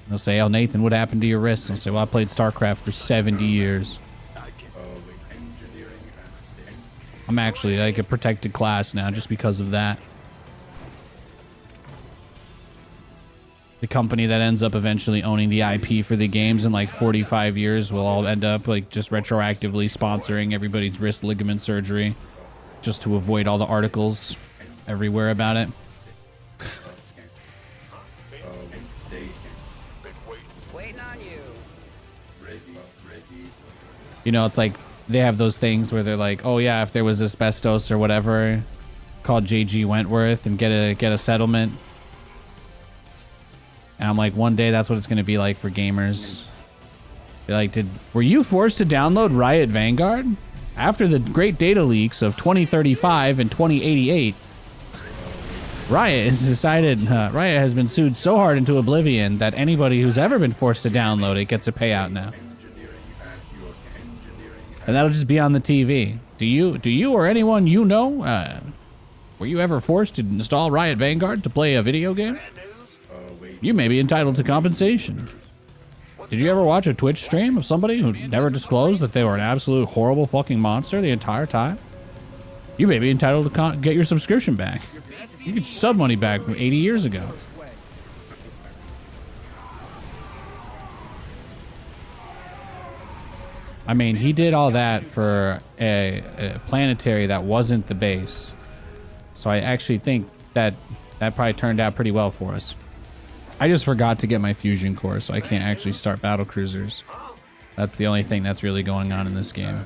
They'll say, oh, Nathan, what happened to your wrist? I'll say, well, I played StarCraft for 70 years. I'm actually like a protected class now just because of that. The company that ends up eventually owning the IP for the games in like 45 years will all end up like just retroactively sponsoring everybody's wrist ligament surgery just to avoid all the articles everywhere about it. You know, it's like they have those things where they're like, oh yeah, if there was asbestos or whatever, call JG Wentworth and get a settlement. And I'm like, one day that's what it's going to be like for gamers. They're like, were you forced to download Riot Vanguard? After the great data leaks of 2035 and 2088, Riot has been sued so hard into oblivion that anybody who's ever been forced to download it gets a payout now. And that'll just be on the TV. Do you or anyone you know, were you ever forced to install Riot Vanguard to play a video game? You may be entitled to compensation. Did you ever watch a Twitch stream of somebody who never disclosed that they were an absolute horrible fucking monster the entire time? You may be entitled to get your subscription back. You get sub money back from 80 years ago. I mean, he did all that for a planetary that wasn't the base. So I actually think that probably turned out pretty well for us. I just forgot to get my fusion core, so I can't actually start battle cruisers. That's the only thing that's really going on in this game.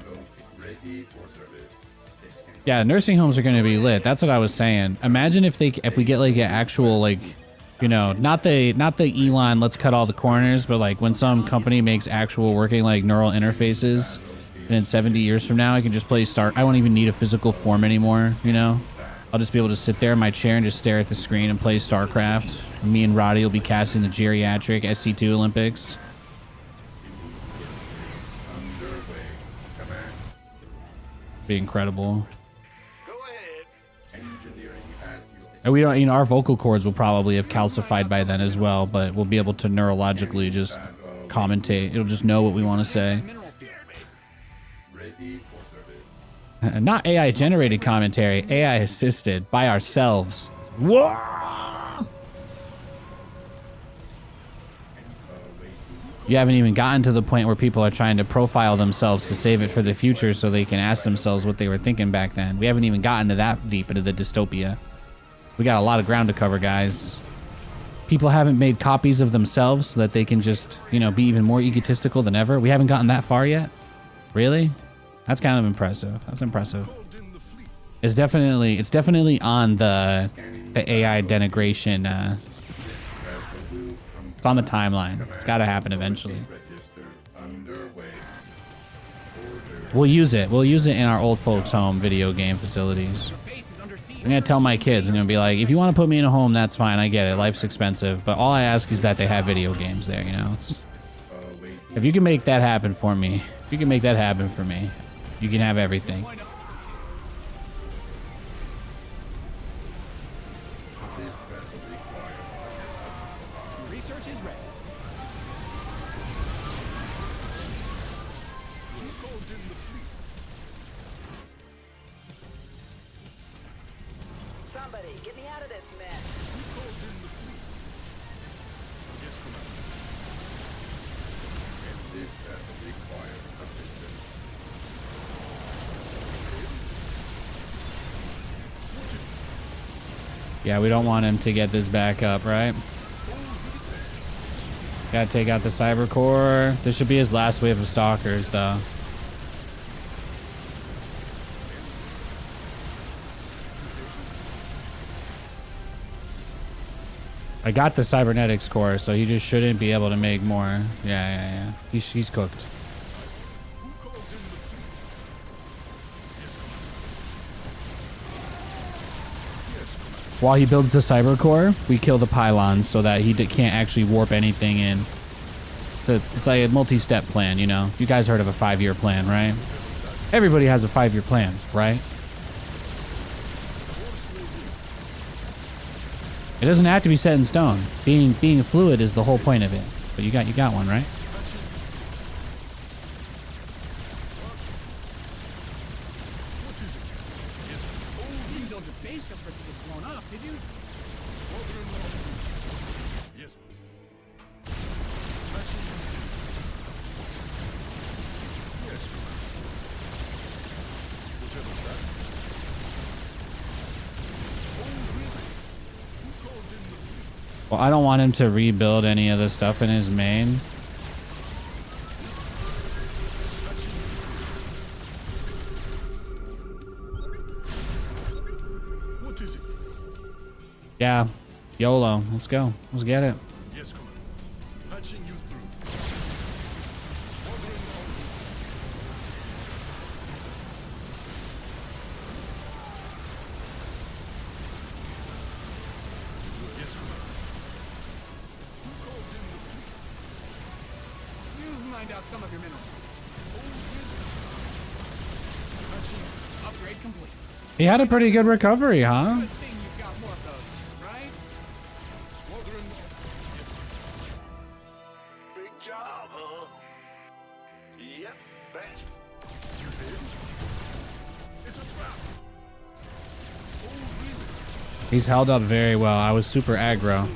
Yeah, nursing homes are going to be lit. That's what I was saying. Imagine if we get like an actual, like, you know, not the Elon let's cut all the corners, but like when some company makes actual working like neural interfaces, and in 70 years from now I can just play I won't even need a physical form anymore, you know? I'll just be able to sit there in my chair and just stare at the screen and play StarCraft. Me and Roddy will be casting the geriatric SC2 Olympics. Be incredible. And we don't, you know, our vocal cords will probably have calcified by then as well, but we'll be able to neurologically just commentate. It'll just know what we want to say. Not AI generated commentary, AI assisted by ourselves. Whoa! You haven't even gotten to the point where people are trying to profile themselves to save it for the future so they can ask themselves what they were thinking back then. We haven't even gotten to that deep into the dystopia. We got a lot of ground to cover, guys. People haven't made copies of themselves so that they can just, you know, be even more egotistical than ever. We haven't gotten that far yet. Really? That's kind of impressive. That's impressive. It's definitely on the AI denigration. It's on the timeline. It's got to happen eventually. We'll use it. We'll use it in our old folks' home video game facilities. I'm gonna tell my kids. I'm gonna be like, if you want to put me in a home, that's fine. I get it. Life's expensive, but all I ask is that they have video games there. You know, if you can make that happen for me, if you can make that happen for me, you can have everything. Research is ready. Somebody, get me out of this mess. This doesn't require assistance. Yeah, we don't want him to get this back up, right? Gotta take out the cyber core. This should be his last wave of stalkers, though. I got the cybernetics core, so he just shouldn't be able to make more. Yeah. He's cooked. While he builds the cyber core, we kill the pylons so that he can't actually warp anything in. It's like a multi-step plan, you know? You guys heard of a 5-year plan, right? Everybody has a 5-year plan, right? It doesn't have to be set in stone. Being fluid is the whole point of it. But you got one, right? What is it? Yes. Oh, you didn't build your base just for it to get blown up, did you? Yes. Patching you through. Yes. Whatever that. Oh, really? Who called in the fleet? Well, I don't want him to rebuild any of the stuff in his main. What is it? Yeah, YOLO. Let's go. Let's get it. Yes, Commander. Patching you through. Ordering on you. Yes, Commander. Who called in the fleet? You mined out some of your minerals. Patching. Upgrade complete. He had a pretty good recovery, huh? Good thing you've got more of those, right? Ordering. Yes. Big job, huh? Yep, bet. You did? It's a trap. Oh, really? He's held up very well. I was super aggro.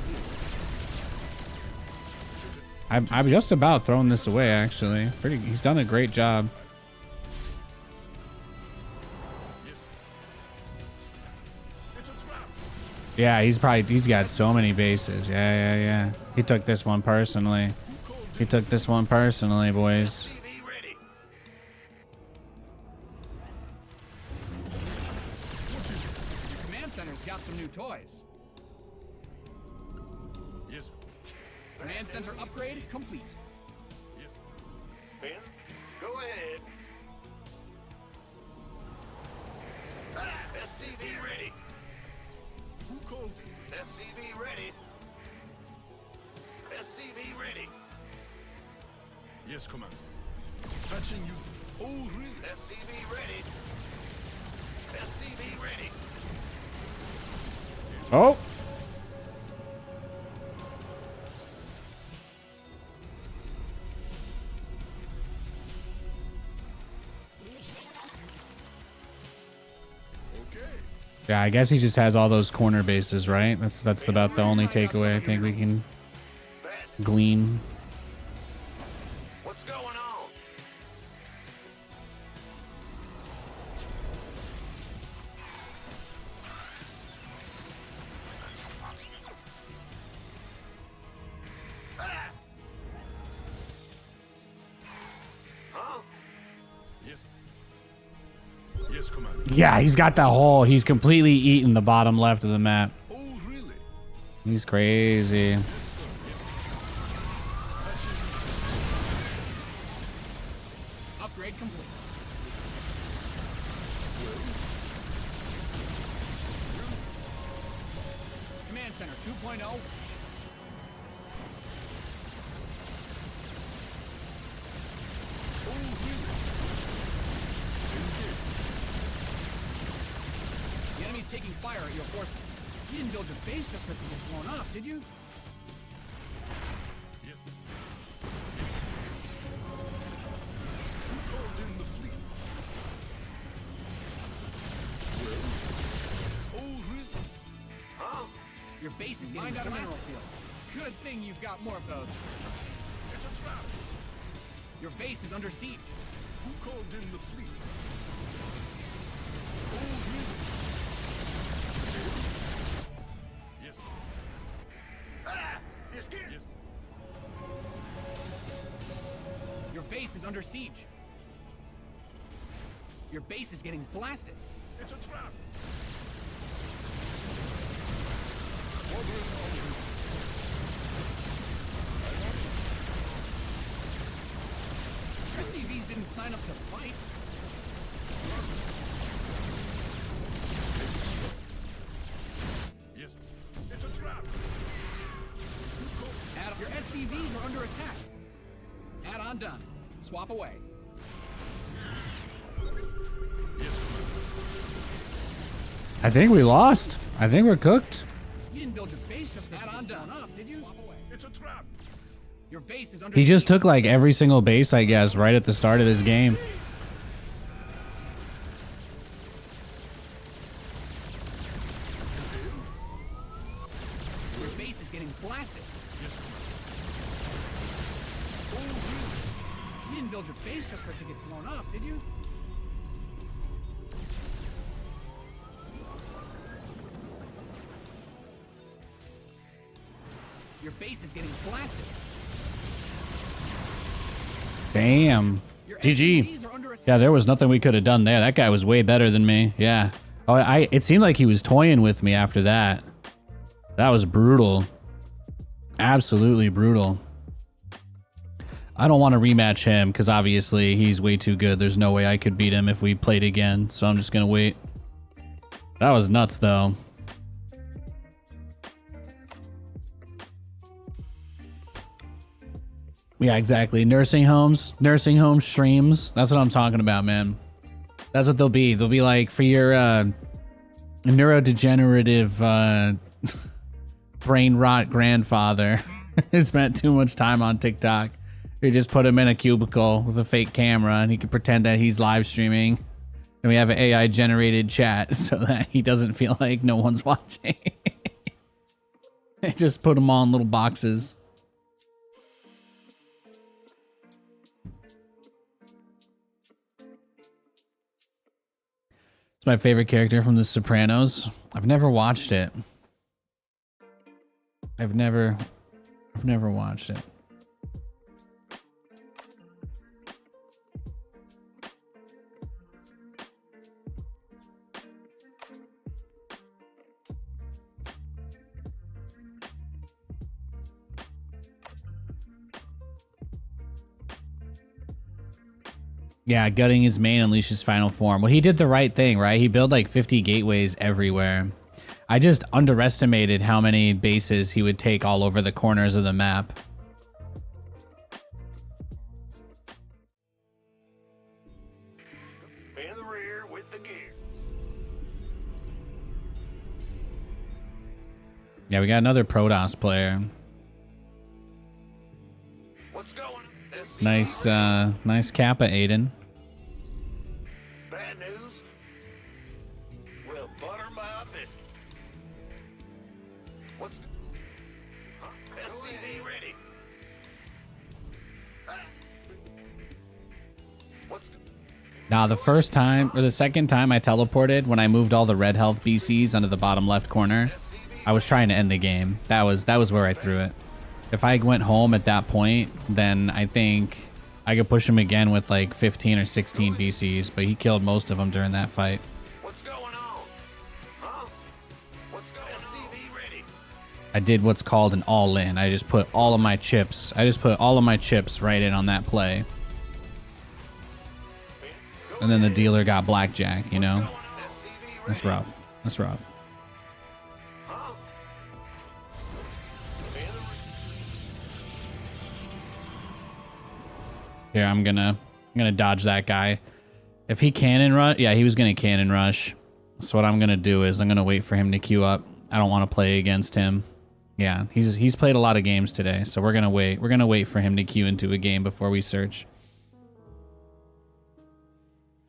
I'm just about throwing this away, actually. He's done a great job. It's a trap. Yeah, he's got so many bases. Yeah. He took this one personally. He took this one personally, boys. TV ready. Your command center's got some new toys. Yes. Command center upgrade complete. Yes. Ben, go ahead. SCV ready. Who called? SCV ready. SCV ready. Yes, Commander. Patching you. Oh, really? SCV ready. SCV ready. Oh, Okay. yeah. I guess he just has all those corner bases, right? That's about the only takeaway I think we can Bet. glean. What's going on? Ah! Huh? Yes. Yes, Commander. Yeah, he's got that hole. He's completely eaten the bottom left of the map. Oh, really? He's crazy. Upgrade complete. Command center 2.0. Oh, really? Engage. The enemy's taking fire at your forces. You didn't build your base just for it to get blown up, did you? Yes. Who called in the fleet? Well? Oh, really? Huh? Your base is getting out of mineral field. Good thing you've got more of those. It's a trap. Your base is under siege. Who called in the fleet? Oh, really? Yes. Ah! You scared? Yes. Your base is under siege. Your base is getting blasted. It's a trap. Ordering on you. SCVs didn't sign up to fight. Yes. It's a trap. Your SCVs are under attack. Add-on done. Swap away. Yes, I think we lost. I think we're cooked. You didn't build your base just for add-on done up, did you? Swap away. it's a trap. Your base is under He just siege. took like every single base, I guess, right at the start of this game. Your base is getting blasted. Oh, you didn't build your base just for it to get blown up, did you? Your base is getting blasted. Damn. Your GG. SCVs are under attack. Yeah, there was nothing we could have done there. That guy was way better than me. Yeah. Oh, it seemed like he was toying with me after that. That was brutal. Absolutely brutal. I don't want to rematch him because obviously he's way too good. There's no way I could beat him if we played again. So I'm just going to wait. That was nuts though. Yeah, exactly. Nursing home streams. That's what I'm talking about, man. That's what they'll be. They'll be like for your neurodegenerative brain rot grandfather who spent too much time on TikTok. You just put him in a cubicle with a fake camera and he can pretend that he's live streaming. And we have an AI generated chat so that he doesn't feel like no one's watching. Just put them all in little boxes. It's my favorite character from The Sopranos. I've never watched it. I've never watched it. Yeah, gutting his main unleashes final form. Well, he did the right thing, right? He built like 50 gateways everywhere. I just underestimated how many bases he would take all over the corners of the map. In the rear with the gear. Yeah, we got another Protoss player. What's going? Nice, nice Kappa, Aiden. Bad news? Well, butter my biscuit. What's... Huh? SCV ready. What's... Nah, the first time, or the second time I teleported, when I moved all the red health BCs under the bottom left corner, I was trying to end the game. That was where I threw it. If I went home at that point, then I think I could push him again with like 15 or 16 BCs, but he killed most of them during that fight. What's going on? Huh? What's going on? SCV ready. I did what's called an all-in. I just put all of my chips. Right in on that play. And then the dealer got blackjack, you know? That's rough. That's rough. Here, I'm gonna dodge that guy. If he cannon rush, yeah, he was gonna cannon rush. So what I'm gonna do is I'm gonna wait for him to queue up. I don't want to play against him. Yeah, he's played a lot of games today, so we're gonna wait. We're gonna wait for him to queue into a game before we search.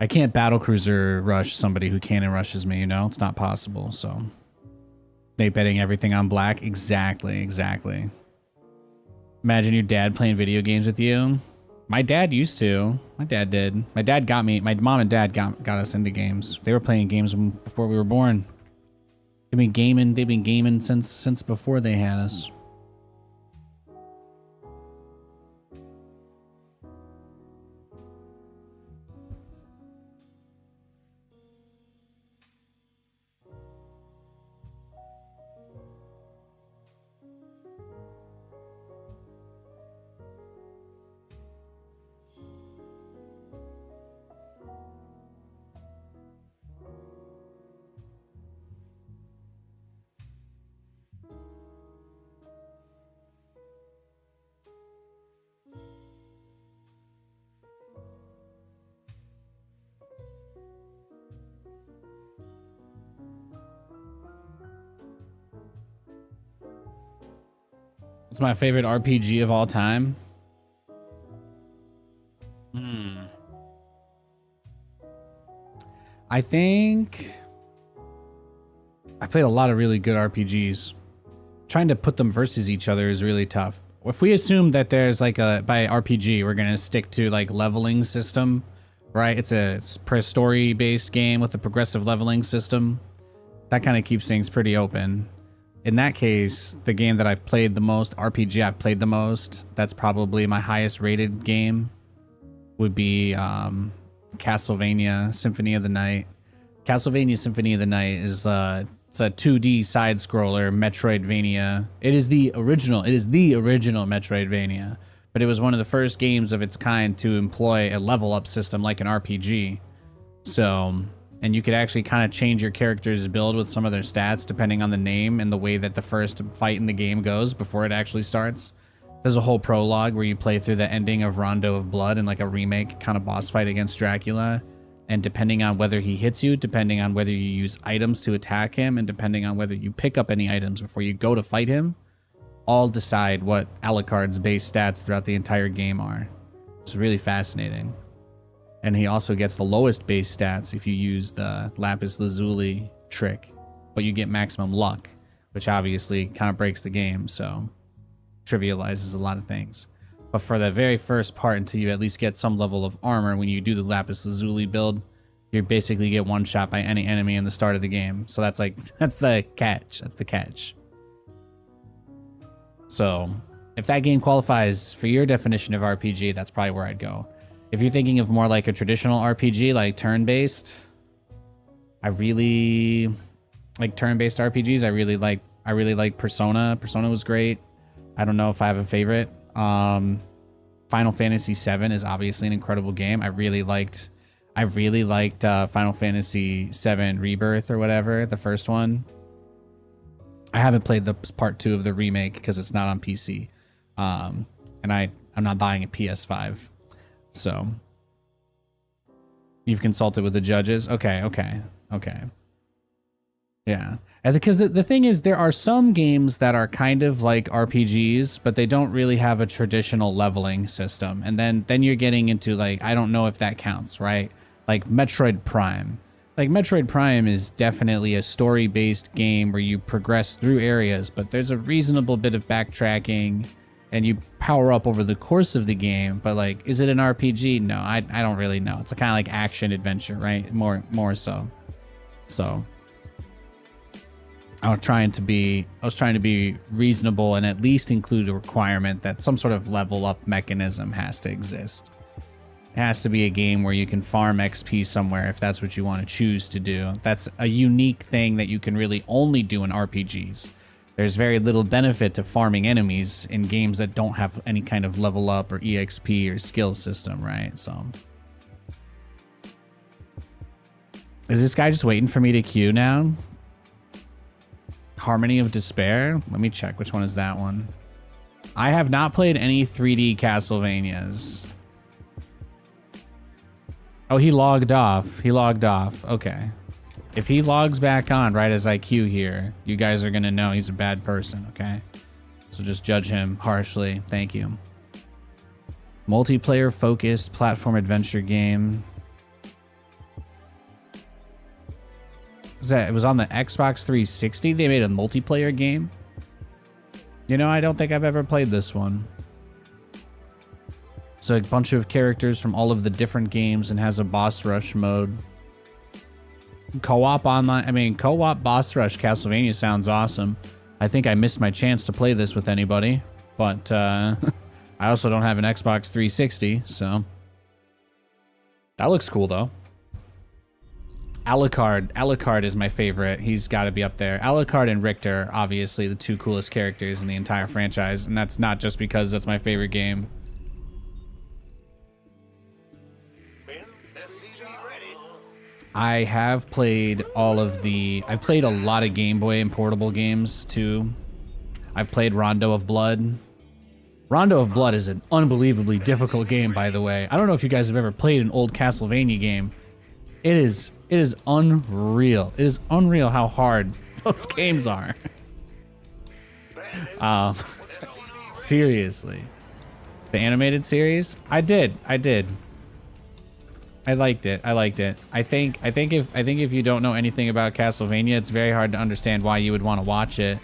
I can't battlecruiser rush somebody who cannon rushes me, you know? It's not possible, so. They betting everything on black? Exactly, exactly. Imagine your dad playing video games with you. My dad used to. My dad did. My dad got me. My mom and dad got us into games. They were playing games before we were born. They've been gaming since before they had us. It's my favorite RPG of all time. I think I played a lot of really good RPGs. Trying to put them versus each other is really tough. If we assume that there's like by RPG, we're going to stick to like leveling system, right? It's a story based game with a progressive leveling system. That kind of keeps things pretty open. In that case, the game that I've played the most, RPG I've played the most, that's probably my highest rated game, would be Castlevania Symphony of the Night. Castlevania Symphony of the Night is it's a 2D side scroller Metroidvania. It is the original Metroidvania, but it was one of the first games of its kind to employ a level up system like an RPG. So, and you could actually kind of change your character's build with some of their stats depending on the name and the way that the first fight in the game goes before it actually starts. There's a whole prologue where you play through the ending of Rondo of Blood and like a remake kind of boss fight against Dracula. And depending on whether he hits you, depending on whether you use items to attack him, and depending on whether you pick up any items before you go to fight him, all decide what Alucard's base stats throughout the entire game are. It's really fascinating. And he also gets the lowest base stats if you use the Lapis Lazuli trick, but you get maximum luck, which obviously kind of breaks the game, so trivializes a lot of things. But for the very first part, until you at least get some level of armor, when you do the Lapis Lazuli build, you basically get one shot by any enemy in the start of the game. So that's the catch. That's the catch. So if that game qualifies for your definition of RPG, that's probably where I'd go. If you're thinking of more like a traditional RPG, like turn-based, I really like turn-based RPGs. I really like Persona. Persona was great. I don't know if I have a favorite. Final Fantasy VII is obviously an incredible game. I really liked Final Fantasy VII Rebirth or whatever, the first one. I haven't played the part 2 of the remake because it's not on PC. And I'm not buying a PS5. So you've consulted with the judges? Okay. Yeah. And because the thing is, there are some games that are kind of like RPGs, but they don't really have a traditional leveling system. And then you're getting into like, I don't know if that counts, right? Like Metroid Prime. Like Metroid Prime is definitely a story-based game where you progress through areas, but there's a reasonable bit of backtracking and you power up over the course of the game. But like, is it an RPG? No, I don't really know. It's a kind of like action adventure, right? More so. So I was trying to be reasonable and at least include a requirement that some sort of level up mechanism has to exist. It has to be a game where you can farm XP somewhere if that's what you want to choose to do. That's a unique thing that you can really only do in RPGs. There's very little benefit to farming enemies in games that don't have any kind of level up or EXP or skill system, right? So is this guy just waiting for me to queue now? Harmony of Despair? Let me check. Which one is that one? I have not played any 3D Castlevanias. Oh, he logged off. Okay. If he logs back on right as I queue here, you guys are going to know he's a bad person, okay? So just judge him harshly. Thank you. Multiplayer focused platform adventure game. It was on the Xbox 360. They made a multiplayer game. You know, I don't think I've ever played this one. It's a bunch of characters from all of the different games and has a boss rush mode. Co-op online. I mean, co-op boss rush Castlevania sounds awesome. I think I missed my chance to play this with anybody, but I also don't have an Xbox 360, so that looks cool though. Alucard is my favorite. He's got to be up there. Alucard and Richter, obviously the two coolest characters in the entire franchise, and that's not just because that's my favorite game. I have played I've played a lot of Game Boy and portable games too. I've played Rondo of Blood. Rondo of Blood is an unbelievably difficult game, by the way. I don't know if you guys have ever played an old Castlevania game. It is unreal. It is unreal how hard those games are. Seriously. The animated series? I did. I liked it. I think if you don't know anything about Castlevania, it's very hard to understand why you would want to watch it.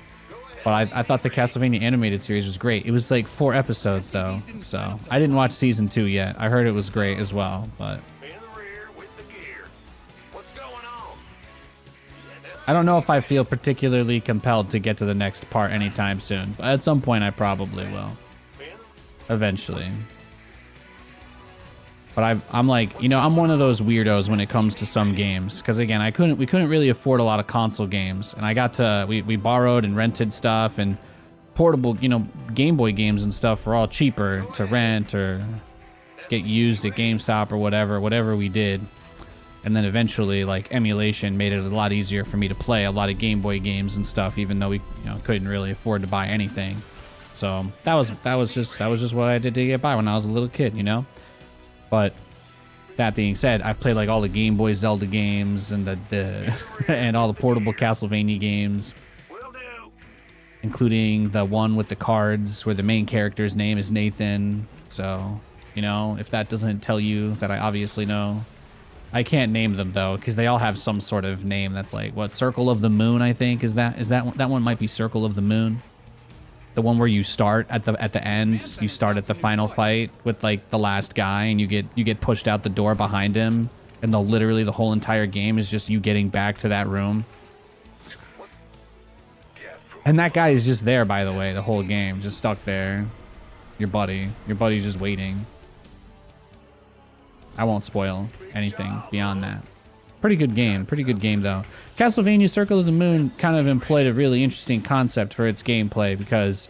But I thought the Castlevania animated series was great. It was like 4 episodes though, so I didn't watch season 2 yet. I heard it was great as well, but In the rear with the gear. What's going on? I don't know if I feel particularly compelled to get to the next part anytime soon. But at some point I probably will. Eventually. But I'm like, you know, I'm one of those weirdos when it comes to some games. Because again, we couldn't really afford a lot of console games. And I got to, we borrowed and rented stuff, and portable, you know, Game Boy games and stuff were all cheaper to rent or get used at GameStop or whatever we did. And then eventually, like, emulation made it a lot easier for me to play a lot of Game Boy games and stuff, even though we, you know, couldn't really afford to buy anything. So that was just what I did to get by when I was a little kid, you know. But that being said, I've played like all the Game Boy Zelda games and the and all the portable Castlevania games, Will do. including the one with the cards where the main character's name is Nathan. So, you know, if that doesn't tell you that I obviously know. I can't name them though, because they all have some sort of name that's like, what, Circle of the Moon, I think, is that one might be Circle of the Moon. The one where you start at the end, you start at the final fight with like the last guy, and you get pushed out the door behind him, and literally the whole entire game is just you getting back to that room. And that guy is just there, by the way, the whole game, just stuck there. Your buddy's just waiting. I won't spoil anything beyond that. Pretty good game though. Castlevania Circle of the Moon kind of employed a really interesting concept for its gameplay, because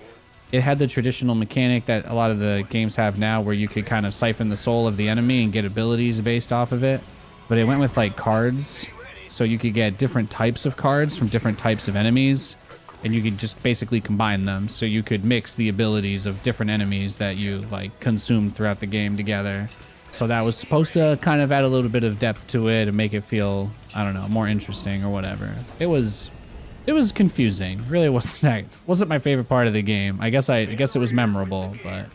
it had the traditional mechanic that a lot of the games have now, where you could kind of siphon the soul of the enemy and get abilities based off of it. But it went with like cards, so you could get different types of cards from different types of enemies, and you could just basically combine them, so you could mix the abilities of different enemies that you like consumed throughout the game together. So that was supposed to kind of add a little bit of depth to it and make it feel, I don't know, more interesting or whatever. It was confusing. Really wasn't my favorite part of the game. I guess it was memorable, but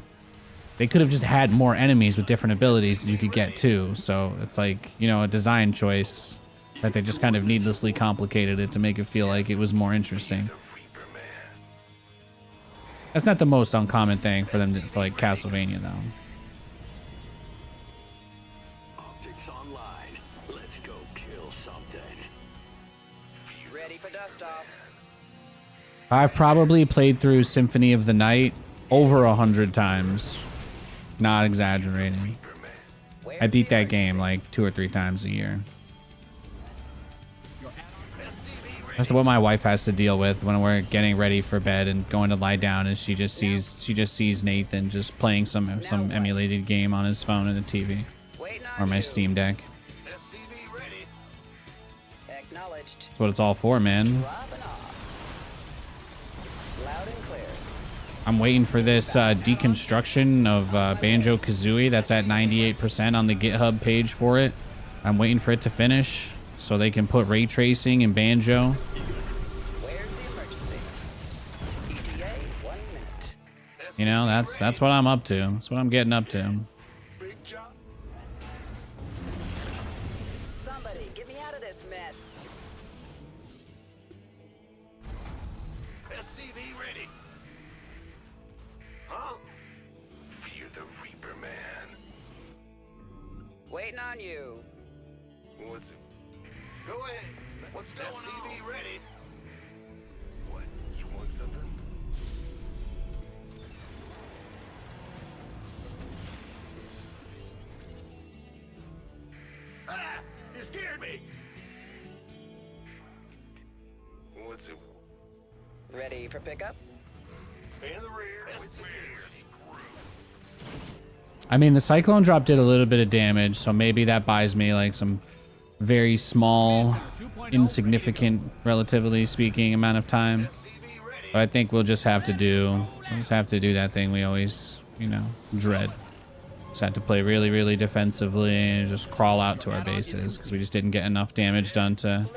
they could have just had more enemies with different abilities that you could get too. So it's like, you know, a design choice that they just kind of needlessly complicated it to make it feel like it was more interesting. That's not the most uncommon thing for them for like Castlevania though. Optics online. Let's go kill something. Ready for dust off. I've probably played through Symphony of the Night over 100 times. Not exaggerating. I beat that game like 2 or 3 times a year. That's what my wife has to deal with when we're getting ready for bed and going to lie down, is she just sees Nathan just playing some emulated game on his phone and the TV or my Steam Deck. SCV ready. Acknowledged. That's what it's all for, man. Dropping off. Loud and clear. I'm waiting for this deconstruction of Banjo-Kazooie that's at 98% on the GitHub page for it. I'm waiting for it to finish so they can put ray tracing in Banjo. Where's the emergency? ETA, 1 minute. You know, that's what I'm up to. That's what I'm getting up to. Big job. Somebody, get me out of this mess. SCV ready. Huh? Fear the Reaper Man. Waiting on you. What's it? Go ahead. What's going on? SCV ready. What? You want something? Ah! You scared me. What's it? Ready for pickup? In the rear with me. I mean, the Cyclone Drop did a little bit of damage, so maybe that buys me like some very small, insignificant, relatively speaking, amount of time. But I think we'll just have to do that thing we always, you know, dread. Just have to play really, really defensively and just crawl out to our bases, because we just didn't get enough damage done to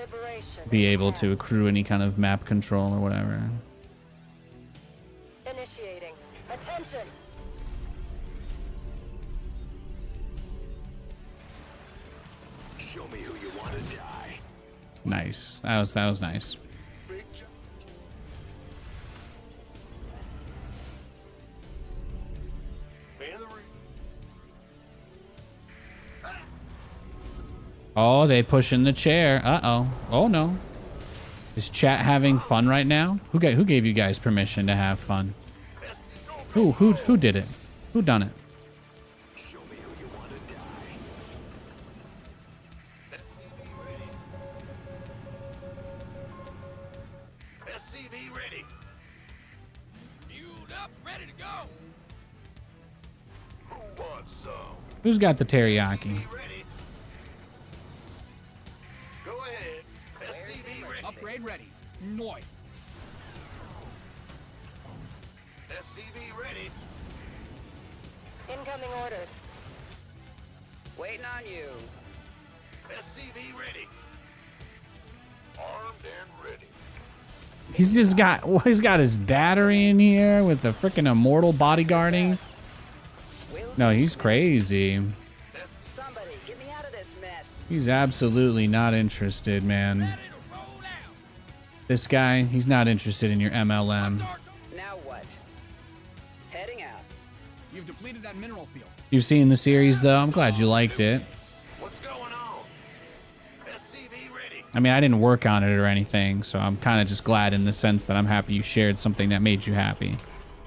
be able to accrue any kind of map control or whatever. Initiating. Attention! Show me who you want to die. Nice. That was nice. Big job. Man of the ring. Oh, they pushing the chair. Uh-oh. Oh no. Is chat having fun right now? Who gave you guys permission to have fun? Who did it? Who done it? Show me who you want to die. SCV ready. Fueled up, ready to go. Who wants some? Who's got the teriyaki? Ready. Go ahead. SCV ready. Upgrade ready. Noise. SCV ready. Incoming orders. Waiting on you. SCV ready. Armed and ready. He's got his battery in here with the freaking immortal bodyguarding. No, he's crazy. Somebody, get me out of this mess. He's absolutely not interested, man. This guy, he's not interested in your MLM. Now what? Heading out. You've depleted that mineral field. You've seen the series, though. I'm glad you liked it. What's going on? SCV ready. I mean, I didn't work on it or anything, so I'm kind of just glad in the sense that I'm happy you shared something that made you happy.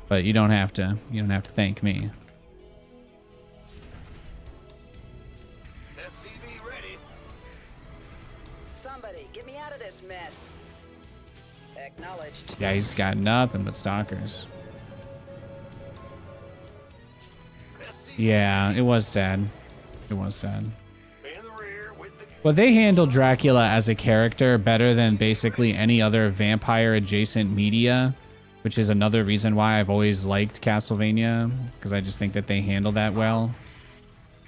But you don't have to thank me. SCV ready. Somebody, get me out of this mess. Acknowledged. Yeah, he's got nothing but stalkers. Yeah, it was sad. It was sad. In the rear with the Well, they handled Dracula as a character better than basically any other vampire adjacent media, which is another reason why I've always liked Castlevania, because I just think that they handle that well.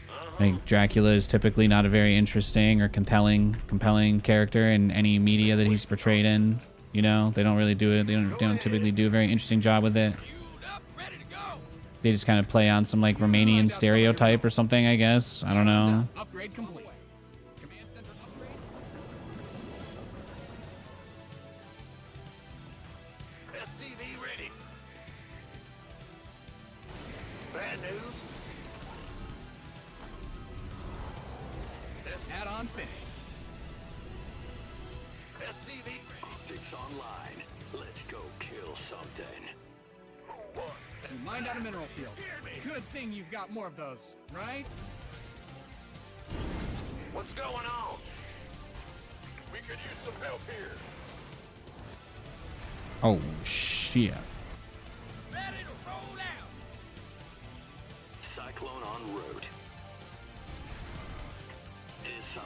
I think Dracula is typically not a very interesting or compelling character in any media that he's portrayed in. You know, they don't really do it. They don't typically do a very interesting job with it. They just kind of play on some like Romanian stereotype or something, I guess. I don't know. Upgrade complete. Command center upgrade. SCV ready. Bad news. Add-ons finished. SCV ready. Optics online. Let's go kill something. Who wants? You mined out a mineral field. Good thing you've got more of those, right? What's going on? We could use some help here. Oh shit. Ready to roll out. Cyclone en route. Is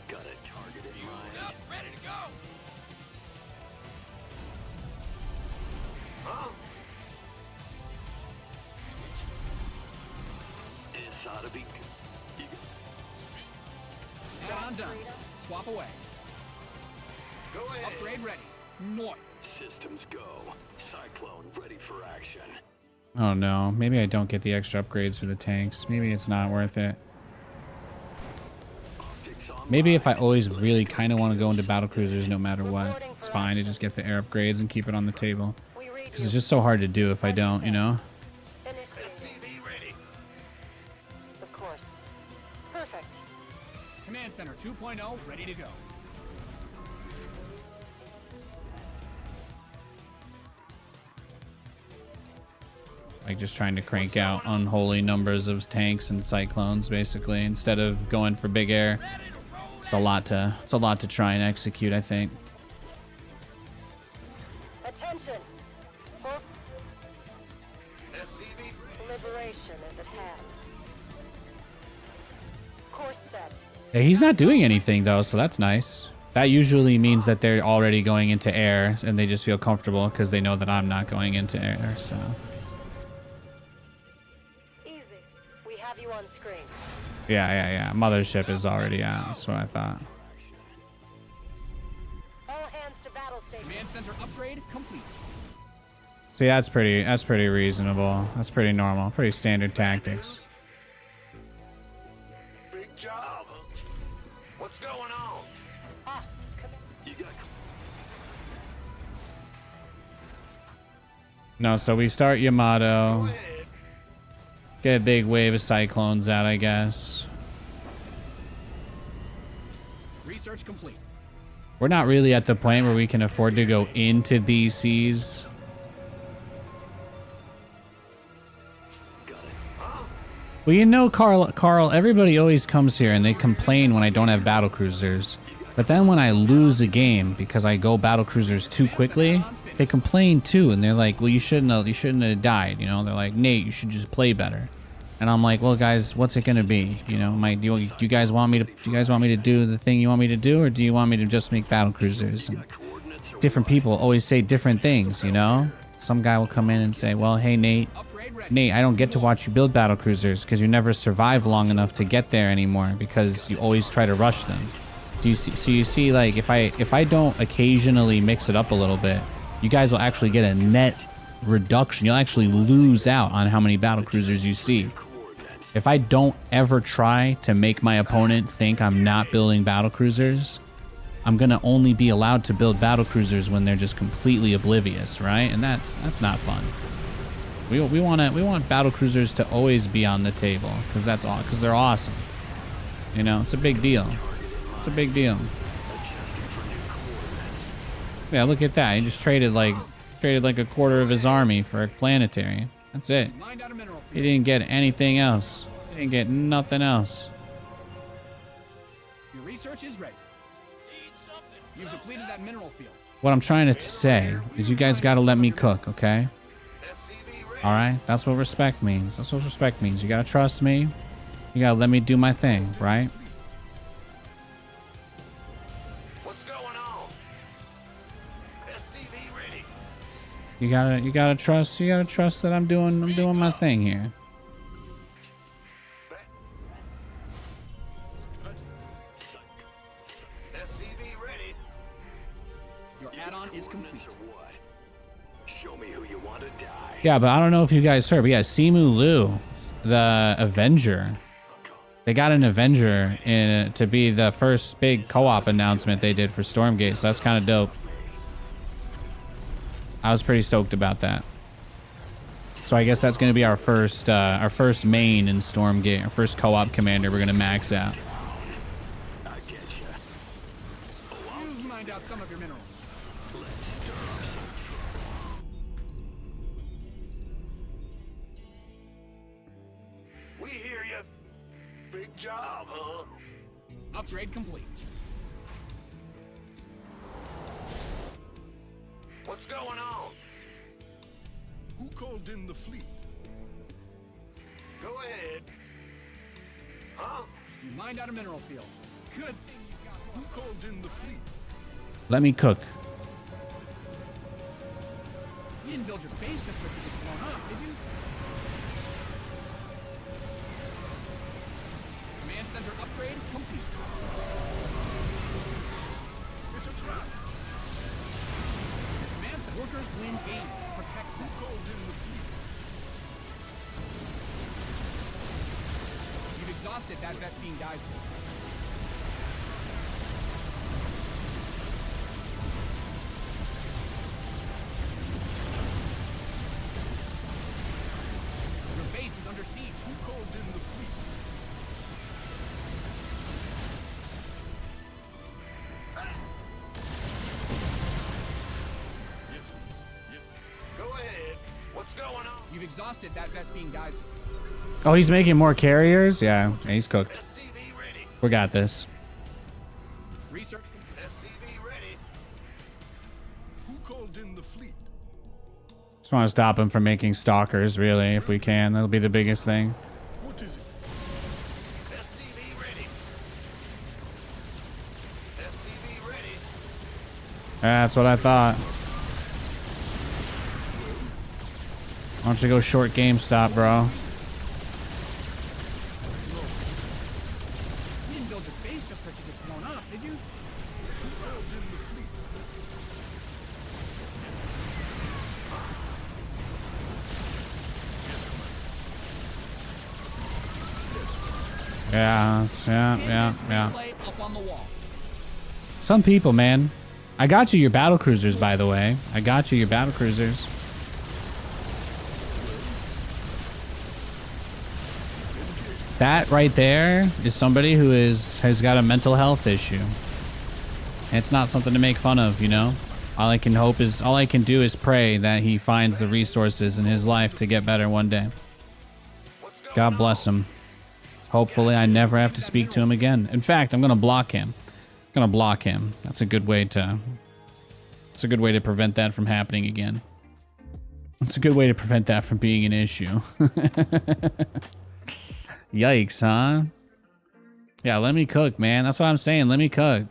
got a target in mind. Up, ready to go. Huh? This ought to be good. Add-on done. Swap away. Go ahead. Upgrade ready. Noise. Systems go. Cyclone ready for action. Oh no. Maybe I don't get the extra upgrades for the tanks. Maybe it's not worth it. Optics on. Maybe if I always really kind of want to go into battle cruisers no matter what, it's fine to just get the air upgrades and keep it on the table. We read Because you. it's just so hard to do if I don't, you know? Initiating. SCV ready. Of course. Perfect. Command center 2.0 ready to go. Like just trying to crank out unholy numbers of tanks and cyclones, basically, instead of going for big air. It's a lot to try and execute, I think. Attention. Full SCV liberation is at hand. Course set. Yeah, he's not doing anything though, so that's nice. That usually means that they're already going into air and they just feel comfortable because they know that I'm not going into air, so. Easy. We have you on screen. Yeah. Mothership is already out. That's what I thought. All hands to battle station. Command center upgrade complete. See, that's pretty reasonable. That's pretty normal. Pretty standard tactics. Big job. What's going on? Ah, come You got No, so we start Yamato. ahead. Get a big wave of cyclones out, I guess. Research complete. We're not really at the point where we can afford to go into these seas. Well, you know, Carl, everybody always comes here and they complain when I don't have battle cruisers. But then when I lose a game because I go battle cruisers too quickly, they complain too, and they're like, "Well, you shouldn't have died." You know, they're like, "Nate, you should just play better." And I'm like, "Well, guys, what's it gonna be? You know, do you guys want me to do the thing you want me to do, or do you want me to just make battle cruisers?" And different people always say different things. You know, some guy will come in and say, "Well, hey, Nate, I don't get to watch you build battle cruisers because you never survive long enough to get there anymore because you always try to rush them." Do you see? So you see, like, if I don't occasionally mix it up a little bit, you guys will actually get a net reduction. You'll actually lose out on how many battle cruisers you see. If I don't ever try to make my opponent think I'm not building battle cruisers, I'm gonna only be allowed to build battle cruisers when they're just completely oblivious, right? And that's not fun. We want battle cruisers to always be on the table because they're awesome. You know, it's a big deal. It's a big deal. Yeah, look at that. He just traded like a quarter of his army for a planetary. That's it. Mined out a mineral He field. didn't get anything else. He didn't get nothing else. Your research is ready. You've depleted that mineral field. What I'm trying to say is you guys gotta let me cook, okay? SCV ready. Alright? That's what respect means. That's what respect means. You gotta trust me. You gotta let me do my thing, right? What's going on? SCV ready. You gotta trust that I'm doing my thing here. SCV ready. Your add-on is complete. What? Show me who you want to die. Yeah, but I don't know if you guys heard, but yeah, Simu Liu, the Avenger. They got an Avenger to be the first big co-op announcement they did for Stormgate, so that's kind of dope. I was pretty stoked about that. So I guess that's going to be our first main in Stormgate, our first co-op commander we're going to max out. You've mined out some of your minerals. We hear you. Big job, huh? Upgrade complete. What's going on? Who called in the fleet? Go ahead. Huh? You mined out a mineral field. Good thing you got Who called in the fleet? Let me cook. You didn't build your base just for it to get blown up, did you? Command center upgrade complete. It's a trap. Command center workers win games. Protect them. Who called in the fleet? You've exhausted that Vespine geyser. Your base is under siege. Who called in the fleet? Go ahead. What's going on? You've exhausted that Vespine geyser. Oh, he's making more carriers? Yeah, he's cooked. SCV ready. We got this. Research complete. SCV ready. Who called in the fleet? Just want to stop him from making stalkers, really, if we can. That'll be the biggest thing. What is it? SCV ready. SCV ready. That's what I thought. Why don't you go short GameStop, bro? You didn't build your base just for it to get blown up, did you? Who called in the fleet? Yeah, Pin yeah, this yeah. replay up on the wall. Some people, man. I got you your battle cruisers, by the way. I got you your battle cruisers. That right there is somebody who has got a mental health issue. And it's not something to make fun of, you know? All I can do is pray that he finds the resources in his life to get better one day. God bless him. Hopefully I never have to speak to him again. In fact, I'm going to block him. I'm going to block him. That's a good way to prevent that from happening again. It's a good way to prevent that from being an issue. Yikes, huh? Yeah, let me cook, man. That's what I'm saying. Let me cook.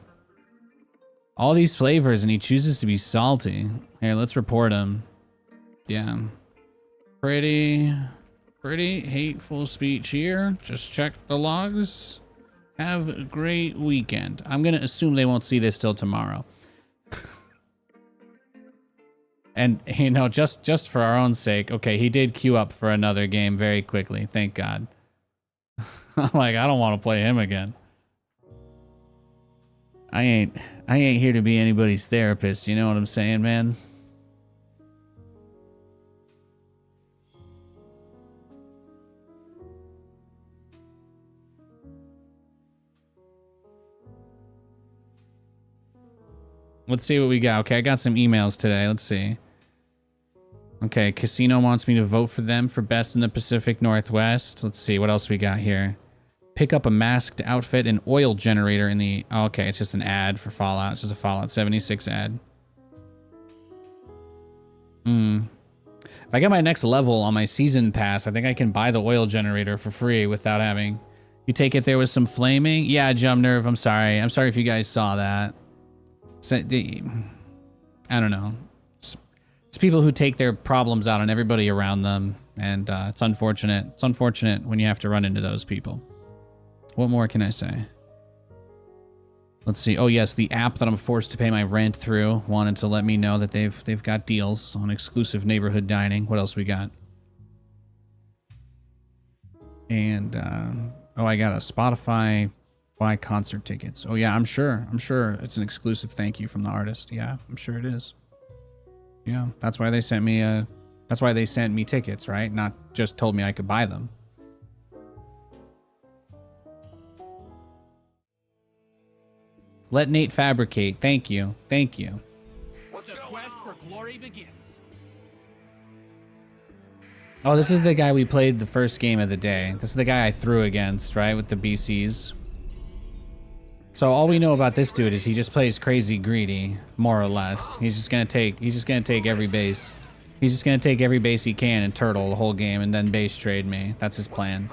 All these flavors, and he chooses to be salty. Here, let's report him. Yeah. Pretty hateful speech here. Just check the logs. Have a great weekend. I'm going to assume they won't see this till tomorrow. And, you know, just for our own sake. Okay, he did queue up for another game very quickly. Thank God. I'm like, I don't want to play him again. I ain't here to be anybody's therapist, you know what I'm saying, man? Let's see what we got. Okay, I got some emails today. Let's see. Okay, Casino wants me to vote for them for best in the Pacific Northwest. Let's see, what else we got here? Pick up a masked outfit and oil generator in the... Oh, okay, it's just an ad for Fallout. It's just a Fallout 76 ad. If I get my next level on my season pass, I think I can buy the oil generator for free without having... You take it there with some flaming? Yeah, Jump Nerve, I'm sorry. I'm sorry if you guys saw that. So, I don't know. It's people who take their problems out on everybody around them, and it's unfortunate. It's unfortunate when you have to run into those people. What more can I say? Let's see. Oh yes, the app that I'm forced to pay my rent through wanted to let me know that they've got deals on exclusive neighborhood dining. What else we got? And oh, I got a Spotify buy concert tickets. Oh yeah, I'm sure it's an exclusive thank you from the artist. Yeah, I'm sure it is. Yeah, that's why they sent me tickets, right? Not just told me I could buy them. Let Nate fabricate. Thank you. Thank you. The quest for glory begins. Oh, this is the guy we played the first game of the day. This is the guy I threw against, right? With the BCs. So all we know about this dude is he just plays crazy greedy, more or less. He's just gonna take every base. He's just gonna take every base he can and turtle the whole game and then base trade me. That's his plan.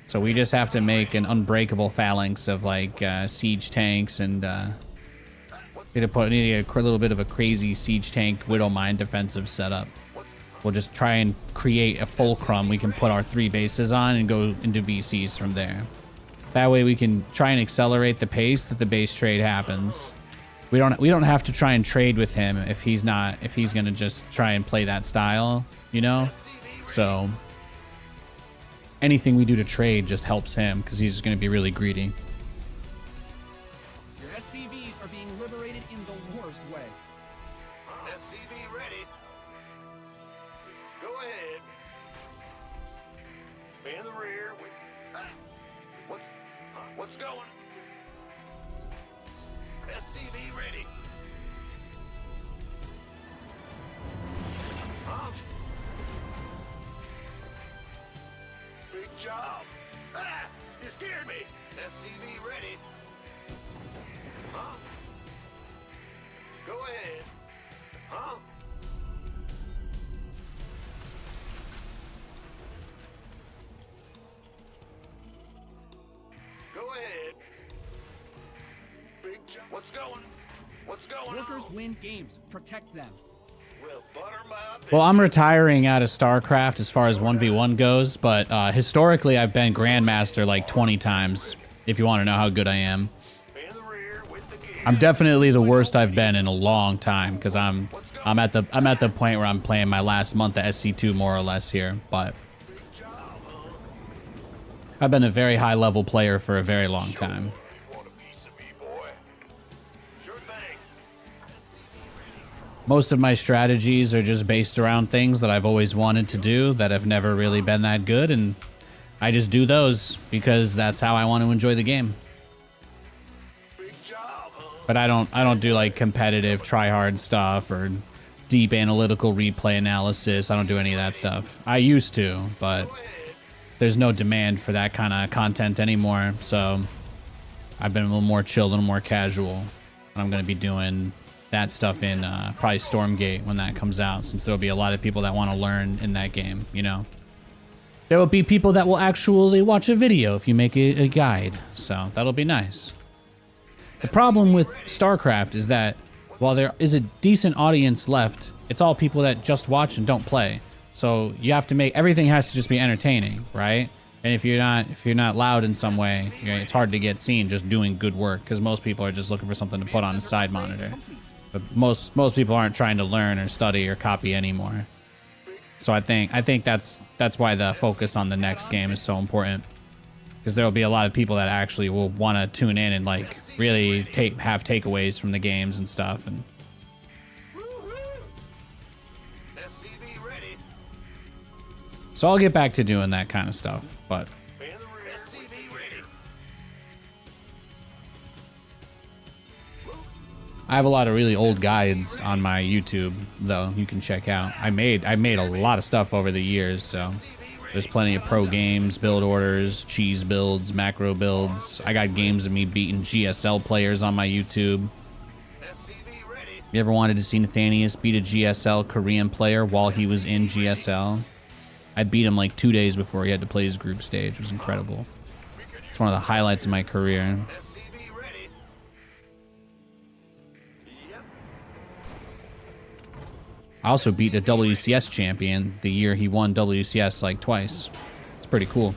So we just have to make an unbreakable phalanx of like siege tanks and need to get a little bit of a crazy siege tank widow mine defensive setup. We'll just try and create a fulcrum we can put our 3 bases on and go into BCs from there. That way we can try and accelerate the pace that the base trade happens. We don't have to try and trade with him if he's gonna just try and play that style, you know? So anything we do to trade just helps him because he's just gonna be really greedy. Your SCVs are being liberated in the worst way. SCV ready. Go ahead. Be in the rear. What's going? SCV ready. Huh? Big job. Ah! You scared me. SCV ready. Huh? Go ahead. Huh? Go ahead. Big job. What's going? What's going Workers on? win games. Protect them. Well, Buttermouth. Well, I'm retiring out of StarCraft as far as 1v1 goes, but historically I've been Grandmaster like 20 times, if you want to know how good I am. In the rear with the gear. I'm definitely the worst I've been in a long time because I'm at the point where I'm playing my last month of SC2 more or less here, but I've been a very high level player for a very long time. You want a piece of me, boy? Sure thing. Most of my strategies are just based around things that I've always wanted to do that have never really been that good, and I just do those because that's how I want to enjoy the game. Big job, huh? But I don't do like competitive try hard stuff or deep analytical replay analysis. I don't do any of that stuff. I used to, but there's no demand for that kind of content anymore. So I've been a little more chill, a little more casual. And I'm going to be doing that stuff in probably Stormgate when that comes out, since there'll be a lot of people that want to learn in that game, you know. There will be people that will actually watch a video if you make a guide. So that'll be nice. The problem with StarCraft is that while there is a decent audience left, it's all people that just watch and don't play. So you have to make everything has to just be entertaining, right? And if you're not loud in some way, it's hard to get seen just doing good work, because most people are just looking for something to put on a side monitor. But most people aren't trying to learn or study or copy anymore. So I think that's why the focus on the next game is so important, because there will be a lot of people that actually will want to tune in and like really have takeaways from the games and stuff. And SCV ready. so I'll get back to doing that kind of stuff, but Man the rear. SCV ready. I have a lot of really old guides on my YouTube, though, you can check out. I made a lot of stuff over the years, so there's plenty of pro games, build orders, cheese builds, macro builds. I got games of me beating GSL players on my YouTube. SCV ready. You ever wanted to see Nathanias beat a GSL Korean player while he was in GSL? I beat him like 2 days before he had to play his group stage. It was incredible. It's one of the highlights of my career. SCV ready. Yep. I also beat the WCS champion the year he won WCS like twice. It's pretty cool.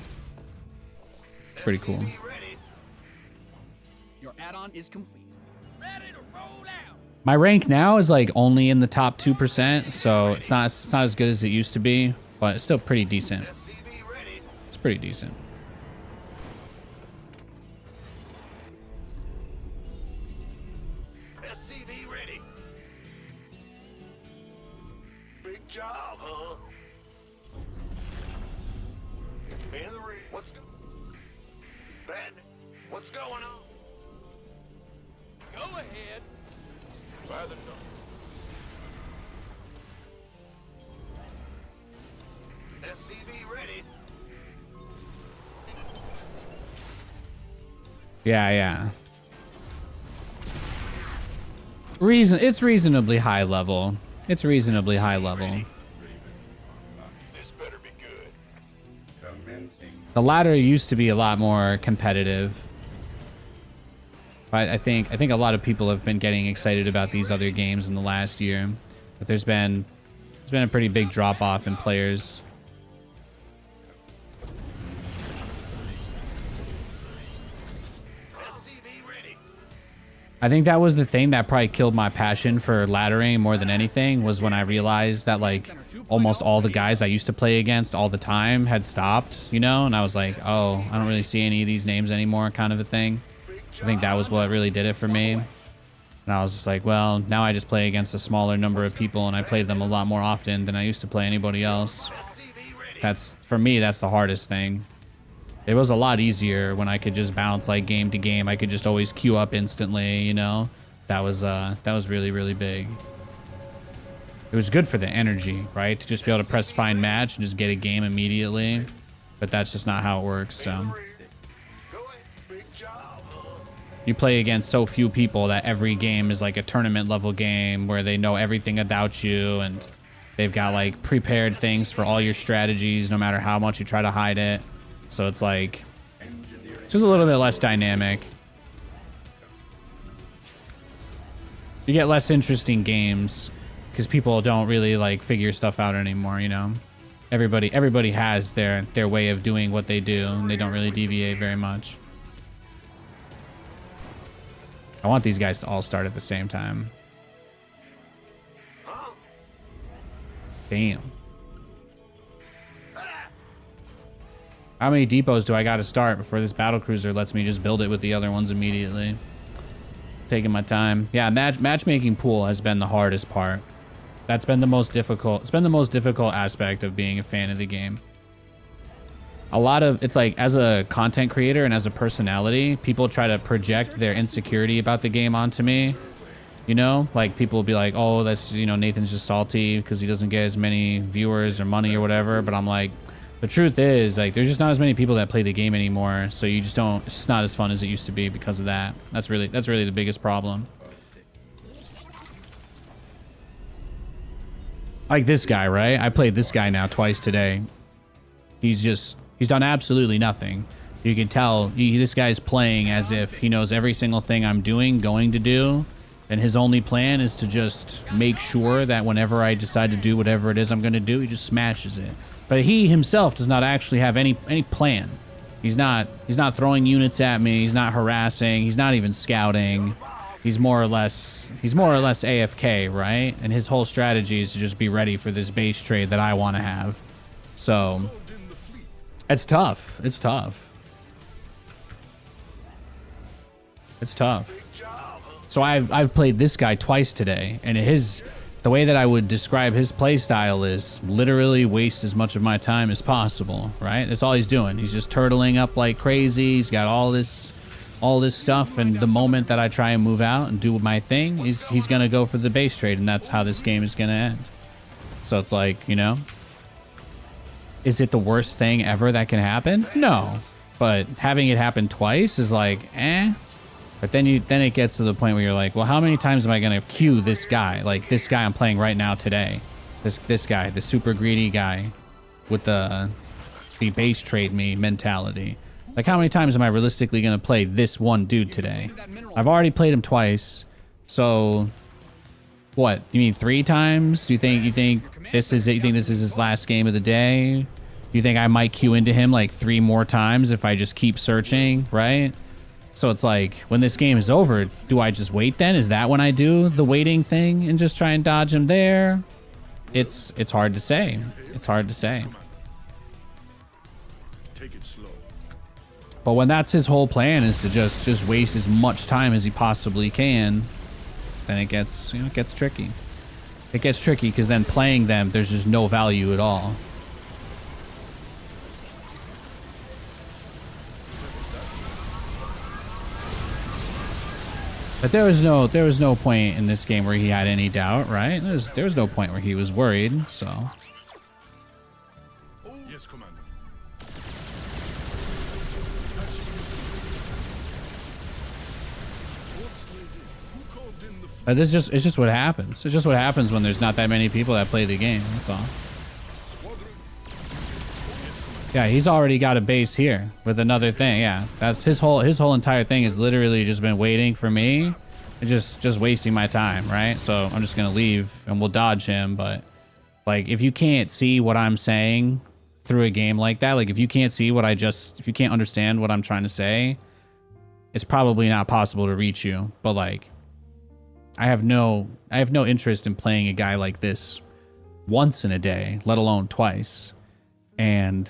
It's pretty cool. Ready. Your add-on is complete. Ready to roll out. My rank now is like only in the top 2%, so it's not as good as it used to be, but it's still pretty decent. SCV ready. It's pretty decent. SCV ready. Big job, huh? Man the rear. What's going on? Go ahead. By the door. SCV ready. Yeah. It's reasonably high level. It's reasonably high level. This better be good. The ladder used to be a lot more competitive. I think a lot of people have been getting excited about these other games in the last year, but there's been a pretty big drop off in players. SCV ready. I think that was the thing that probably killed my passion for laddering more than anything, was when I realized that like almost all the guys I used to play against all the time had stopped, you know, and I was like, oh, I don't really see any of these names anymore, kind of a thing. I think that was what really did it for me. And I was just like, well, now I just play against a smaller number of people, and I play them a lot more often than I used to play anybody else. For me, that's the hardest thing. It was a lot easier when I could just bounce like game to game. I could just always queue up instantly, you know. That was really, really big. It was good for the energy, right? To just be able to press find match and just get a game immediately. But that's just not how it works, so. Go ahead. Big job, huh? You play against so few people that every game is like a tournament level game where they know everything about you, and they've got like prepared things for all your strategies no matter how much you try to hide it. So it's like just a little bit less dynamic. You get less interesting games because people don't really like figure stuff out anymore, you know. Everybody has their way of doing what they do, and they don't really deviate very much. I want these guys to all start at the same time. Damn. How many depots do I got to start before this battlecruiser lets me just build it with the other ones immediately? Taking my time. Yeah, matchmaking pool has been the hardest part. That's been the most difficult. It's been the most difficult aspect of being a fan of the game. A lot of, it's like, as a content creator and as a personality, people try to project their insecurity about the game onto me. You know, like people will be like, oh, that's, you know, Nathan's just salty because he doesn't get as many viewers or money or whatever. But I'm like, the truth is, like, there's just not as many people that play the game anymore. So you just don't, it's not as fun as it used to be because of that. That's really the biggest problem. Like this guy, right? I played this guy now twice today. He's done absolutely nothing. You can tell this guy's playing as if he knows every single thing I'm going to do. And his only plan is to just make sure that whenever I decide to do whatever it is I'm going to do, he just smashes it. But he himself does not actually have any plan. He's not throwing units at me. He's not harassing. He's not even scouting. He's more or less AFK, right? And his whole strategy is to just be ready for this base trade that I want to have. So it's tough. It's tough. It's tough. So I've played this guy twice today, and the way that I would describe his play style is literally waste as much of my time as possible, right? That's all he's doing. He's just turtling up like crazy. He's got all this stuff, and the moment that I try and move out and do my thing, he's gonna go for the base trade, and that's how this game is gonna end. So it's like, you know, is it the worst thing ever that can happen? No, but having it happen twice is like, eh. But then it gets to the point where you're like, well, how many times am I gonna queue this guy? Like this guy I'm playing right now today. This guy, the super greedy guy with the base trade me mentality. Like how many times am I realistically gonna play this one dude today? I've already played him twice. So what? You mean 3 times? Do you think this is it? You think this is his last game of the day? You think I might queue into him like 3 more times if I just keep searching, right? So it's like, when this game is over, do I just wait then? Is that when I do the waiting thing and just try and dodge him there? It's hard to say. It's hard to say. Take it slow. But when that's his whole plan, is to just waste as much time as he possibly can, then it gets, you know, it gets tricky. It gets tricky because then playing them, there's just no value at all. But there was no point in this game where he had any doubt, right? There was no point where he was worried, so. Yes, Commander. It's just what happens. It's just what happens when there's not that many people that play the game. That's all. Yeah, he's already got a base here with another thing. Yeah, that's his whole entire thing has literally just been waiting for me and just wasting my time, right? So I'm just gonna leave and we'll dodge him. But like, if you can't see what I'm saying through a game like that, like if you can't see what if you can't understand what I'm trying to say, it's probably not possible to reach you. But like, I have no interest in playing a guy like this once in a day, let alone twice. And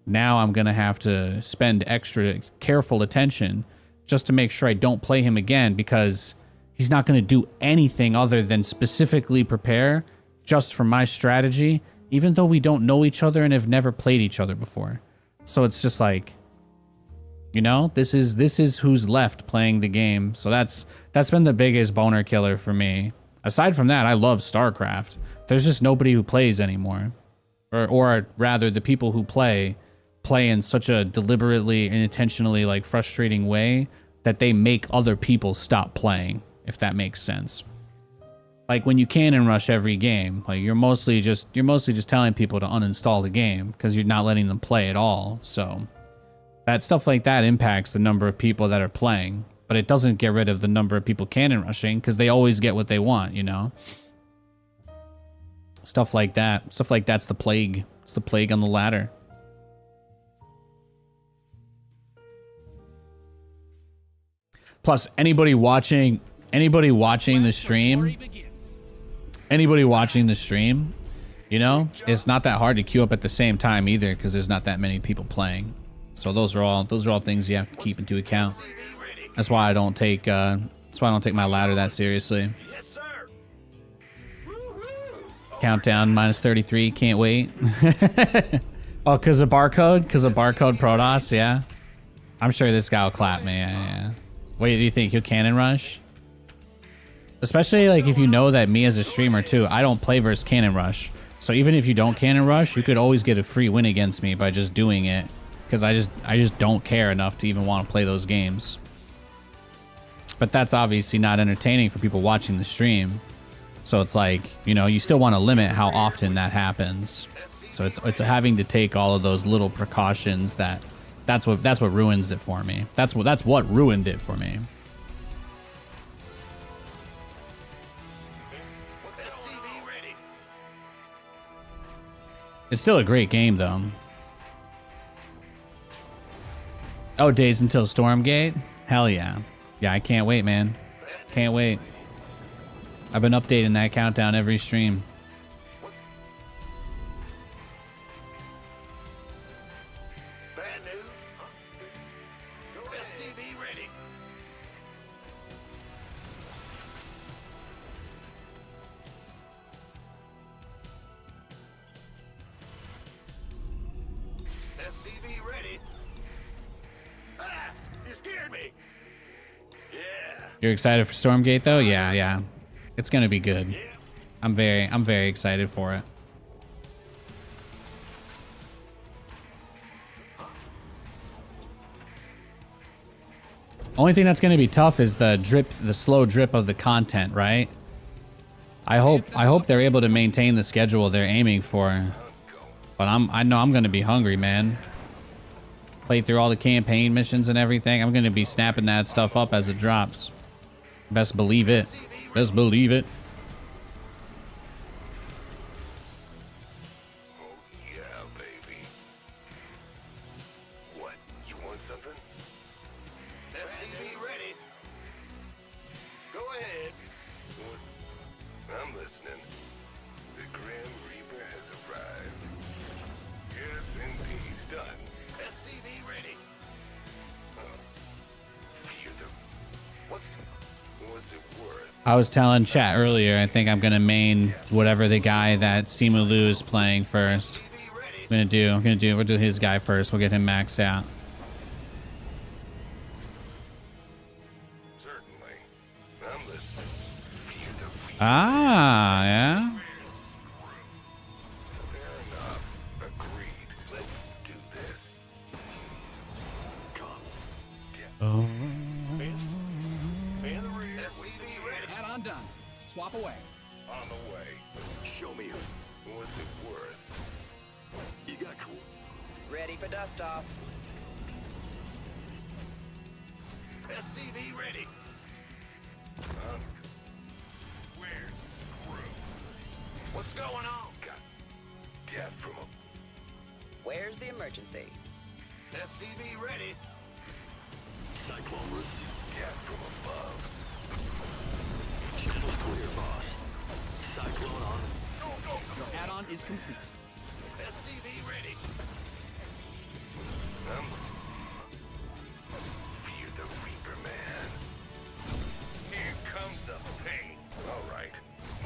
now I'm going to have to spend extra careful attention just to make sure I don't play him again, because he's not going to do anything other than specifically prepare just for my strategy, even though we don't know each other and have never played each other before. So it's just like, you know, this is who's left playing the game. So that's been the biggest boner killer for me. Aside from that, I love StarCraft. There's just nobody who plays anymore. Or rather, the people who play in such a deliberately and intentionally like frustrating way that they make other people stop playing, if that makes sense. Like when you cannon rush every game, like you're mostly just telling people to uninstall the game because you're not letting them play at all. So that stuff like that impacts the number of people that are playing, but it doesn't get rid of the number of people cannon rushing because they always get what they want, you know? Stuff like that. Stuff like that's the plague. It's the plague on the ladder. Plus, anybody watching the stream, you know, it's not that hard to queue up at the same time either, because there's not that many people playing. So those are all things you have to keep into account. That's why I don't take my ladder that seriously. Yes, sir. Countdown -33. Can't wait. Oh, cause of barcode? Cause of barcode Protoss? Yeah. I'm sure this guy will clap me. Yeah. What do you think? He'll cannon rush? Especially like if you know that me as a streamer too, I don't play versus cannon rush. So even if you don't cannon rush, you could always get a free win against me by just doing it. Because I just don't care enough to even want to play those games. But that's obviously not entertaining for people watching the stream. So it's like, you know, you still want to limit how often that happens. So it's having to take all of those little precautions that's what ruins it for me. That's what ruined it for me. SCV ready. It's still a great game though. Oh, days until Stormgate? Hell yeah. Yeah, I can't wait, man. Can't wait. I've been updating that countdown every stream. Bad news. Go SCV ready. SCV ready. Ah! You scared me. Yeah. You're excited for Stormgate though? Yeah. It's gonna be good. I'm very excited for it. Only thing that's gonna be tough is the slow drip of the content, right? I hope they're able to maintain the schedule they're aiming for. But I know I'm gonna be hungry, man. Play through all the campaign missions and everything. I'm gonna be snapping that stuff up as it drops. Best believe it. Best believe it. Oh yeah, baby. What? You want something? SCV ready. Go ahead. What? I'm listening. The Grim Reaper has arrived. Yes, indeed. Done. SCV ready. Fear the... What's it worth? I was telling chat earlier, I think I'm gonna main whatever the guy that Simu Lu is playing first. We'll do his guy first. We'll get him maxed out. Certainly. I'm listening. Fear the Reaper. Ah, yeah. Fair enough. Agreed. Let's do this. Come. Oh. Man the rear. SCV ready. Add on done. Swap away. On the way. Show me what's it worth. You got cool. Ready for dust off. SCV ready. Where's crew? What's going on? Got death from a Where's the emergency? SCV ready. Cyclone roof. Death from above. Channel's clear, boss. Cyclone on. Go. Your add-on is complete. SCV ready. Fear the Reaper, man. Here comes the pain. All right.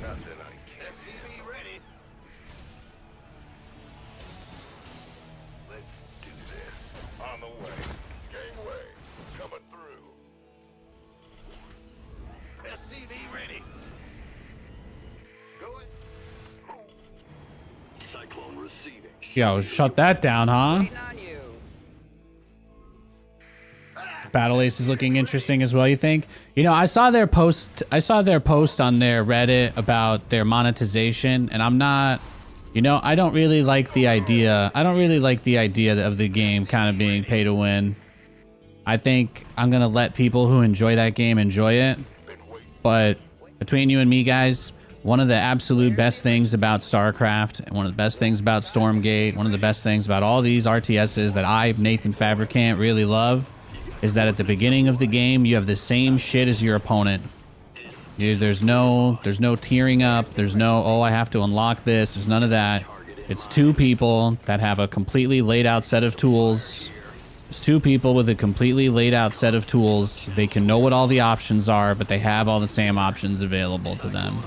Nothing I can't. SCV ready. Let's do this. On the way. Gangway. Coming through. SCV ready. Go in. Cyclone receiving. Yo, shut that down, huh? Waiting on you. Battle Ace is looking interesting as well, you think? You know, I saw their post on their Reddit about their monetization, and I'm not, you know, I don't really like the idea. I don't really like the idea of the game kind of being pay to win. I think I'm going to let people who enjoy that game enjoy it. But between you and me, guys, one of the absolute best things about StarCraft, and one of the best things about Stormgate, one of the best things about all these RTSs that I, Nathan Fabricant, really love, is that at the beginning of the game, you have the same shit as your opponent. There's no tearing up. There's no, oh, I have to unlock this. There's none of that. It's two people that have a completely laid out set of tools, There's two people with a completely laid out set of tools. They can know what all the options are, but they have all the same options available to them.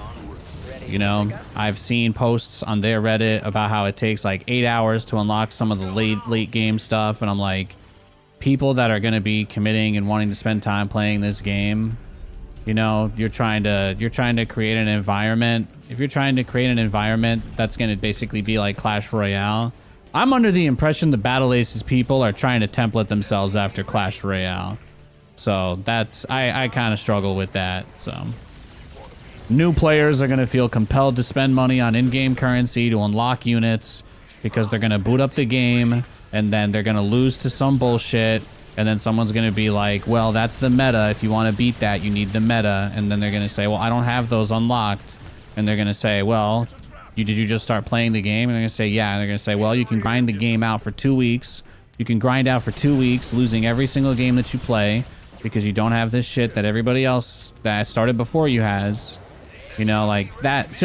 You know, I've seen posts on their Reddit about how it takes like 8 hours to unlock some of the late game stuff, and I'm like, people that are going to be committing and wanting to spend time playing this game, you know, you're trying to create an environment. If you're trying to create an environment that's going to basically be like Clash Royale, I'm under the impression the Battle Aces people are trying to template themselves after Clash Royale. So that's, I kind of struggle with that. So new players are going to feel compelled to spend money on in-game currency to unlock units because they're going to boot up the game and then they're going to lose to some bullshit. And then someone's going to be like, well, that's the meta. If you want to beat that, you need the meta. And then they're going to say, well, I don't have those unlocked. And they're going to say, well, did you just start playing the game? And they're going to say, yeah. And they're going to say, well, you can grind the game out for 2 weeks. You can grind out for 2 weeks, losing every single game that you play because you don't have this shit that everybody else that started before you has. You know, like that,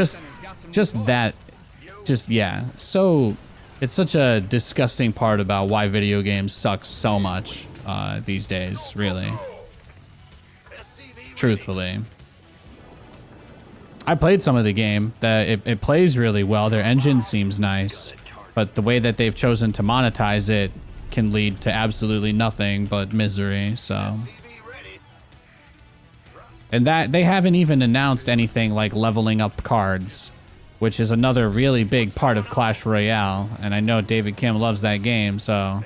yeah. So it's such a disgusting part about why video games suck so much these days, really. Truthfully. I played some of the game. It plays really well. Their engine seems nice, but the way that they've chosen to monetize it can lead to absolutely nothing but misery. So, and that they haven't even announced anything like leveling up cards, which is another really big part of Clash Royale. And I know David Kim loves that game, so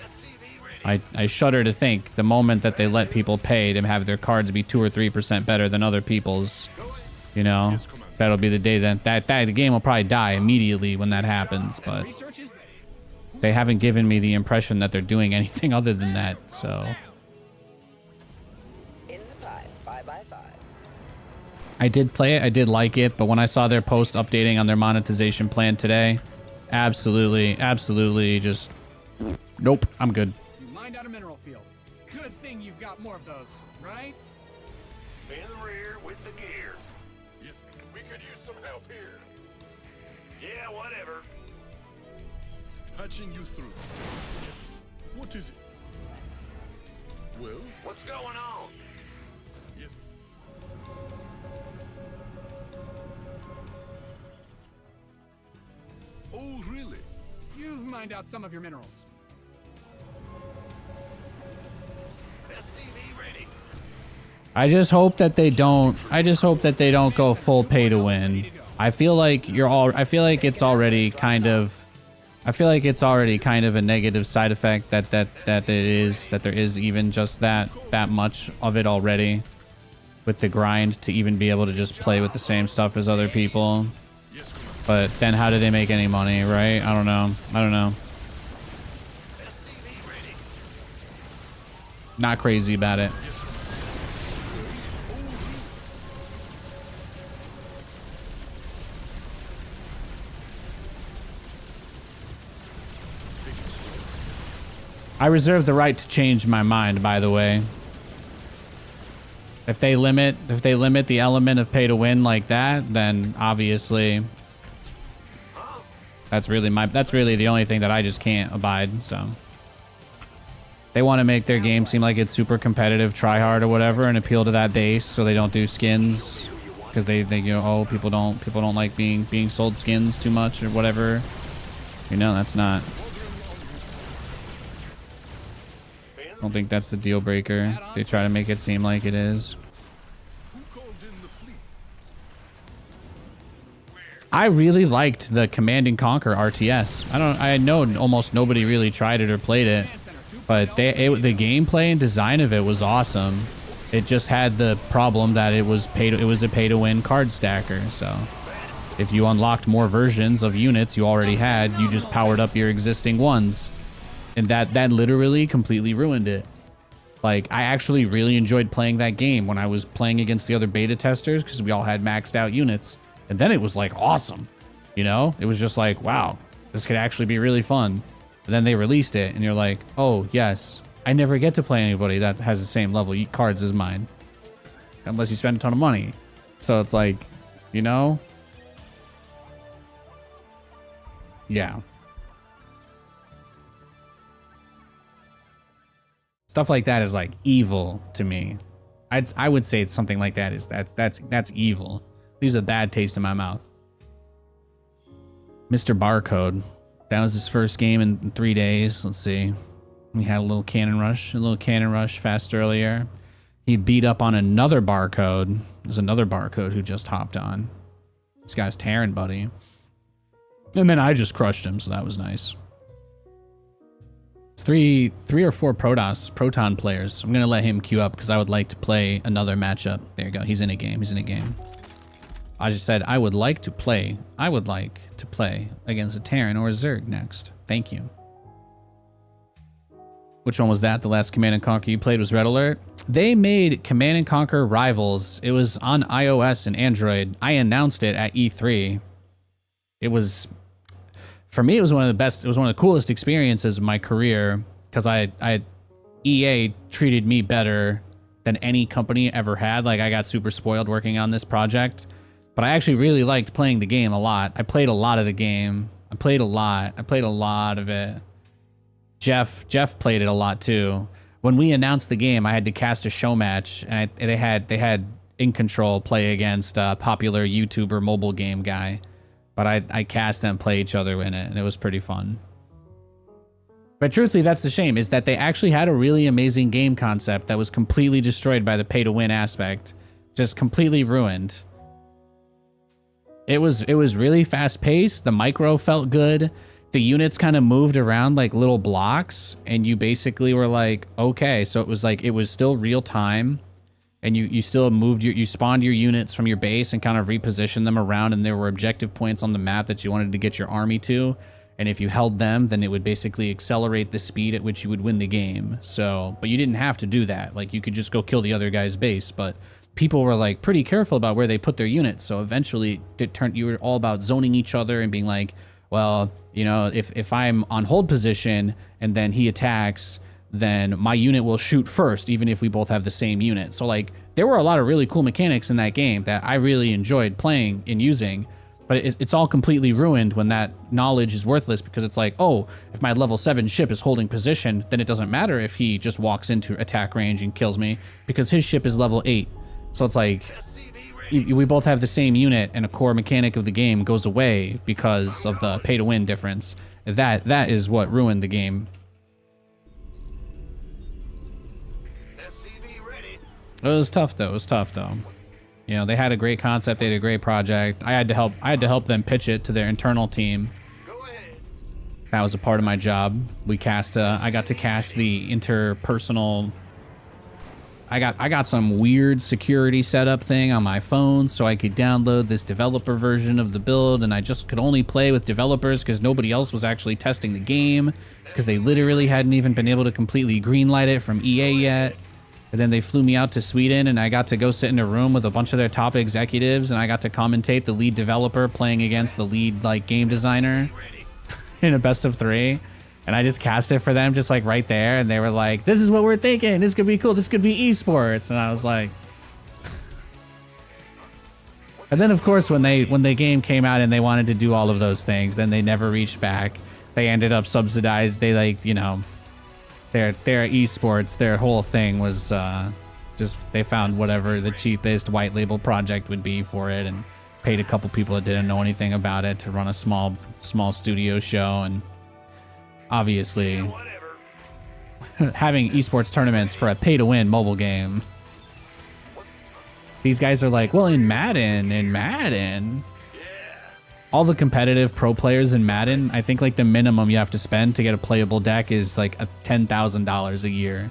I shudder to think the moment that they let people pay to have their cards be 2 or 3% better than other people's, you know. That'll be the day that the game will probably die immediately when that happens, but they haven't given me the impression that they're doing anything other than that, so. In the 5x5. I did play it, I did like it, but when I saw their post updating on their monetization plan today, absolutely just, nope, I'm good. You mined out a mineral field. Good thing you've got more of those, right? In the rear with the gear. Yes, we could use some help here. Yeah, whatever. Patching you through. What is it? Well, What's going on? yes. Oh, really? You've mined out some of your minerals. SCV ready. I just hope that they don't go full pay to win. I feel like it's already kind of a negative side effect that there is even just that much of it already with the grind to even be able to just play with the same stuff as other people. But then how do they make any money, right? I don't know. SCV ready. Not crazy about it. I reserve the right to change my mind, by the way. If they limit the element of pay to win like that, then obviously that's really the only thing that I just can't abide. So they want to make their game seem like it's super competitive, try hard or whatever, and appeal to that base, so they don't do skins because they you know, oh, people don't like being sold skins too much or whatever. You know, that's not. I don't think that's the deal breaker. They try to make it seem like it is. Who called in the fleet? I really liked the Command and Conquer RTS. I know almost nobody really tried it or played it, but the gameplay and design of it was awesome. It just had the problem that it was a pay to win card stacker. So if you unlocked more versions of units you already had, you just powered up your existing ones. And that literally completely ruined it. Like, I actually really enjoyed playing that game when I was playing against the other beta testers because we all had maxed out units. And then it was like awesome. You know, it was just like, wow, this could actually be really fun. And then they released it and you're like, oh yes, I never get to play anybody that has the same level cards as mine. Unless you spend a ton of money. So it's like, you know? Yeah. Stuff like that is like evil to me. I would say it's something like that is that's evil. Leaves a bad taste in my mouth. Mr. Barcode. That was his first game in 3 days. Let's see. We had a little cannon rush fast earlier. He beat up on another Barcode. There's another Barcode who just hopped on. This guy's Terran, buddy. And then I just crushed him, so that was nice. It's three or four Proton players. I'm gonna let him queue up because I would like to play another matchup. There you go. He's in a game. He's in a game. I just said I would like to play. I would like to play against a Terran or a Zerg next. Thank you. Which one was that? The last Command & Conquer you played was Red Alert? They made Command & Conquer Rivals. It was on iOS and Android. I announced it at E3. It was, for me, it was one of the best, it was one of the coolest experiences of my career because EA treated me better than any company ever had. Like, I got super spoiled working on this project, but I actually really liked playing the game a lot. I played a lot of the game. I played a lot of it. Jeff played it a lot too. When we announced the game, I had to cast a show match, and they had In Control play against a popular YouTuber mobile game guy, but I cast them play each other in it, and it was pretty fun. But truthfully, that's the shame, is that they actually had a really amazing game concept that was completely destroyed by the pay-to-win aspect, just completely ruined. It was really fast-paced. The micro felt good. The units kind of moved around like little blocks, and you basically were like, okay, so it was like, it was still real time, and you still moved you spawned your units from your base and kind of repositioned them around, and there were objective points on the map that you wanted to get your army to, and if you held them, then it would basically accelerate the speed at which you would win the game. So, but you didn't have to do that. Like, you could just go kill the other guy's base, but people were like pretty careful about where they put their units, so eventually you were all about zoning each other and being like, well, you know, if I'm on hold position and then he attacks, then my unit will shoot first, even if we both have the same unit. So like, there were a lot of really cool mechanics in that game that I really enjoyed playing and using, but it's all completely ruined when that knowledge is worthless, because it's like, oh, if my level 7 ship is holding position, then it doesn't matter if he just walks into attack range and kills me, because his ship is level 8. So it's like, we both have the same unit, and a core mechanic of the game goes away because of the pay-to-win difference. That is what ruined the game. It was tough though. You know, they had a great concept, they had a great project. I had to help them pitch it to their internal team. That was a part of my job. I got to cast the interpersonal. I got some weird security setup thing on my phone so I could download this developer version of the build, and I just could only play with developers because nobody else was actually testing the game, because they literally hadn't even been able to completely greenlight it from EA yet. And then they flew me out to Sweden, and I got to go sit in a room with a bunch of their top executives, and I got to commentate the lead developer playing against the lead like game designer in a best of 3. And I just cast it for them, just like right there. And they were like, this is what we're thinking. This could be cool. This could be esports. And I was like, and then of course, when the game came out and they wanted to do all of those things, then they never reached back. They ended up subsidized. They, like, you know, their esports, their whole thing was just, they found whatever the cheapest white label project would be for it, and paid a couple people that didn't know anything about it to run a small studio show. And obviously, having esports tournaments for a pay-to-win mobile game, these guys are like, well, in Madden, all the competitive pro players in Madden, I think like the minimum you have to spend to get a playable deck is like $10,000 a year.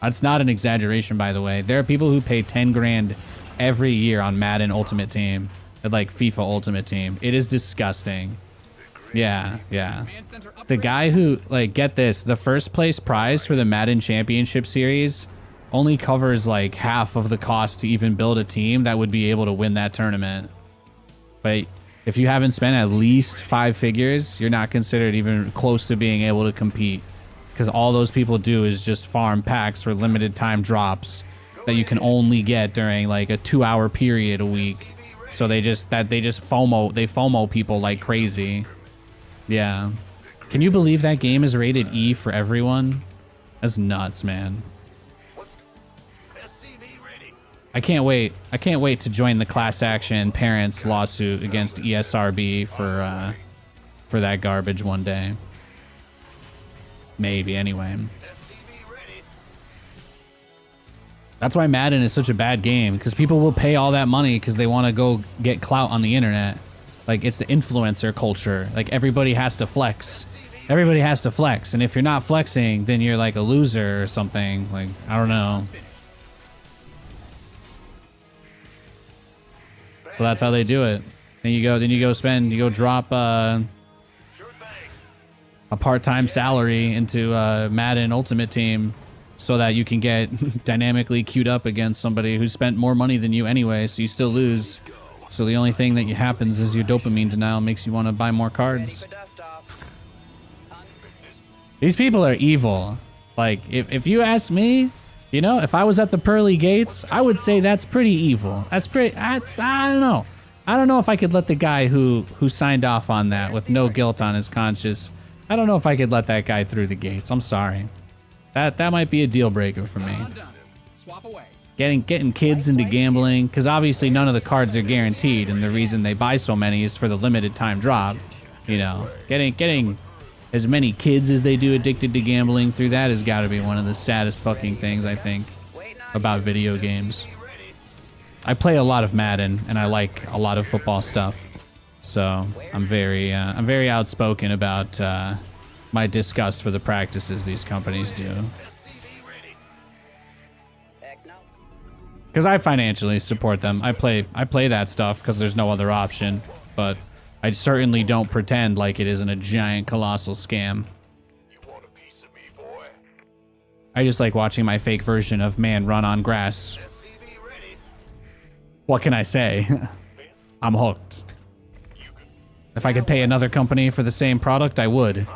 That's not an exaggeration, by the way. There are people who pay 10 grand every year on Madden Ultimate Team, like FIFA Ultimate Team. It is disgusting. Yeah. The guy who, like, get this, the first place prize for the Madden Championship Series only covers like half of the cost to even build a team that would be able to win that tournament. But if you haven't spent at least 5 figures, you're not considered even close to being able to compete, because all those people do is just farm packs for limited time drops that you can only get during like a 2-hour period a week. So they FOMO people like crazy. Yeah. Can you believe that game is rated E for everyone? That's nuts, man. What's SCV ready? I can't wait. I can't wait to join the class action parents lawsuit against ESRB for that garbage one day. Maybe anyway. SCV ready. That's why Madden is such a bad game, because people will pay all that money because they want to go get clout on the internet. Like, it's the influencer culture. Like, everybody has to flex. Everybody has to flex, and if you're not flexing, then you're like a loser or something. Like, I don't know. So that's how they do it. Then you go drop a part-time salary into Madden Ultimate Team so that you can get dynamically queued up against somebody who spent more money than you anyway, so you still lose. So the only thing that happens is your dopamine denial makes you want to buy more cards. These people are evil. Like, if you ask me, you know, if I was at the pearly gates, I would say that's pretty evil. I don't know. I don't know if I could let the guy who signed off on that with no guilt on his conscience, I don't know if I could let that guy through the gates. I'm sorry. That might be a deal breaker for me. Swap away. Getting kids into gambling, because obviously none of the cards are guaranteed, and the reason they buy so many is for the limited time drop. You know, getting as many kids as they do addicted to gambling through that has got to be one of the saddest fucking things, I think, about video games. I play a lot of Madden, and I like a lot of football stuff, so I'm very outspoken about my disgust for the practices these companies do. Because I financially support them. I play that stuff because there's no other option, but I certainly don't pretend like it isn't a giant, colossal scam. You want a piece of me, boy? I just like watching my fake version of man run on grass. SCV ready. What can I say? I'm hooked. If I could pay another company for the same product, I would. You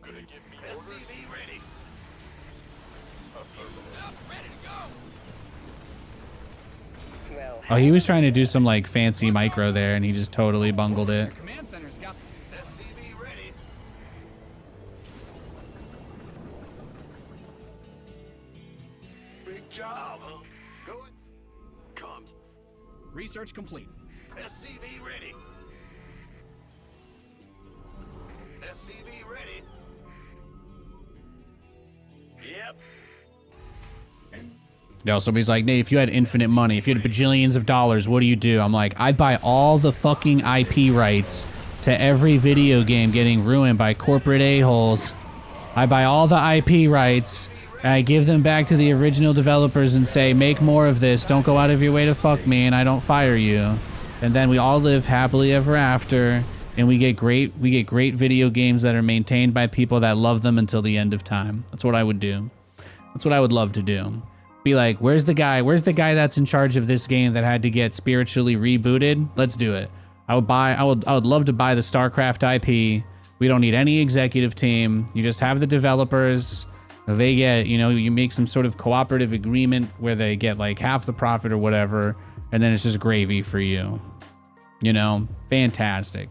gonna give me SCV ready. Well, Oh, he was trying to do some like fancy micro there, and he just totally bungled it. Command center's got SCV ready. Big job, huh? Go it. Come. research complete. SCV ready. SCV ready. Yep. Yo, somebody's like, Nate, if you had infinite money, if you had bajillions of dollars, what do you do? I'm like, I'd buy all the fucking IP rights to every video game getting ruined by corporate a-holes. I buy all the IP rights, and I give them back to the original developers and say, make more of this, don't go out of your way to fuck me, and I don't fire you. And then we all live happily ever after, and we get great video games that are maintained by people that love them until the end of time. That's what I would do. That's what I would love to do. Be like, where's the guy that's in charge of this game that had to get spiritually rebooted? Let's do it. I would love to buy the StarCraft IP. We don't need any executive team. You just have the developers. They get, you make some sort of cooperative agreement where they get like half the profit or whatever, and then it's just gravy for you. Fantastic.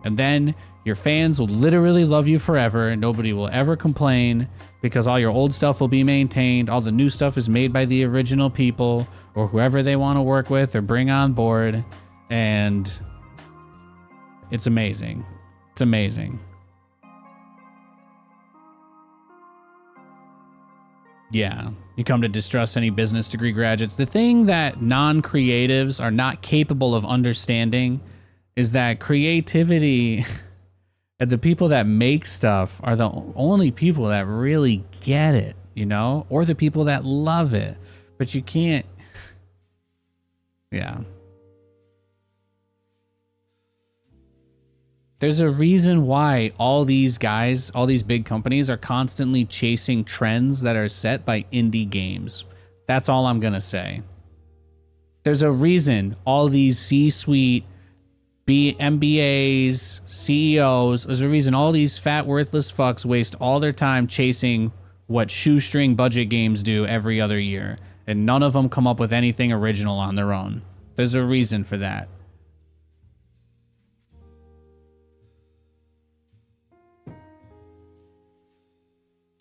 And then your fans will literally love you forever, and nobody will ever complain because all your old stuff will be maintained. All the new stuff is made by the original people or whoever they want to work with or bring on board. And it's amazing. It's amazing. Yeah, you come to distrust any business degree graduates. The thing that non-creatives are not capable of understanding is that creativity and the people that make stuff are the only people that really get it, or the people that love it. But you can't. Yeah. There's a reason why all these guys, all these big companies are constantly chasing trends that are set by indie games. That's all I'm going to say. There's a reason all these C-suite MBAs, CEOs, there's a reason all these fat, worthless fucks waste all their time chasing what shoestring budget games do every other year. And none of them come up with anything original on their own. There's a reason for that.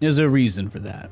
There's a reason for that.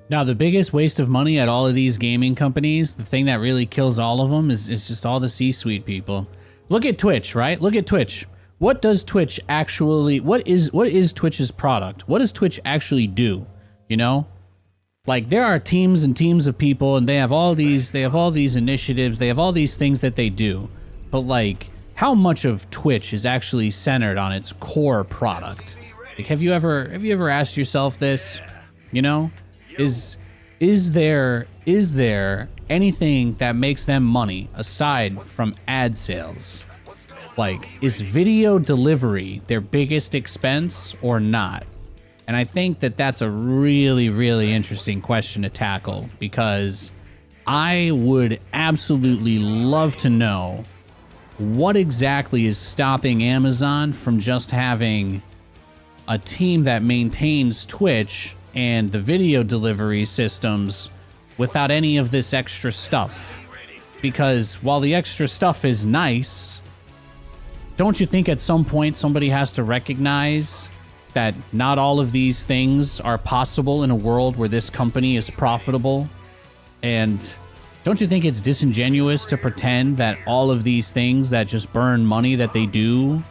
Now, the biggest waste of money at all of these gaming companies, the thing that really kills all of them is just all the C-suite people. Look at Twitch, right? Look at Twitch. What does Twitch actually, what is Twitch's product? What does Twitch actually do? You know? Like, there are teams and teams of people, and they have all these initiatives, they have all these things that they do. But like, how much of Twitch is actually centered on its core product? Like, have you ever asked yourself this? You know? Is there anything that makes them money aside from ad sales? Like, is video delivery their biggest expense or not? And I think that that's a really, really interesting question to tackle, because I would absolutely love to know what exactly is stopping Amazon from just having a team that maintains Twitch and the video delivery systems without any of this extra stuff. Because while the extra stuff is nice, don't you think at some point somebody has to recognize that not all of these things are possible in a world where this company is profitable? And don't you think it's disingenuous to pretend that all of these things that just burn money that they do,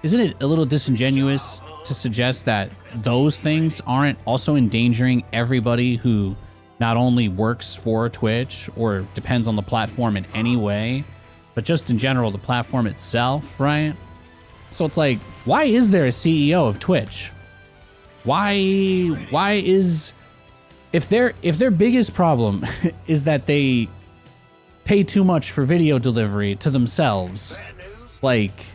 isn't it a little disingenuous to suggest that those things aren't also endangering everybody who not only works for Twitch or depends on the platform in any way, but just in general, the platform itself, right? So it's like, why is there a CEO of Twitch? Why is, if their biggest problem is that they pay too much for video delivery to themselves, like,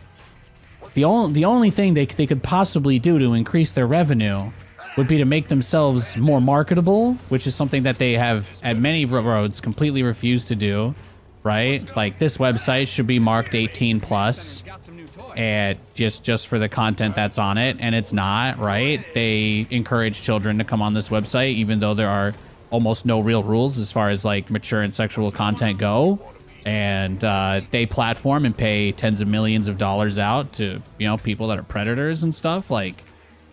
the only thing they could possibly do to increase their revenue would be to make themselves more marketable, which is something that they have at many roads completely refused to do, right? Like, this website should be marked 18 plus, and just for the content that's on it, and it's not, right? They encourage children to come on this website, even though there are almost no real rules as far as like mature and sexual content go. And they platform and pay tens of millions of dollars out to, you know, people that are predators and stuff. Like,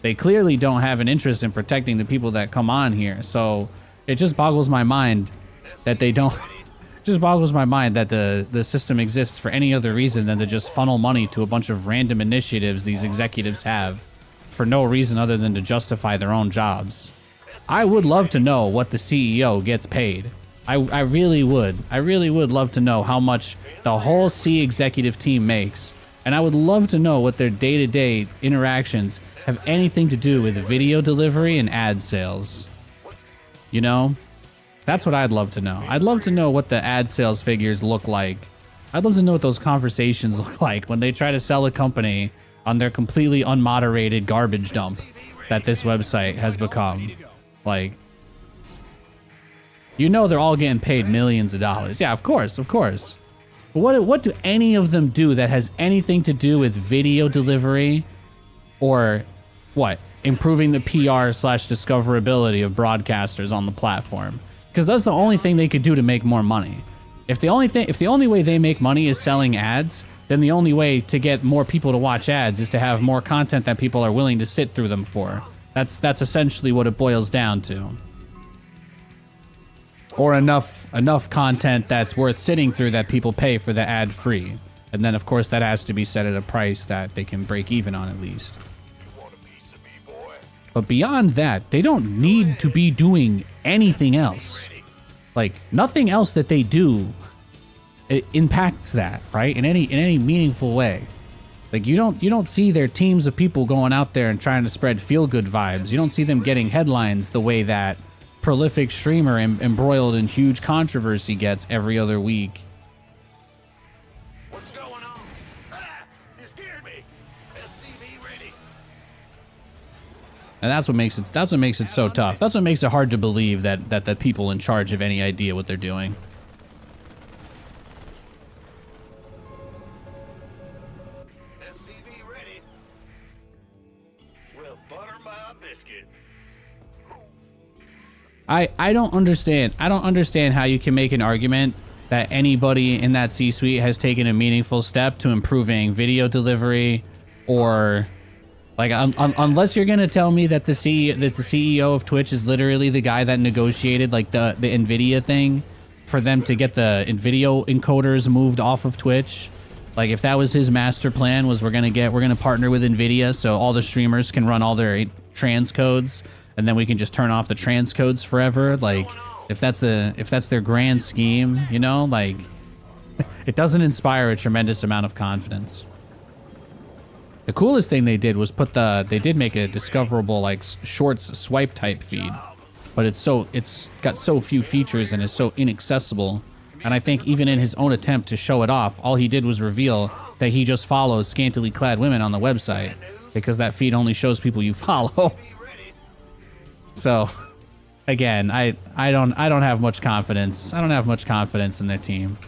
they clearly don't have an interest in protecting the people that come on here. So it just boggles my mind that they don't. It just boggles my mind that the system exists for any other reason than to just funnel money to a bunch of random initiatives these executives have for no reason other than to justify their own jobs. I would love to know what the CEO gets paid. I really would. I really would love to know how much the whole C executive team makes. And I would love to know what their day-to-day interactions have anything to do with video delivery and ad sales. You know? That's what I'd love to know. I'd love to know what the ad sales figures look like. I'd love to know what those conversations look like when they try to sell a company on their completely unmoderated garbage dump that this website has become. Like, you know, they're all getting paid millions of dollars. Yeah, of course, of course. But what do any of them do that has anything to do with video delivery or what? Improving the PR/discoverability of broadcasters on the platform? Because that's the only thing they could do to make more money. If the only way they make money is selling ads, then the only way to get more people to watch ads is to have more content that people are willing to sit through them for. That's essentially what it boils down to. Or enough content that's worth sitting through that people pay for the ad free. And then of course that has to be set at a price that they can break even on at least. But beyond that, they don't need to be doing anything else. Like, nothing else that they do it impacts that, right? In any meaningful way. Like, you don't see their teams of people going out there and trying to spread feel-good vibes. You don't see them getting headlines the way that prolific streamer embroiled in huge controversy gets every other week. What's going on? And that's what makes it so tough. That's what makes it hard to believe that the people in charge have any idea what they're doing. SCV ready. Well, butter my biscuit. I don't understand. I don't understand how you can make an argument that anybody in that C-suite has taken a meaningful step to improving video delivery, or like unless you're gonna tell me that the CEO of Twitch is literally the guy that negotiated like the Nvidia thing for them to get the video encoders moved off of Twitch. Like if that was his master plan, was we're gonna partner with Nvidia so all the streamers can run all their transcodes, and then we can just turn off the transcodes forever. Like if that's their grand scheme, you know, like it doesn't inspire a tremendous amount of confidence. The coolest thing they did was they did make a discoverable like shorts swipe type feed, but it's got so few features and is so inaccessible. And I think even in his own attempt to show it off, all he did was reveal that he just follows scantily clad women on the website, because that feed only shows people you follow. So again, I don't have much confidence. I don't have much confidence in their team.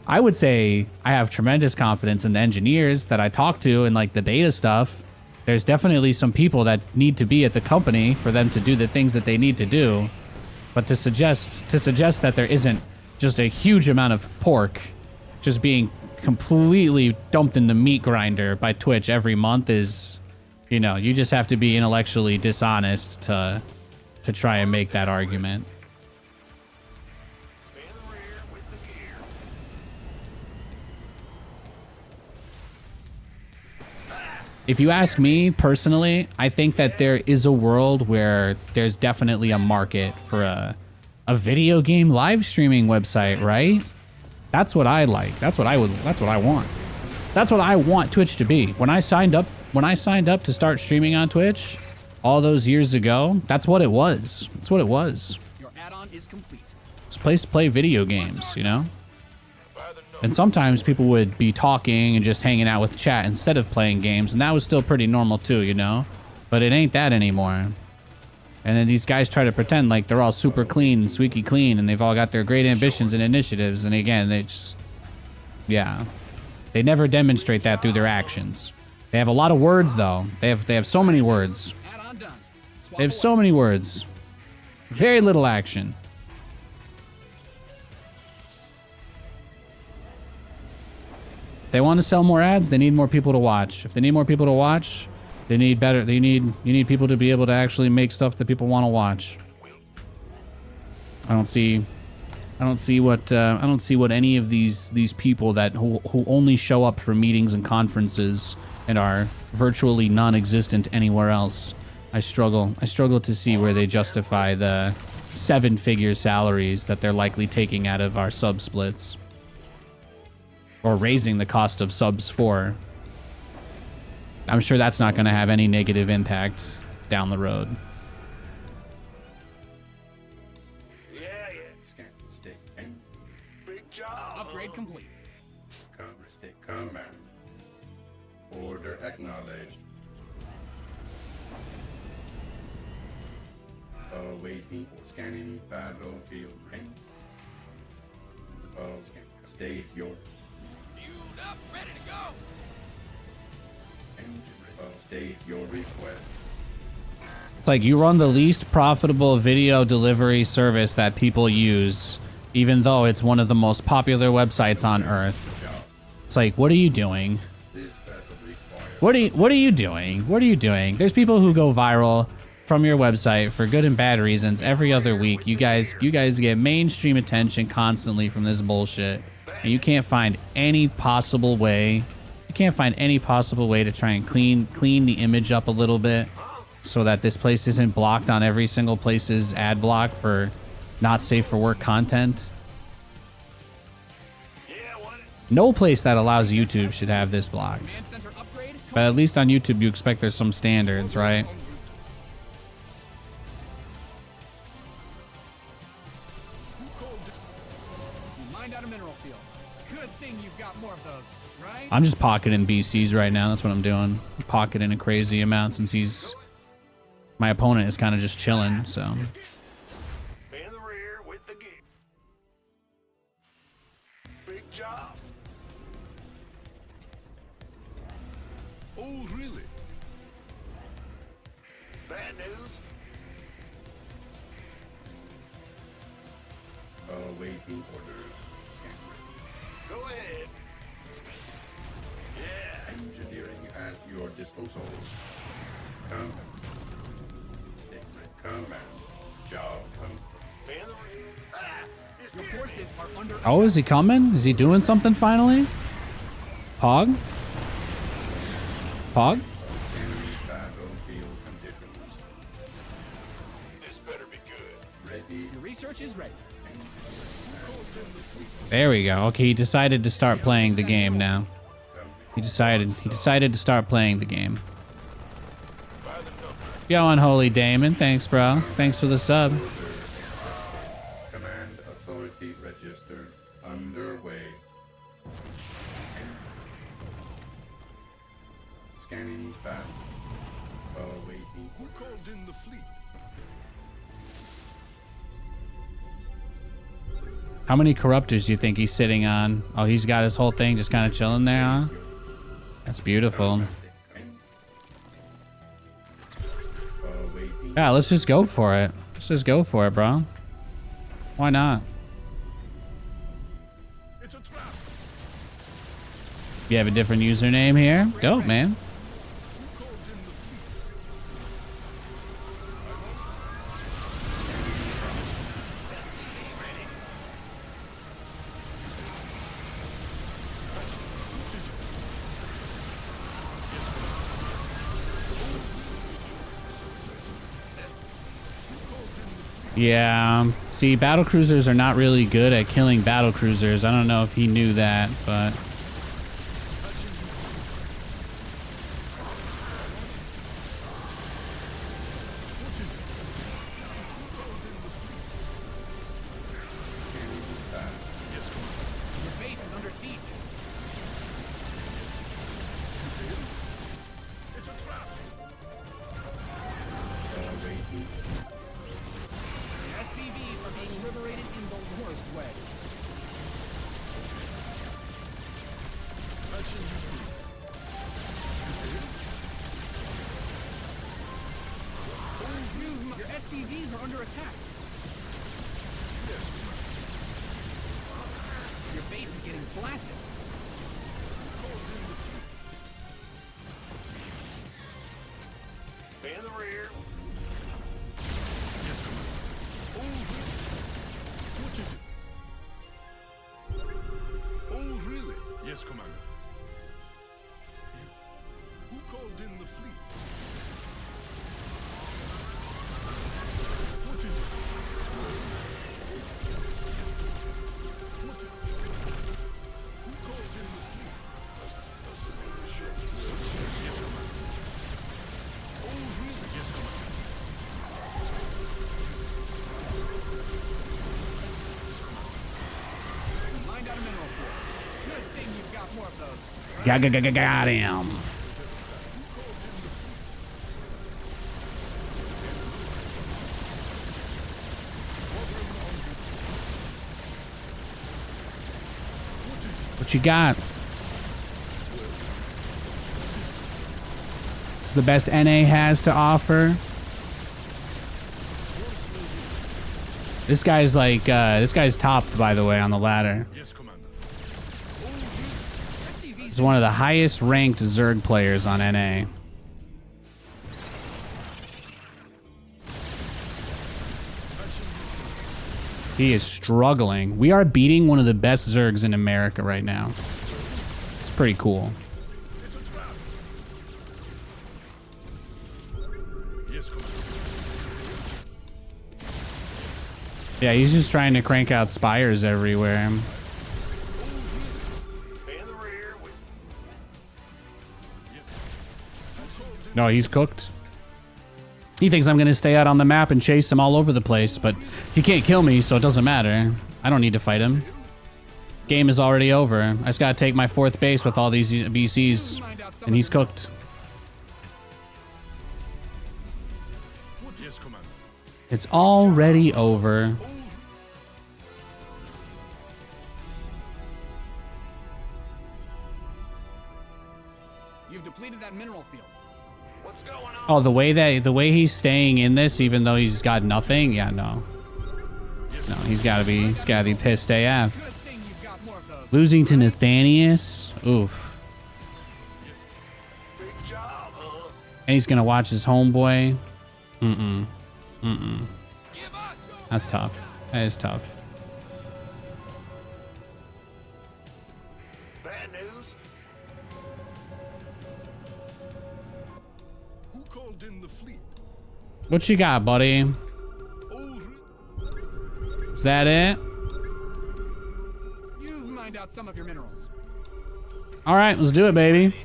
I would say I have tremendous confidence in the engineers that I talk to and like the data stuff. There's definitely some people that need to be at the company for them to do the things that they need to do. But to suggest that there isn't just a huge amount of pork just being completely dumped in the meat grinder by Twitch every month is, you know, you just have to be intellectually dishonest to try and make that argument. In the rear with the gear. If you ask me personally, I think that there is a world where there's definitely a market for a video game live streaming website, right? That's what I like. That's what I want. That's what I want Twitch to be. When I signed up to start streaming on Twitch all those years ago, that's what it was. That's what it was. Your add-on is complete. It's a place to play video games, you know? And sometimes people would be talking and just hanging out with chat instead of playing games, and that was still pretty normal too, you know? But it ain't that anymore. And then these guys try to pretend like they're all super clean and squeaky clean, and they've all got their great ambitions and initiatives, and again, they just... yeah. They never demonstrate that through their actions. They have a lot of words, though. They have so many words. Add-on done. Swap They have away. so many words. Very little action. If they want to sell more ads, they need more people to watch. If they need more people to watch, you need people to be able to actually make stuff that people want to watch. I don't see what any of these people who only show up for meetings and conferences and are virtually non-existent anywhere else. I struggle to see where they justify the 7-figure salaries that they're likely taking out of our sub splits, or raising the cost of subs for. I'm sure that's not going to have any negative impact down the road. Yeah. Big job. Upgrade complete. Command. Order acknowledged. Awaiting scanning battlefield range. State your. Fueled up, ready to go. State your request. It's like you run the least profitable video delivery service that people use, even though it's one of the most popular websites on earth. It's like, what are you doing? What are you doing? What are you doing? There's people who go viral from your website for good and bad reasons every other week. You guys get mainstream attention constantly from this bullshit, and you can't find any possible way. You can't find any possible way to try and clean the image up a little bit, so that this place isn't blocked on every single place's ad block for not safe for work content. No place that allows YouTube should have this blocked. Command center upgrade. But at least on YouTube, you expect there's some standards, right? You mined out a mineral field. Good thing you've got more of those, right? I'm just pocketing BCs right now. That's what I'm doing. Pocketing a crazy amount since he's My opponent is kind of just chilling, so. In the rear with the gear. Big job. Oh, really? Bad news. Awaiting orders. Go ahead. Yeah. Engineering at your disposal. Command. Statement. Command. Job complete. In the rear. Ah, Your forces are under Oh, is he coming? Is he doing something finally? Pog? Pog? Enemy battlefield conditions. this better be good. Ready. Your research is ready. There we go. Okay, he decided to start playing the game now. He decided to start playing the game. Yo, Unholy Damon. Thanks, bro. Thanks for the sub. Command authority registered. Underway. Scanning back. Awaiting. Who called in the fleet? How many corruptors do you think he's sitting on? Oh, he's got his whole thing just kind of chilling there, huh? That's beautiful. Awaiting. Yeah, let's just go for it. Let's just go for it, bro. Why not? It's a trap. You have a different username here? Dope, man. Who called in the fleet? Yeah, see, battle cruisers are not really good at killing battle cruisers. I don't know if he knew that, but Your base is under siege. It's a trap. Awaiting. The SCVs are being liberated in the worst way. Patching you through. Your SCVs are under attack. Yes, Your base is getting blasted. In the rear. yes, Commander. Oh, really? What is it? Oh, really? Yes, Commander. Who called in the fleet? What is it? What is it? Who called in the fleet? Yes, Commander. Oh, really? Yes, Commander. Lined out a mineral field. Good thing you've got more of those. got him. What you got? It's the best NA has to offer. This guy's like, this guy's topped, by the way, on the ladder. Yes, Commander. SCVs He's one of the highest ranked Zerg players on NA. He is struggling. We are beating one of the best Zergs in America right now. It's pretty cool. Yes, Commander. Yeah, he's just trying to crank out spires everywhere. In the rear with No, he's cooked. He thinks I'm going to stay out on the map and chase him all over the place, but he can't kill me, so it doesn't matter. I don't need to fight him. Game is already over. I just got to take my 4th base with all these BCs, and he's cooked. It's already over. You've depleted that mineral field. What's going on? Oh, the way he's staying in this, even though he's got nothing. Yeah, no, he's gotta be pissed AF. Good thing you've got more of those. Losing to Nathanias. Oof. Big job, huh? And he's gonna watch his homeboy. Mm-mm. That's tough. That is tough. Bad news? Who called in the fleet? What you got, buddy? Over. Is that it? You've mined out some of your minerals. All right, let's do it, baby.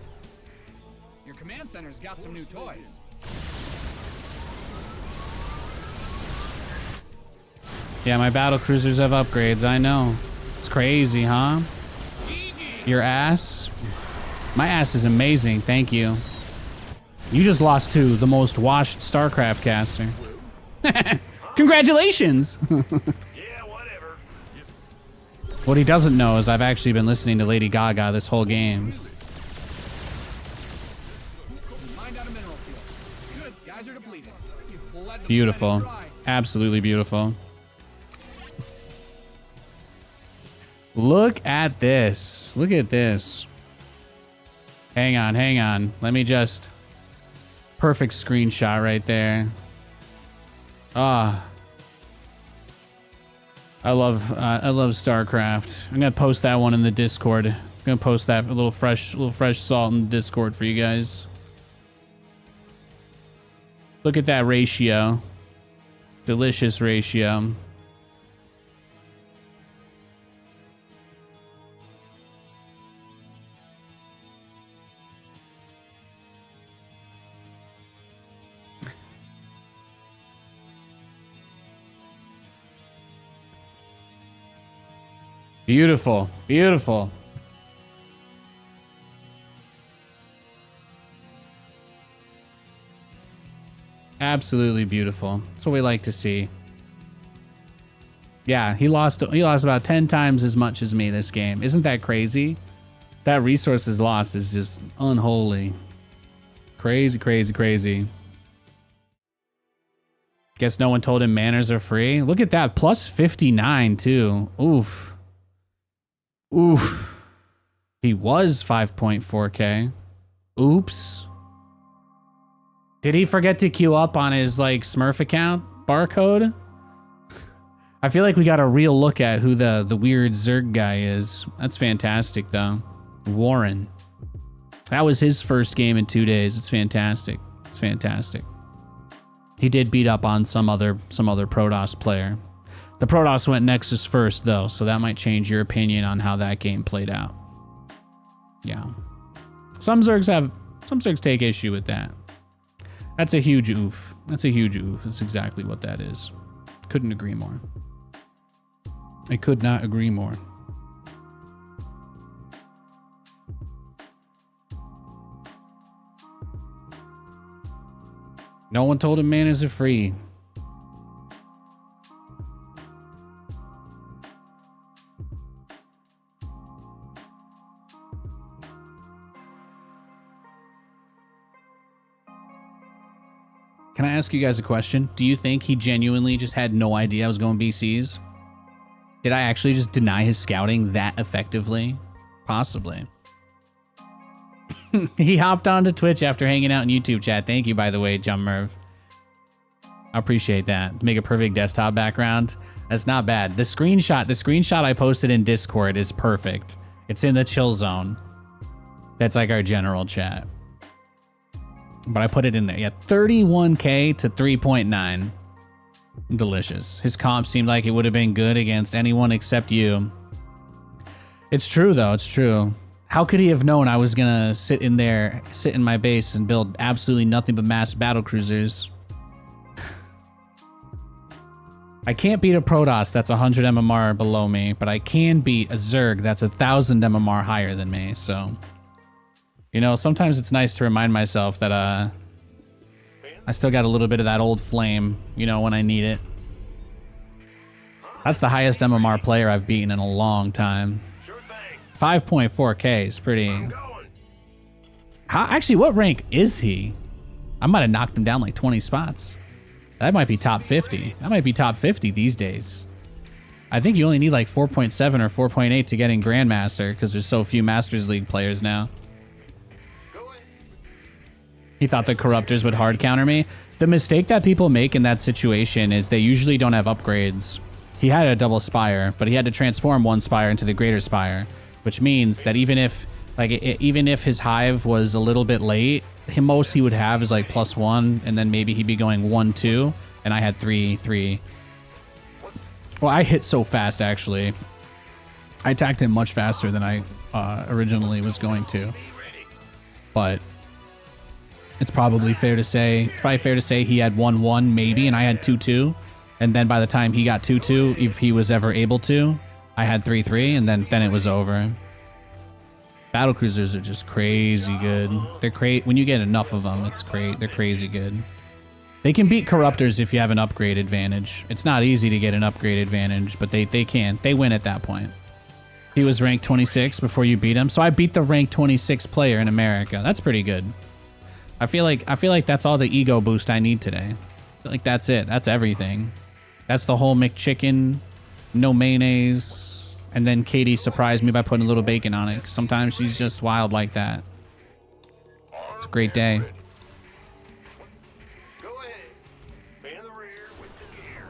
Your command center's got some new toys. Yeah, my battle cruisers have upgrades. I know. It's crazy, huh? Your ass? My ass is amazing. Thank you. You just lost to the most washed StarCraft caster. Congratulations! Yeah, whatever. What he doesn't know is I've actually been listening to Lady Gaga this whole game. You mined out a mineral field. Good, guys are depleted. You've bled the Beautiful. planet dry. Absolutely beautiful. Look at this. Look at this. Hang on. Let me just... Perfect screenshot right there. Ah. I love StarCraft. I'm gonna post that one in the Discord. I'm gonna post that a little fresh salt in the Discord for you guys. Look at that ratio. Delicious ratio. Beautiful. Beautiful. Absolutely beautiful. That's what we like to see. Yeah, he lost about 10 times as much as me this game. Isn't that crazy? That resources lost is just unholy. Crazy, crazy, crazy. Guess no one told him manners are free. Look at that. Plus 59 too. Oof. Oof. He was 5.4K. Oops. Did he forget to queue up on his like Smurf account barcode? I feel like we got a real look at who the weird Zerg guy is. That's fantastic though. Warren. That was his first game in 2 days. It's fantastic. It's fantastic. He did beat up on some other Protoss player. The Protoss went Nexus first though, so that might change your opinion on how that game played out. Yeah. Some Zergs take issue with that. That's a huge oof. That's a huge oof. That's exactly what that is. Couldn't agree more. I could not agree more. No one told him manners are free. Can I ask you guys a question? Do you think he genuinely just had no idea I was going BCs? Did I actually just deny his scouting that effectively? Possibly. He hopped onto Twitch after hanging out in YouTube chat. Thank you, by the way, Jump Merv. I appreciate that. Make a perfect desktop background. That's not bad. The screenshot I posted in Discord is perfect. It's in the chill zone. That's like our general chat. But I put it in there. Yeah, 31K to 3.9. Delicious. His comp seemed like it would have been good against anyone except you. It's true, though. It's true. How could he have known I was gonna sit in my base and build absolutely nothing but mass battle cruisers? I can't beat a Protoss that's 100 MMR below me, but I can beat a Zerg that's 1,000 MMR higher than me, so... You know, sometimes it's nice to remind myself that, I I still got a little bit of that old flame, you know, when I need it. That's the highest MMR player I've beaten in a long time. Sure thing. 5.4k is pretty... Going. Actually, what rank is he? I might have knocked him down like 20 spots. That might be top 50. That might be top 50 these days. I think you only need like 4.7 or 4.8 to get in Grandmaster because there's so few Masters League players now. He thought the Corruptors would hard counter me. The mistake that people make in that situation is they usually don't have upgrades. He had a double Spire, but he had to transform one Spire into the Greater Spire, which means that even if even if his Hive was a little bit late, the most he would have is like +1, and then maybe he'd be going 1-2, and I had 3-3. Well, I hit so fast, actually. I attacked him much faster than I originally was going to. But it's probably fair to say, he had 1-1 maybe, and I had 2-2. And then by the time he got 2-2, if he was ever able to, I had 3-3, and then it was over. Battlecruisers are just crazy good. They're when you get enough of them, it's great. They're crazy good. They can beat Corruptors if you have an upgrade advantage. It's not easy to get an upgrade advantage, but they can. They win at that point. He was ranked 26 before you beat him, so I beat the ranked 26 player in America. That's pretty good. I feel like that's all the ego boost I need today. I feel like that's it. That's everything. That's the whole McChicken, no mayonnaise. And then Katie surprised me by putting a little bacon on it. Sometimes she's just wild like that. It's a great day. Go ahead. Be in the rear with the gear.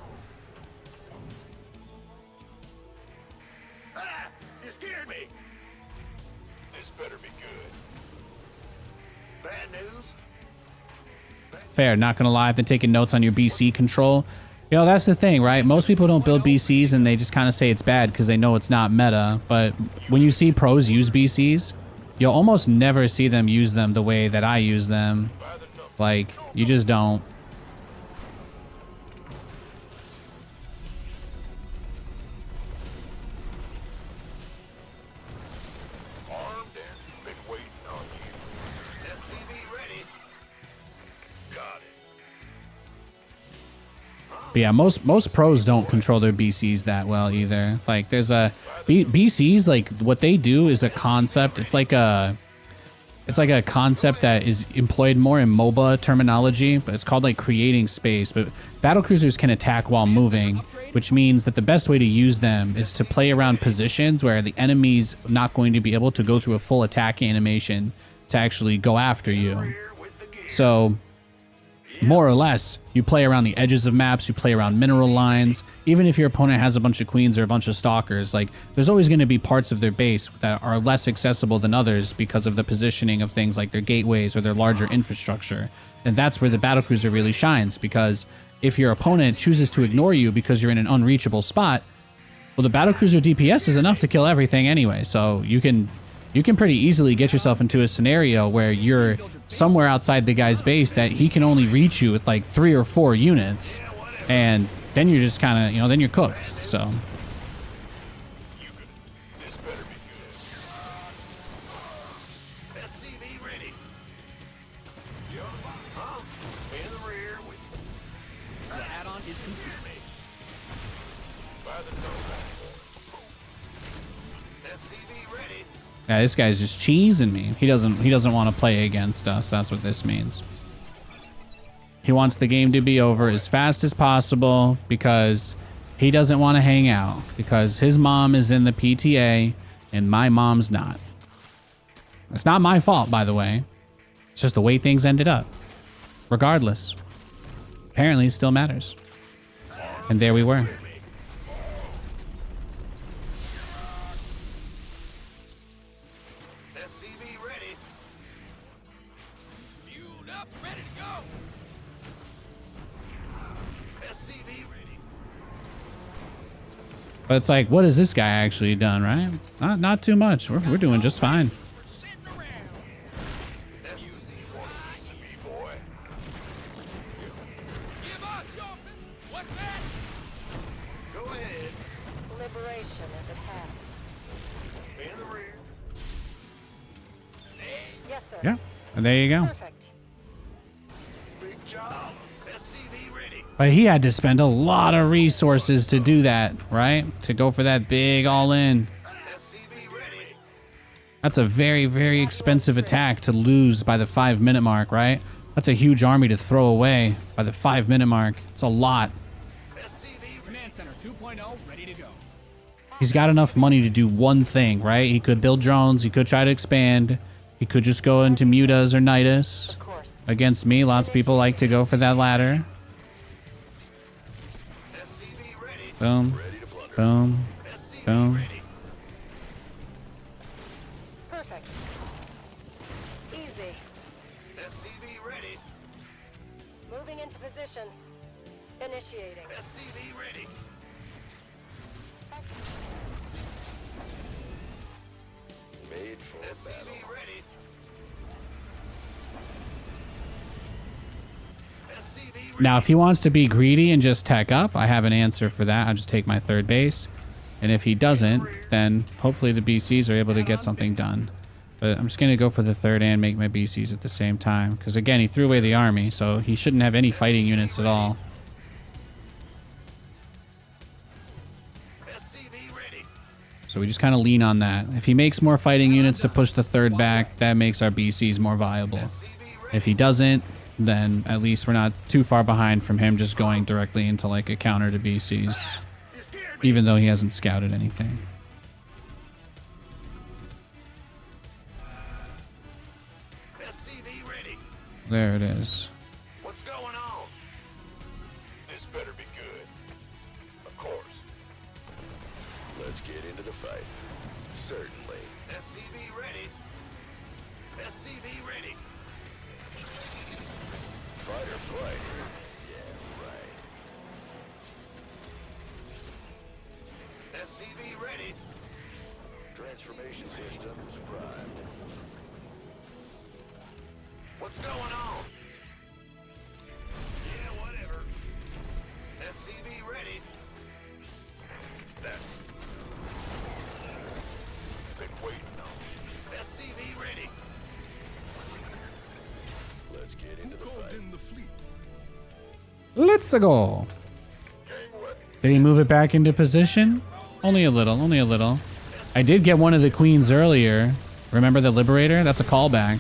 Ah! You scared me. This better be good. Bad news? Fair, not gonna lie, I've been taking notes on your BC control. You know, that's the thing, right? Most people don't build BCs and they just kind of say it's bad because they know it's not meta. But when you see pros use BCs, you'll almost never see them use them the way that I use them. Like, you just don't. Armed and been waiting on you. SCV ready. Got it. But yeah, most pros don't control their BCs that well either. Like, there's a BCs, like what they do is a concept. It's like a concept that is employed more in MOBA terminology, but it's called like creating space. But battlecruisers can attack while moving, which means that the best way to use them is to play around positions where the enemy's not going to be able to go through a full attack animation to actually go after you. So more or less, you play around the edges of maps, you play around mineral lines. Even if your opponent has a bunch of queens or a bunch of stalkers, like, there's always going to be parts of their base that are less accessible than others because of the positioning of things like their gateways or their larger infrastructure. And that's where the battlecruiser really shines, because if your opponent chooses to ignore you because you're in an unreachable spot, well, the battlecruiser DPS is enough to kill everything anyway. So you can pretty easily get yourself into a scenario where you're somewhere outside the guy's base that he can only reach you with like 3 or 4 units, and then you're just kind of, you know, then you're cooked. So This better be good. SCV ready. Yup. Huh? Be in the rear with The add-on is complete. by the nose. SCV ready. yeah, this guy's just cheesing me. He doesn't want to play against us. That's what this means. He wants the game to be over as fast as possible because he doesn't want to hang out, because his mom is in the PTA and my mom's not. It's not my fault, by the way. It's just the way things ended up. Regardless, apparently it still matters. And there we were. SCV ready. Fueled up, ready to go. SCV ready. But it's like, what has this guy actually done, right? Not too much. We're doing just fine. We're sitting around. SCV want a piece of me, boy. Give us something. What's that? Go ahead. Liberation is at hand. Be in the rear. Yes, sir. Yeah, and there you go. Perfect. Big job. But he had to spend a lot of resources to do that, right? To go for that big all-in. SCV ready. That's a very, very expensive attack to lose by the 5-minute mark, right? That's a huge army to throw away by the 5-minute mark. It's a lot. SCV Command Center 2.0 ready to go. He's got enough money to do one thing, right? He could build drones. He could try to expand. He could just go into Mutas or Nidus. Of course. Against me, lots of people like to go for that ladder. SCV ready. Boom, Ready to plunder. boom, SCV boom. ready. Perfect. Easy. SCV ready. Moving into position. Initiating. SCV ready. Made for battle. Ready. SCV ready. Now, if he wants to be greedy and just tech up, I have an answer for that. I'll just take my 3rd base. And if he doesn't, then hopefully the BCs are able to get something done. But I'm just going to go for the 3rd and make my BCs at the same time. Because again, he threw away the army, so he shouldn't have any fighting units at all. SCV ready. So we just kind of lean on that. If he makes more fighting units to push the 3rd back, that makes our BCs more viable. If he doesn't, then at least we're not too far behind from him just going directly into like a counter to BCs. You scared me. Even though he hasn't scouted anything. SCV ready. There it is. What's going on? This better be good. Of course. Let's get into the fight. Certainly. SCV ready. SCV ready. Fight or flight. Yeah, right. SCV ready. Transformation systems primed. What's going on? Yeah, whatever. SCV ready. That's been waiting on. SCV ready. Let's get Who into the called fight. in the fleet? Let's go. Gangway. Did he move it back into position? Only a little, only a little. I did get one of the queens earlier. Remember the Liberator? That's a callback.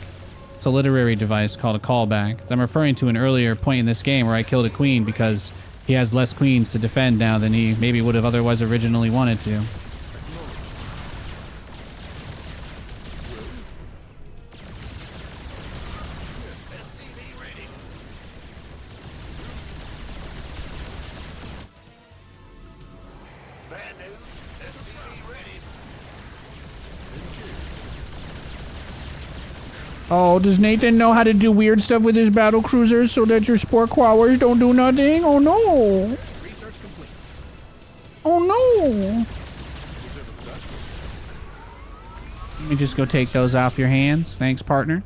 It's a literary device called a callback. I'm referring to an earlier point in this game where I killed a queen because he has less queens to defend now than he maybe would have otherwise originally wanted to. SCV ready. Bad news. SCV ready. Oh, does Nathan know how to do weird stuff with his battle cruisers so that your sport crawlers don't do nothing? Oh no! Research complete. Oh no! Let me just go take those off your hands. Thanks, partner.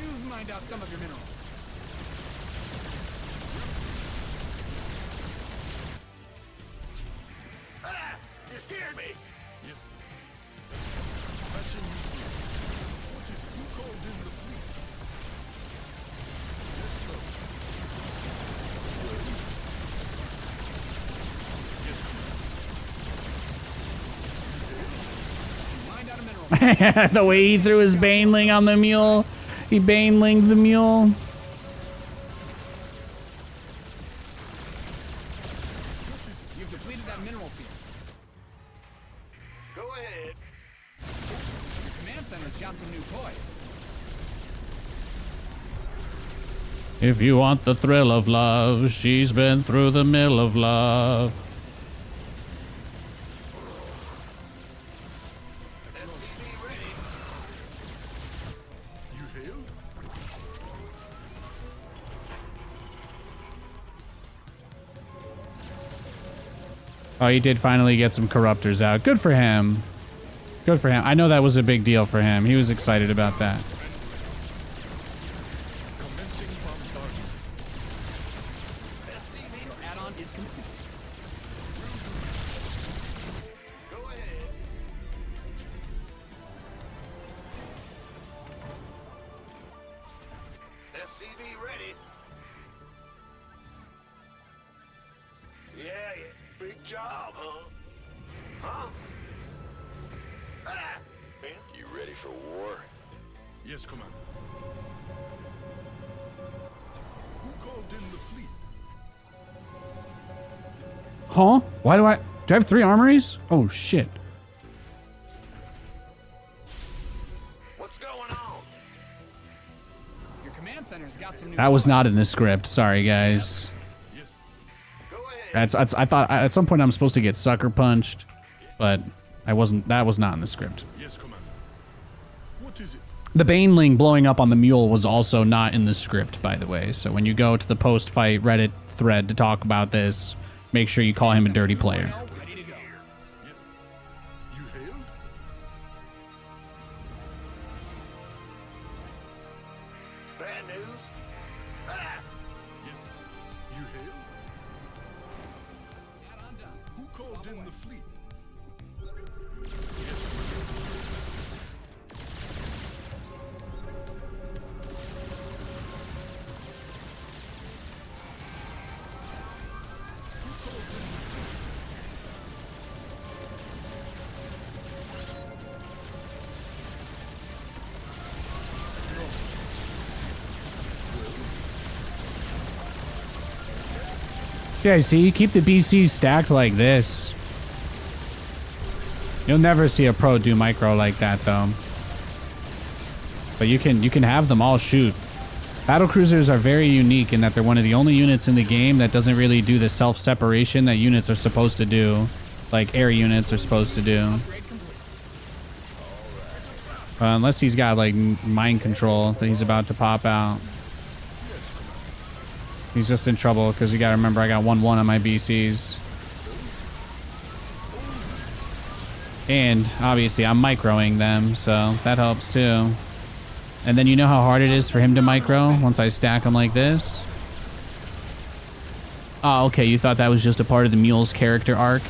You've mined out some of your minerals. Ah! You scared me. Patching you through. What is who called in the fleet? Yes, sir. Yes, sir. Mined out a mineral. The way he threw his Baneling on the mule. He Banelinged the mule. You've depleted that mineral field. Go ahead. Your command center's got some new toys. If you want the thrill of love, she's been through the mill of love. SCV ready. You hailed? Oh, he did finally get some corruptors out. Good for him. Good for him. I know that was a big deal for him. He was excited about that. Commencing bombardment. Your add-on is complete. Go ahead. job, huh? Huh? Ah! Man, you ready for war? Yes, Commander. Who called in the fleet? Huh? Why do I have 3 armories? Oh shit. What's going on? Your command center's got some new. That was not in the script. Sorry, guys. Yes. Go ahead. I thought at some point I'm supposed to get sucker punched, but I wasn't. That was not in the script. Yes, Commander. What is it? The Baneling blowing up on the mule was also not in the script, by the way. So when you go to the post-fight Reddit thread to talk about this, make sure you call him a dirty player. Ready to go. Yes. You hailed? Bad news? Ah! Yes. You hailed? Add on done. Who called in the fleet? Yeah, see, keep the BCs stacked like this. You'll never see a pro do micro like that, though. But you can have them all shoot. Battle cruisers are very unique in that they're one of the only units in the game that doesn't really do the self-separation that units are supposed to do, like air units are supposed to do. Upgrade complete. Unless he's got like mind control that he's about to pop out. He's just in trouble because you gotta remember I got 1-1 on my BCs. And obviously I'm microing them, so that helps too. And then you know how hard it is for him to micro once I stack him like this? Oh, okay, you thought that was just a part of the mule's character arc?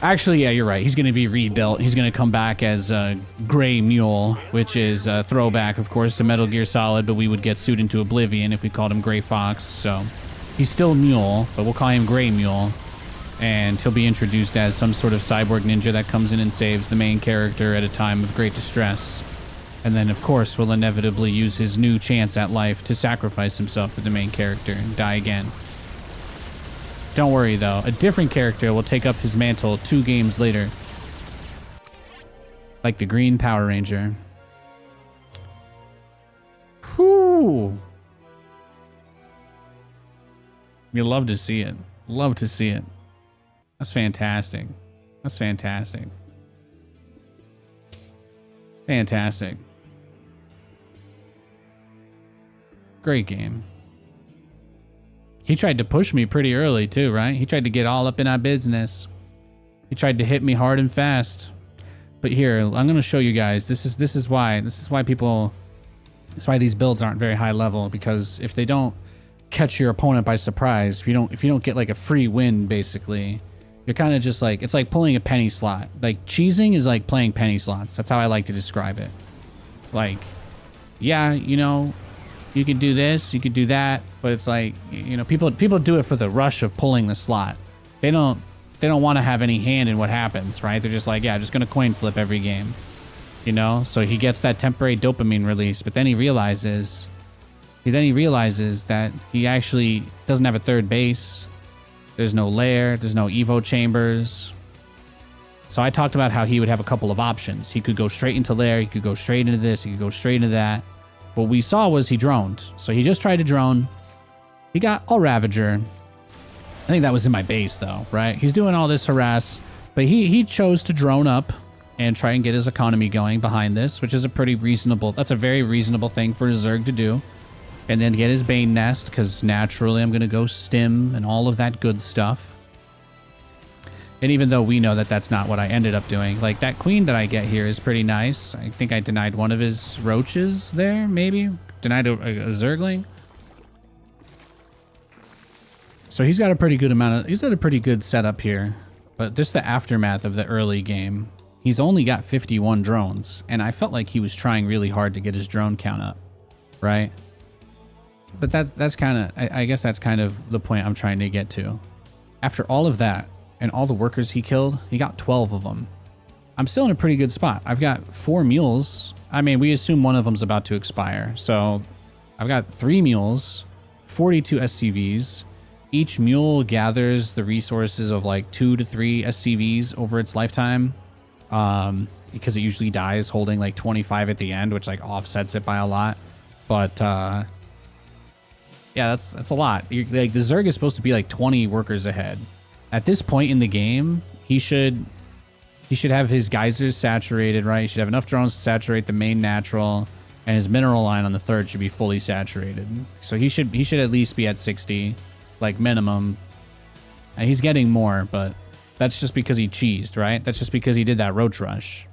Actually, yeah, you're right. He's going to be rebuilt. He's going to come back as a Gray Mule, which is a throwback, of course, to Metal Gear Solid, but we would get sued into oblivion if we called him Gray Fox. So he's still Mule, but we'll call him Gray Mule. And he'll be introduced as some sort of cyborg ninja that comes in and saves the main character at a time of great distress. And then, of course, will inevitably use his new chance at life to sacrifice himself for the main character and die again. Don't worry, though. A different character will take up his mantle 2 games later. Like the Green Power Ranger. Whew. You love to see it. Love to see it. That's fantastic. That's fantastic. Fantastic. Great game. He tried to push me pretty early too, right? He tried to get all up in our business. He tried to hit me hard and fast. But here, I'm going to show you guys. This is why people. That's why these builds aren't very high level, because if they don't catch your opponent by surprise, if you don't get like a free win, basically, you're kind of just like, it's like pulling a penny slot. Like cheesing is like playing penny slots. That's how I like to describe it. Like, yeah, you know, you could do this, you could do that, but it's like, you know, people do it for the rush of pulling the slot. They don't want to have any hand in what happens, right? They're just like, yeah, I'm just gonna coin flip every game, you know. So he gets that temporary dopamine release, but then he realizes that he actually doesn't have a third base. There's no lair, there's no evo chambers. So I talked about how he would have a couple of options. He could go straight into lair, he could go straight into this, he could go straight into that. What we saw was he droned. So he just tried to drone. He got a Ravager. I think that was in my base though, right? He's doing all this harass, but he chose to drone up and try and get his economy going behind this, which is that's a very reasonable thing for a Zerg to do. And then get his Bane Nest, because naturally I'm going to go stim and all of that good stuff. And even though we know that that's not what I ended up doing, like that queen that I get here is pretty nice. I think I denied one of his roaches there, maybe? Denied a Zergling? So he's got a pretty good setup here. But just the aftermath of the early game, he's only got 51 drones. And I felt like he was trying really hard to get his drone count up, right? But that's kind of, I guess that's kind of the point I'm trying to get to. After all of that, and all the workers he killed, he got 12 of them. I'm still in a pretty good spot. I've got 4 mules. I mean, we assume one of them's about to expire. So I've got 3 mules, 42 SCVs. Each mule gathers the resources of like 2 to 3 SCVs over its lifetime. Because it usually dies holding like 25 at the end, which like offsets it by a lot. But yeah, that's a lot. Like the Zerg is supposed to be like 20 workers ahead. At this point in the game, he should have his geysers saturated, right? He should have enough drones to saturate the main natural, and his mineral line on the third should be fully saturated. So he should at least be at 60, like minimum. And he's getting more, but that's just because he cheesed, right? That's just because he did that roach rush.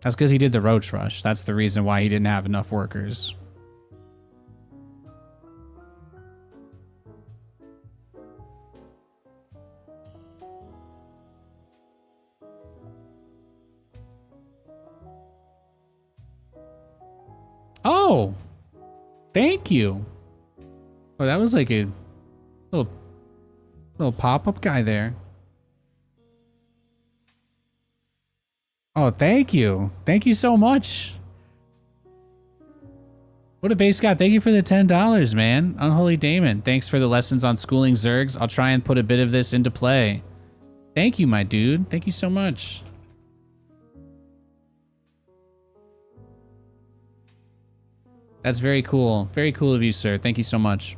That's because he did the roach rush. That's the reason why he didn't have enough workers. Oh, thank you. Oh, that was like a little pop-up guy there. Oh, thank you. Thank you so much. What a base god. Thank you for the $10, man. Unholy Damon. Thanks for the lessons on schooling Zergs. I'll try and put a bit of this into play. Thank you, my dude. Thank you so much. That's very cool. Very cool of you, sir. Thank you so much.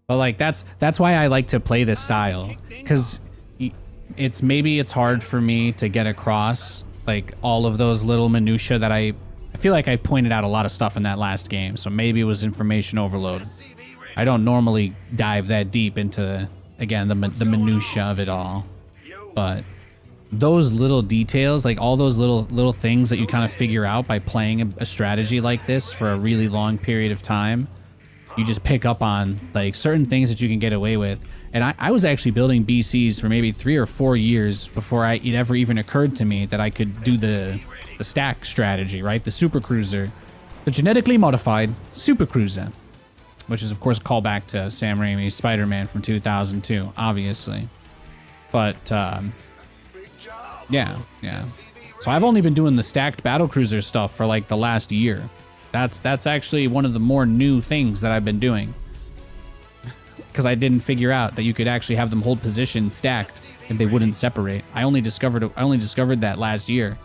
But like that's why I like to play this style, because maybe it's hard for me to get across like all of those little minutia that I feel like I pointed out a lot of stuff in that last game, so maybe it was information overload. I don't normally dive that deep into, again, the minutia of it all, but those little details, like all those little things that you kind of figure out by playing a strategy like this for a really long period of time, you just pick up on like certain things that you can get away with. And I was actually building BCs for maybe 3 or 4 years before it ever even occurred to me that I could do the stack strategy, right? The super cruiser, the genetically modified super cruiser, which is of course a callback to Sam Raimi's Spider-Man from 2002, obviously. But yeah. So I've only been doing the stacked battlecruiser stuff for like the last year. That's actually one of the more new things that I've been doing, because I didn't figure out that you could actually have them hold position stacked and they wouldn't separate. I only discovered that last year.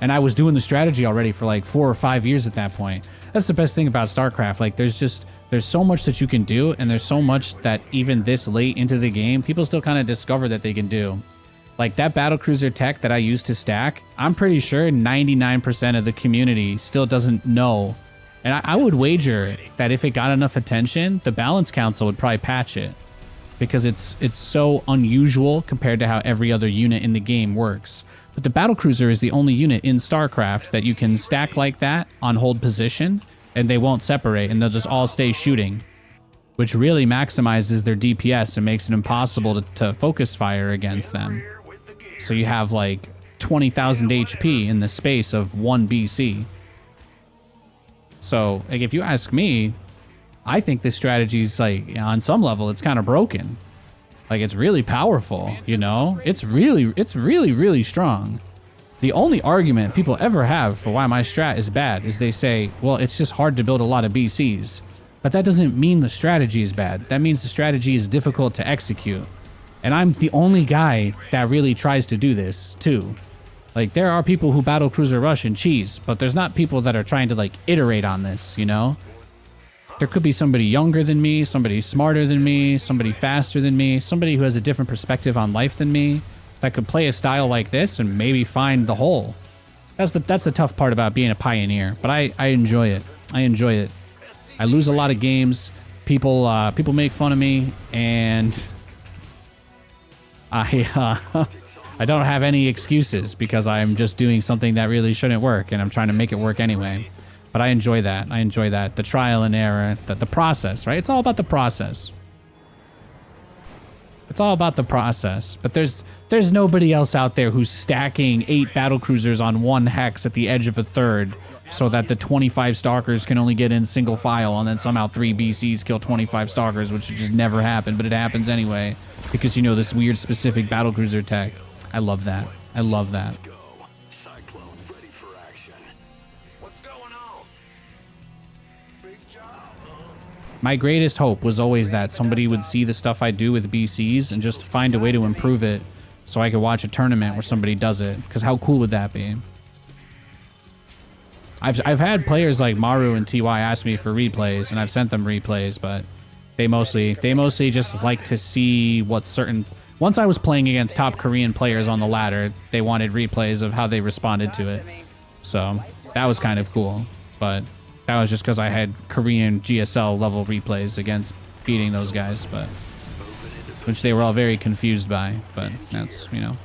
And I was doing the strategy already for like 4 or 5 years at that point. That's the best thing about StarCraft. Like there's so much that you can do, and there's so much that even this late into the game, people still kind of discover that they can do. Like that battlecruiser tech that I used to stack, I'm pretty sure 99% of the community still doesn't know. And I would wager that if it got enough attention, the Balance Council would probably patch it, because it's so unusual compared to how every other unit in the game works. But the battlecruiser is the only unit in StarCraft that you can stack like that on hold position, and they won't separate, and they'll just all stay shooting, which really maximizes their DPS and makes it impossible to focus fire against them. So you have like 20,000 HP in the space of 1 BC. So like, if you ask me, I think this strategy is like, you know, on some level, it's kind of broken. Like it's really powerful, you know? It's really strong. The only argument people ever have for why my strat is bad is they say, well, it's just hard to build a lot of BCs. But that doesn't mean the strategy is bad. That means the strategy is difficult to execute. And I'm the only guy that really tries to do this too. Like there are people who battle cruiser rush and cheese, but there's not people that are trying to like iterate on this, you know? There could be somebody younger than me, somebody smarter than me, somebody faster than me, somebody who has a different perspective on life than me that could play a style like this and maybe find the hole. That's the tough part about being a pioneer, but I enjoy it. I enjoy it. I lose a lot of games. People make fun of me, and I don't have any excuses because I'm just doing something that really shouldn't work, and I'm trying to make it work anyway. But I enjoy that. I enjoy that. The trial and error, the process, right? It's all about the process. It's all about the process. But there's nobody else out there who's stacking 8 battlecruisers on 1 hex at the edge of a third so that the 25 stalkers can only get in single file, and then somehow 3 BCs kill 25 stalkers, which should just never happen, but it happens anyway because, you know, this weird specific battlecruiser tech. I love that. I love that. Go. Cyclone ready for action. What's going on? Big job, huh? My greatest hope was always that somebody would see the stuff I do with BCs and just find a way to improve it so I could watch a tournament where somebody does it. Because how cool would that be? I've had players like Maru and TY ask me for replays, and I've sent them replays, but they mostly just like to see what certain... Once I was playing against top Korean players on the ladder, they wanted replays of how they responded to it. So that was kind of cool, but that was just because I had Korean GSL level replays against beating those guys, but which they were all very confused by. But that's, you know,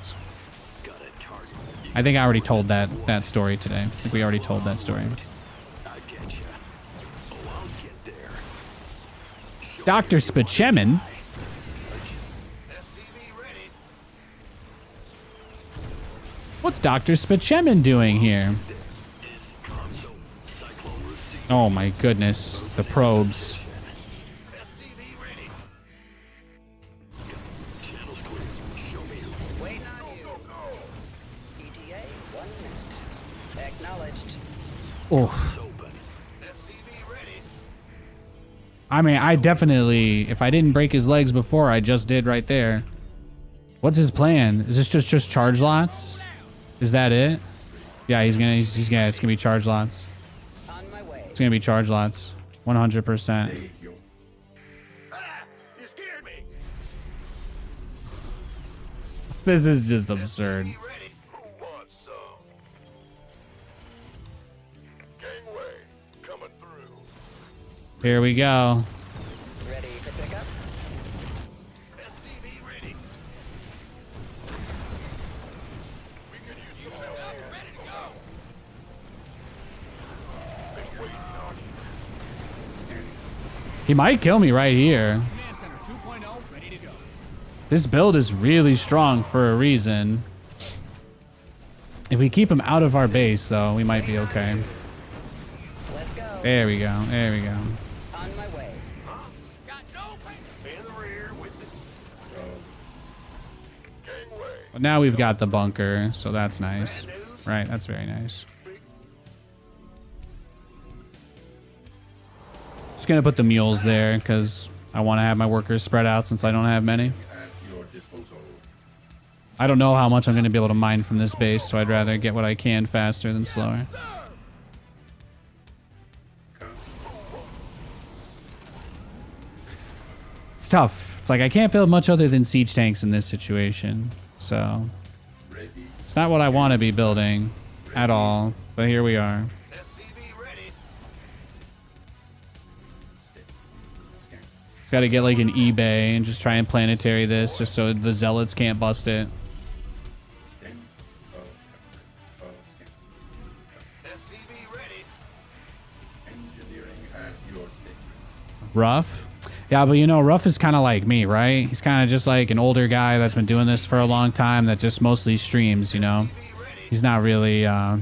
I think I already told that story today. I think we already told that story. I get you. Oh, I'll get there. Dr. Spachemin? SCV ready. What's Dr. Spachemin doing here? Console. Cyclone receive. Oh my goodness, the probes. SCV ready. Channels clear. Show me who. Waiting on you. ETA, 1 minute. Acknowledged. Oh, Open. SCV ready. I mean, I definitely, if I didn't break his legs before, I just did right there. What's his plan? Is this just charge lots? Is that it? Yeah, it's gonna be charge lots. On my way. It's gonna be charge lots, 100%. Save your Ah! You scared me. This is just absurd. SCV ready. Who wants some? Gangway coming through. Here we go. Ready for pickup? SCV ready. We could use some help here. Ready to go. Been waiting on you. He might kill me right here. Command Center 2.0 ready to go. This build is really strong for a reason. If we keep him out of our base, though, we might be okay. Let's go. There we go. There we go. On my way. Huh? Got no paper. In the rear with the gangway. But now we've got the bunker, so that's nice. Right, that's very nice. Just gonna put the mules there because I want to have my workers spread out since I don't have many. at your disposal. I don't know how much I'm gonna be able to mine from this base, so I'd rather get what I can faster than slower. It's tough. It's like I can't build much other than siege tanks in this situation, so Ready. it's not what I want to be building at all. But here we are. SCV ready. Scan. It's got to get like an eBay and just try and planetary this just so the zealots can't bust it. Scan. Scan. SCV ready. Engineering at your statement. Ruff? Yeah, but you know, Ruff is kind of like me, right? He's kind of just like an older guy that's been doing this for a long time that just mostly streams, you know? He's not really, I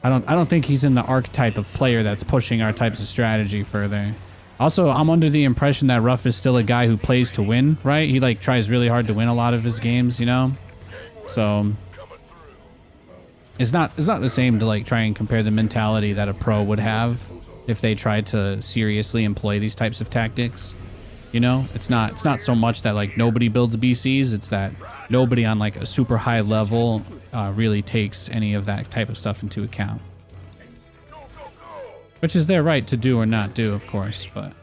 don't think he's in the archetype of player that's pushing our types of strategy further. Also, I'm under the impression that Ruff is still a guy who plays to win, right? He like tries really hard to win a lot of his games, you know? So it's not the same to like try and compare the mentality that a pro would have if they tried to seriously employ these types of tactics. You know, it's not so much that like nobody builds BCs, it's that nobody on like a super high level really takes any of that type of stuff into account. Which is their right to do or not do, of course, but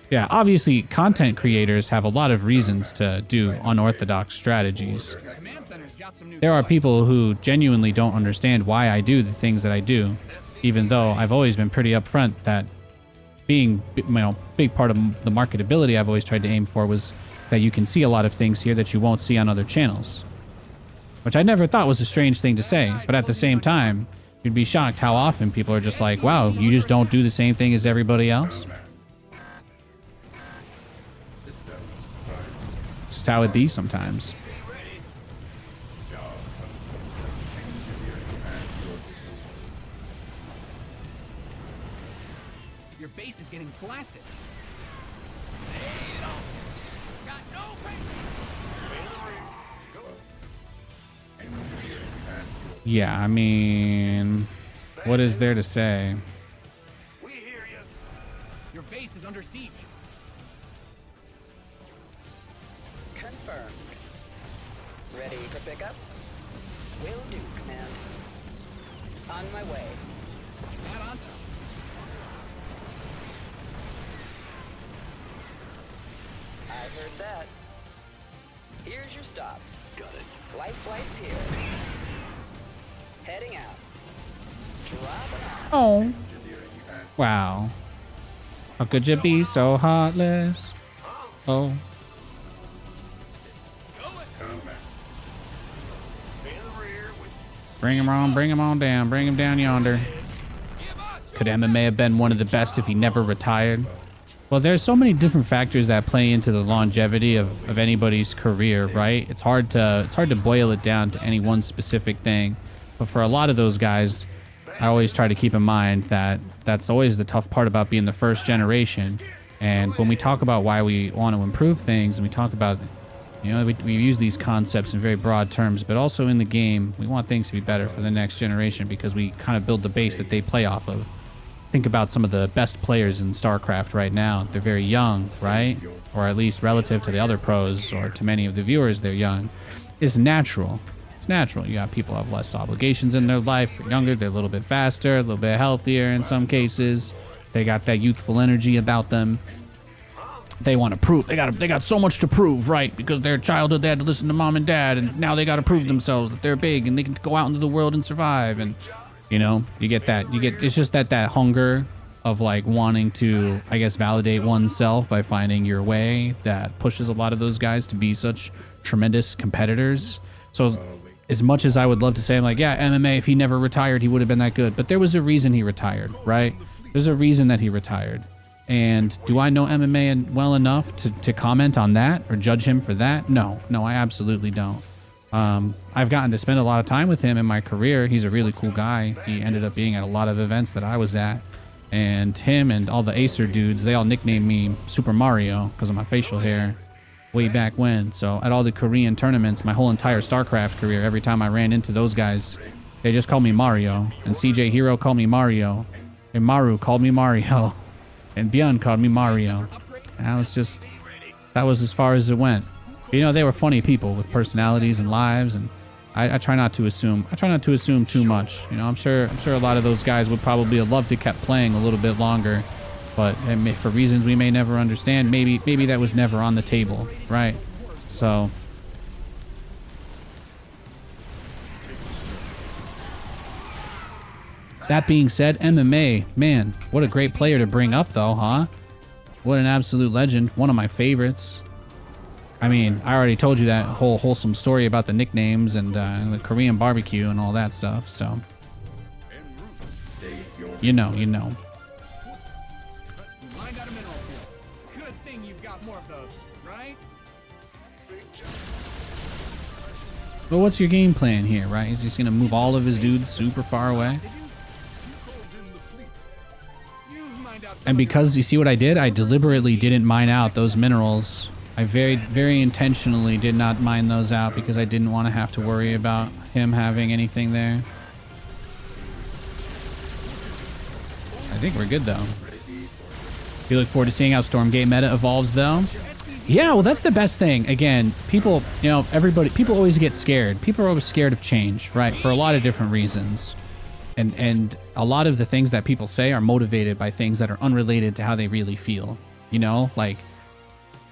yeah, obviously content creators have a lot of reasons to do unorthodox strategies. Command Center's got some new There are toys. people who genuinely don't understand why I do the things that I do, even though I've always been pretty upfront that being, you know, big part of the marketability I've always tried to aim for was that you can see a lot of things here that you won't see on other channels. Which I never thought was a strange thing to say, but at the same time, you'd be shocked how often people are just like, wow, you just don't do the same thing as everybody else? It's just how it be sometimes. Blast it. Lay it on. Got no patience. Engineering at your Yeah, I mean, what is there to say? We hear you. Your base is under siege. Confirmed. Ready for pickup? Will do, Command. On my way. Not on. I heard that. Here's your stop. Got it. Light flight's here. Heading out. Dropping off. Oh. engineering at Wow. How could you be so heartless? Oh. combat. In the rear with Bring him on down. Bring him down yonder. Could MMA have been one of the best if he never retired? Well, there's so many different factors that play into the longevity of anybody's career, right? It's hard to boil it down to any one specific thing. But for a lot of those guys, I always try to keep in mind that that's always the tough part about being the first generation. And when we talk about why we want to improve things, and we talk about, you know, we use these concepts in very broad terms, but also in the game, we want things to be better for the next generation because we kind of build the base that they play off of. Think about some of the best players in StarCraft right now. They're very young, right? Or at least relative to the other pros or to many of the viewers, they're young. It's natural. It's natural. You got people who have less obligations in their life. They're younger. They're a little bit faster, a little bit healthier in some cases. They got that youthful energy about them. They want to prove. They got so much to prove, right? Because their childhood they had to listen to mom and dad, and now they got to prove themselves that they're big and they can go out into the world and survive. And you know, you get that. It's just that hunger of like wanting to, I guess, validate oneself by finding your way that pushes a lot of those guys to be such tremendous competitors. So as much as I would love to say, I'm like, yeah, MMA, if he never retired, he would have been that good. But there was a reason he retired, right? There's a reason that he retired. And do I know MMA well enough to comment on that or judge him for that? No, I absolutely don't. I've gotten to spend a lot of time with him in my career. He's a really cool guy. He ended up being at a lot of events that I was at. And him and all the Acer dudes, they all nicknamed me Super Mario because of my facial hair way back when. So at all the Korean tournaments, my whole entire StarCraft career, every time I ran into those guys, they just called me Mario. And CJ Hero called me Mario. And Maru called me Mario. And Byun called me Mario. And that was as far as it went. You know, they were funny people with personalities and lives, and I try not to assume. I try not to assume too much. You know, I'm sure a lot of those guys would probably have loved to kept playing a little bit longer, but for reasons we may never understand, maybe that was never on the table, right? So. That being said, MMA, man, what a great player to bring up though, huh? What an absolute legend. One of my favorites. I mean, I already told you that whole wholesome story about the nicknames and the Korean barbecue and all that stuff, so. You know. You mined out a mineral field. Good thing you've got more of those, right? But what's your game plan here, right? Is he just gonna move all of his dudes super far away? And because you see what I did? I deliberately didn't mine out those minerals. I very, very intentionally did not mine those out because I didn't want to have to worry about him having anything there. I think we're good though. You look forward to seeing how Stormgate meta evolves though? Yeah, well that's the best thing. Again, people, you know, people always get scared. People are always scared of change, right? For a lot of different reasons. And a lot of the things that people say are motivated by things that are unrelated to how they really feel, you know, like,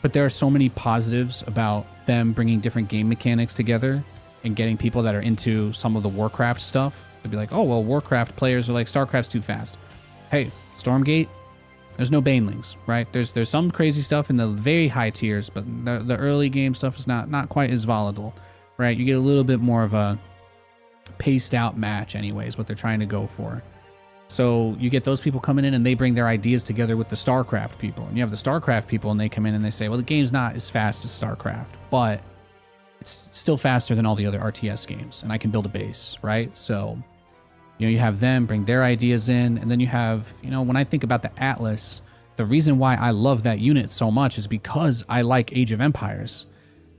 but there are so many positives about them bringing different game mechanics together and getting people that are into some of the Warcraft stuff to be like, oh, well, Warcraft players are like, StarCraft's too fast. Hey, Stormgate, there's no banelings, right? There's some crazy stuff in the very high tiers, but the early game stuff is not quite as volatile, right? You get a little bit more of a paced out match anyways, what they're trying to go for. So you get those people coming in and they bring their ideas together with the StarCraft people. And you have the StarCraft people and they come in and they say, well, the game's not as fast as StarCraft, but it's still faster than all the other RTS games. And I can build a base, right? So, you know, you have them bring their ideas in. And then you have, you know, when I think about the Atlas, the reason why I love that unit so much is because I like Age of Empires.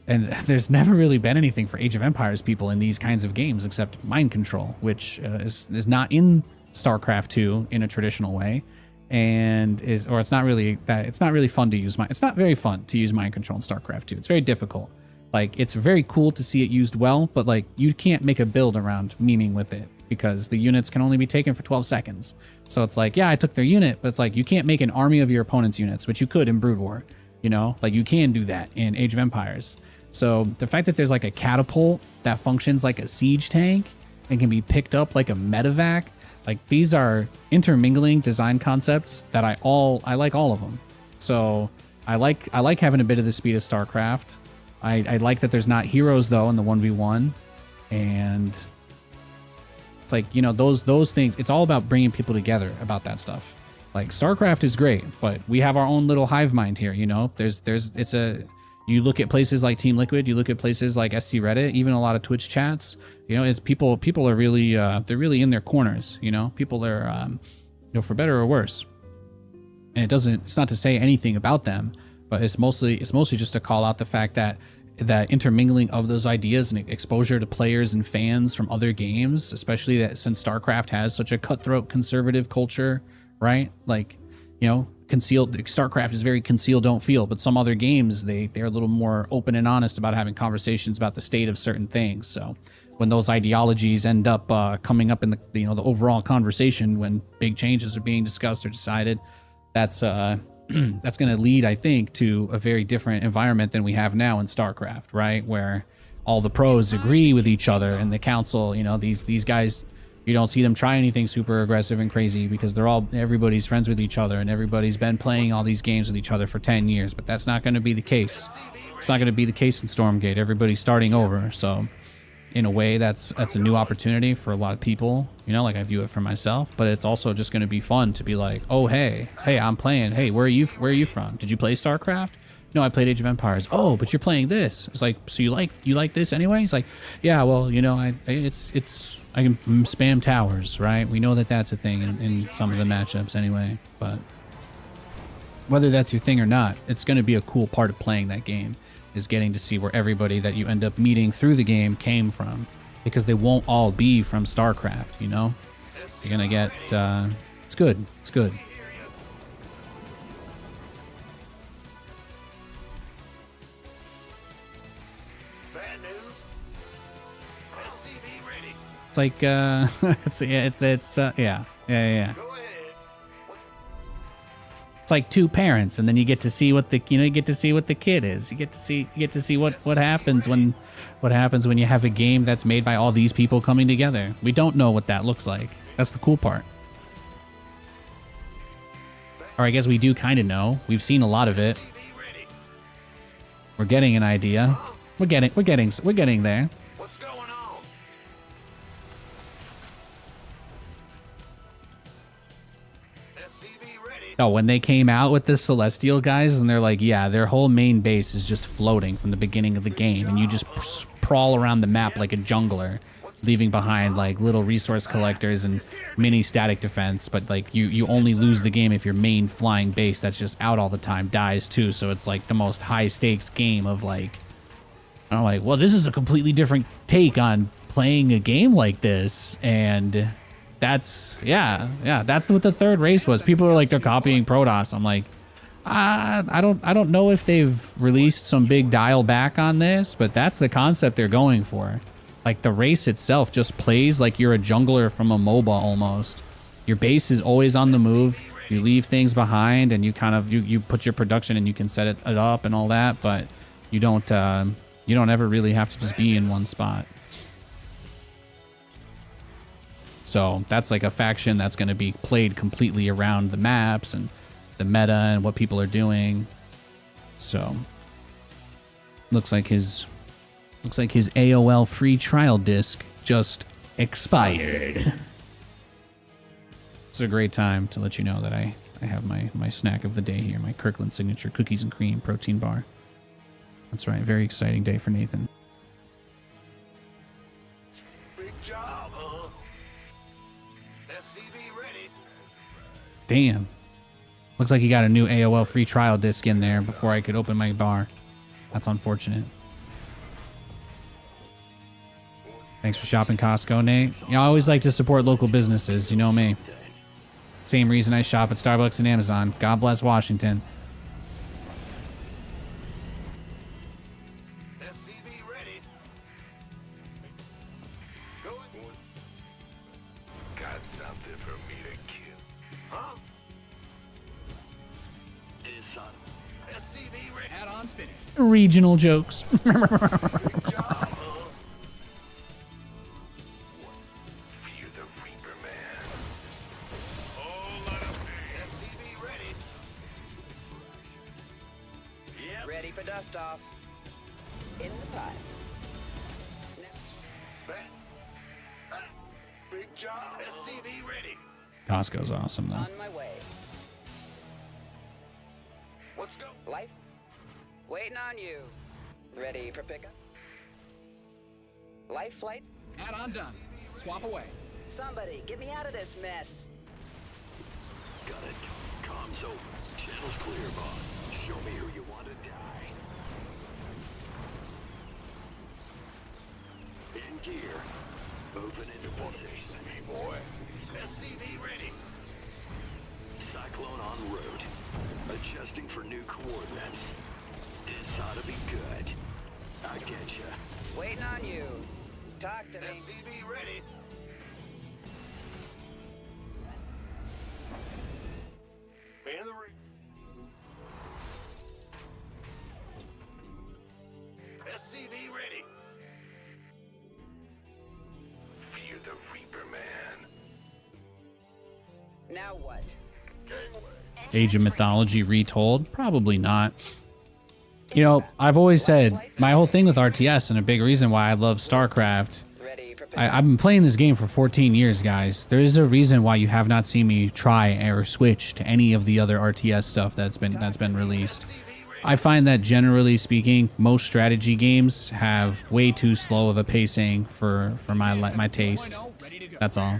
And there's never really been anything for Age of Empires people in these kinds of games except mind control, which is not in StarCraft 2 in a traditional way, and it's not really fun to use. It's not very fun to use mind control in StarCraft 2. It's very difficult. Like, it's very cool to see it used well, but like you can't make a build around memeing with it because the units can only be taken for 12 seconds. So it's like, yeah, I took their unit, but it's like you can't make an army of your opponent's units, which you could in Brood War. You know, like you can do that in Age of Empires. So the fact that there's like a catapult that functions like a siege tank and can be picked up like a medevac, like these are intermingling design concepts that I like all of them. So I like having a bit of the speed of StarCraft. I like that there's not heroes though in the 1v1, and it's like, you know, those things. It's all about bringing people together about that stuff. Like StarCraft is great, but we have our own little hive mind here. You know, you look at places like Team Liquid, you look at places like SC Reddit, even a lot of Twitch chats. You know, it's people are really they're really in their corners. You know, people are you know, for better or worse. And it's not to say anything about them, but it's mostly just to call out the fact that intermingling of those ideas and exposure to players and fans from other games, especially that since StarCraft has such a cutthroat conservative culture, right? Like, you know, StarCraft is very conceal, don't feel, but some other games, they're a little more open and honest about having conversations about the state of certain things. So when those ideologies end up coming up in the overall conversation, when big changes are being discussed or decided, that's going to lead, I think, to a very different environment than we have now in StarCraft, right? Where all the pros agree with each other, and the council, you know, these guys, you don't see them try anything super aggressive and crazy because everybody's friends with each other and everybody's been playing all these games with each other for 10 years. But that's not going to be the case. It's not going to be the case in Stormgate. Everybody's starting over. So in a way, that's a new opportunity for a lot of people, you know, like I view it for myself. But it's also just going to be fun to be like, oh, hey, I'm playing. Hey, where are you from? Did you play StarCraft? No, I played Age of Empires. Oh, but you're playing this. It's like, so you like this anyway? It's like, yeah, well, you know, I can spam towers, right? We know that that's a thing in some of the matchups anyway. But whether that's your thing or not, it's going to be a cool part of playing that game, is getting to see where everybody that you end up meeting through the game came from, because they won't all be from StarCraft, you know? You're going to get, it's good. It's good. Bad news. SCV ready. It's like, yeah. Go ahead. It's like two parents, and then you get to see what the kid is. You get to see what happens when you have a game that's made by all these people coming together. We don't know what that looks like. That's the cool part. Or I guess we do kind of know. We've seen a lot of it. We're getting an idea. We're getting there. What's going on? SCV ready. Oh, when they came out with the Celestial guys, and they're like, yeah, their whole main base is just floating from the beginning of the game, and you just sprawl around the map like a jungler, leaving behind like little resource collectors and mini static defense. But like you only lose the game if your main flying base that's just out all the time dies too. So it's like the most high stakes game of like, I'm like, well, this is a completely different take on playing a game like this. And that's what the third race was. People are like, they're copying Protoss. I'm like, I don't know if they've released some big dial back on this, but that's the concept they're going for. Like the race itself just plays like you're a jungler from a MOBA almost. Your base is always on the move. You leave things behind, and you kind of you put your production and you can set it up and all that, but you don't ever really have to just be in one spot. So that's like a faction that's going to be played completely around the maps and the meta and what people are doing. So looks like his AOL free trial disc just expired. It's a great time to let you know that I have my snack of the day here, my Kirkland signature cookies and cream protein bar. That's right, very exciting day for Nathan. Big job, huh? SCV ready. Damn. Looks like you got a new AOL free trial disc in there before I could open my bar. That's unfortunate. Thanks for shopping Costco, Nate. You know, I always like to support local businesses. You know me. Same reason I shop at Starbucks and Amazon. God bless Washington. SCV ready. Going. Got something for me to kill. Huh? Is on. SCV ready. Add-ons finished. Regional jokes. Good job, huh? Fear the Reaper Man. Oh, let him be. SCV ready. Yep. Ready for dust off. In the pipe. Big job. SCV ready. Costco's awesome, though. On my way. Let's go. Life. Waiting on you. Ready for pickup? Life flight? Add-on done. Swap away. Somebody, get me out of this mess. Got it. Comms open. Channel's clear, boss. Show me who you want to die. In gear. Moving into position. Hey, boy. SCV ready. Cyclone en route. Adjusting for new coordinates. This ought to be good. I get ya. Waiting on you. Talk to me. SCV ready. In the ring. SCV ready. Fear the Reaper Man. Now what? Age of Mythology retold? Probably not. You know, I've always said my whole thing with RTS and a big reason why I love StarCraft. Ready for pickup? I've been playing this game for 14 years, guys. There is a reason why you have not seen me try or switch to any of the other RTS stuff that's been released. I find that generally speaking, most strategy games have way too slow of a pacing for my taste. Ready to go. That's all.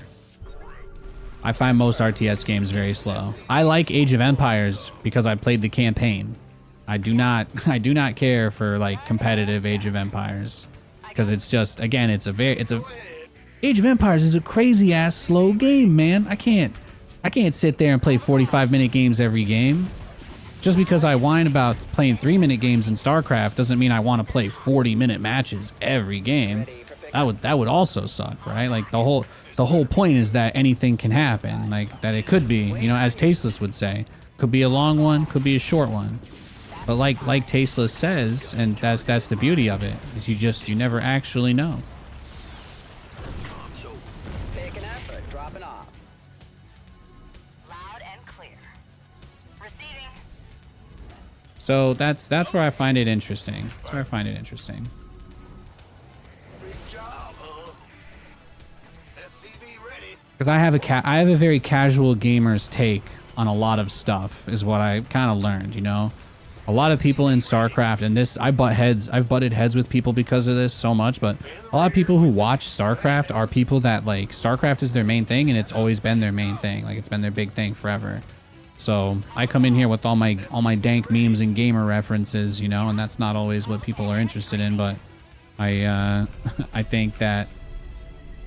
I find most RTS games very slow. I like Age of Empires because I played the campaign. I do not care for like competitive Age of Empires because it's just, again, Age of Empires is a crazy ass slow game, man. I can't sit there and play 45-minute games every game. Just because I whine about playing 3-minute games in StarCraft doesn't mean I want to play 40-minute matches every game. That would also suck, right? Like the whole point is that anything can happen, like that it could be, you know, as Tasteless would say, could be a long one, could be a short one. But like Tasteless says, and that's the beauty of it, is you never actually know. Picking up or dropping off? Loud and clear. Receiving. So that's where I find it interesting. That's where I find it interesting. Big job, huh? SCV ready. Because I have a very casual gamer's take on a lot of stuff, is what I kind of learned, you know. A lot of people in StarCraft, and this, I've butted heads with people because of this so much, but a lot of people who watch StarCraft are people that, like, StarCraft is their main thing, and it's always been their main thing. Like, it's been their big thing forever. So I come in here with all my dank memes and gamer references, you know, and that's not always what people are interested in, but I think that,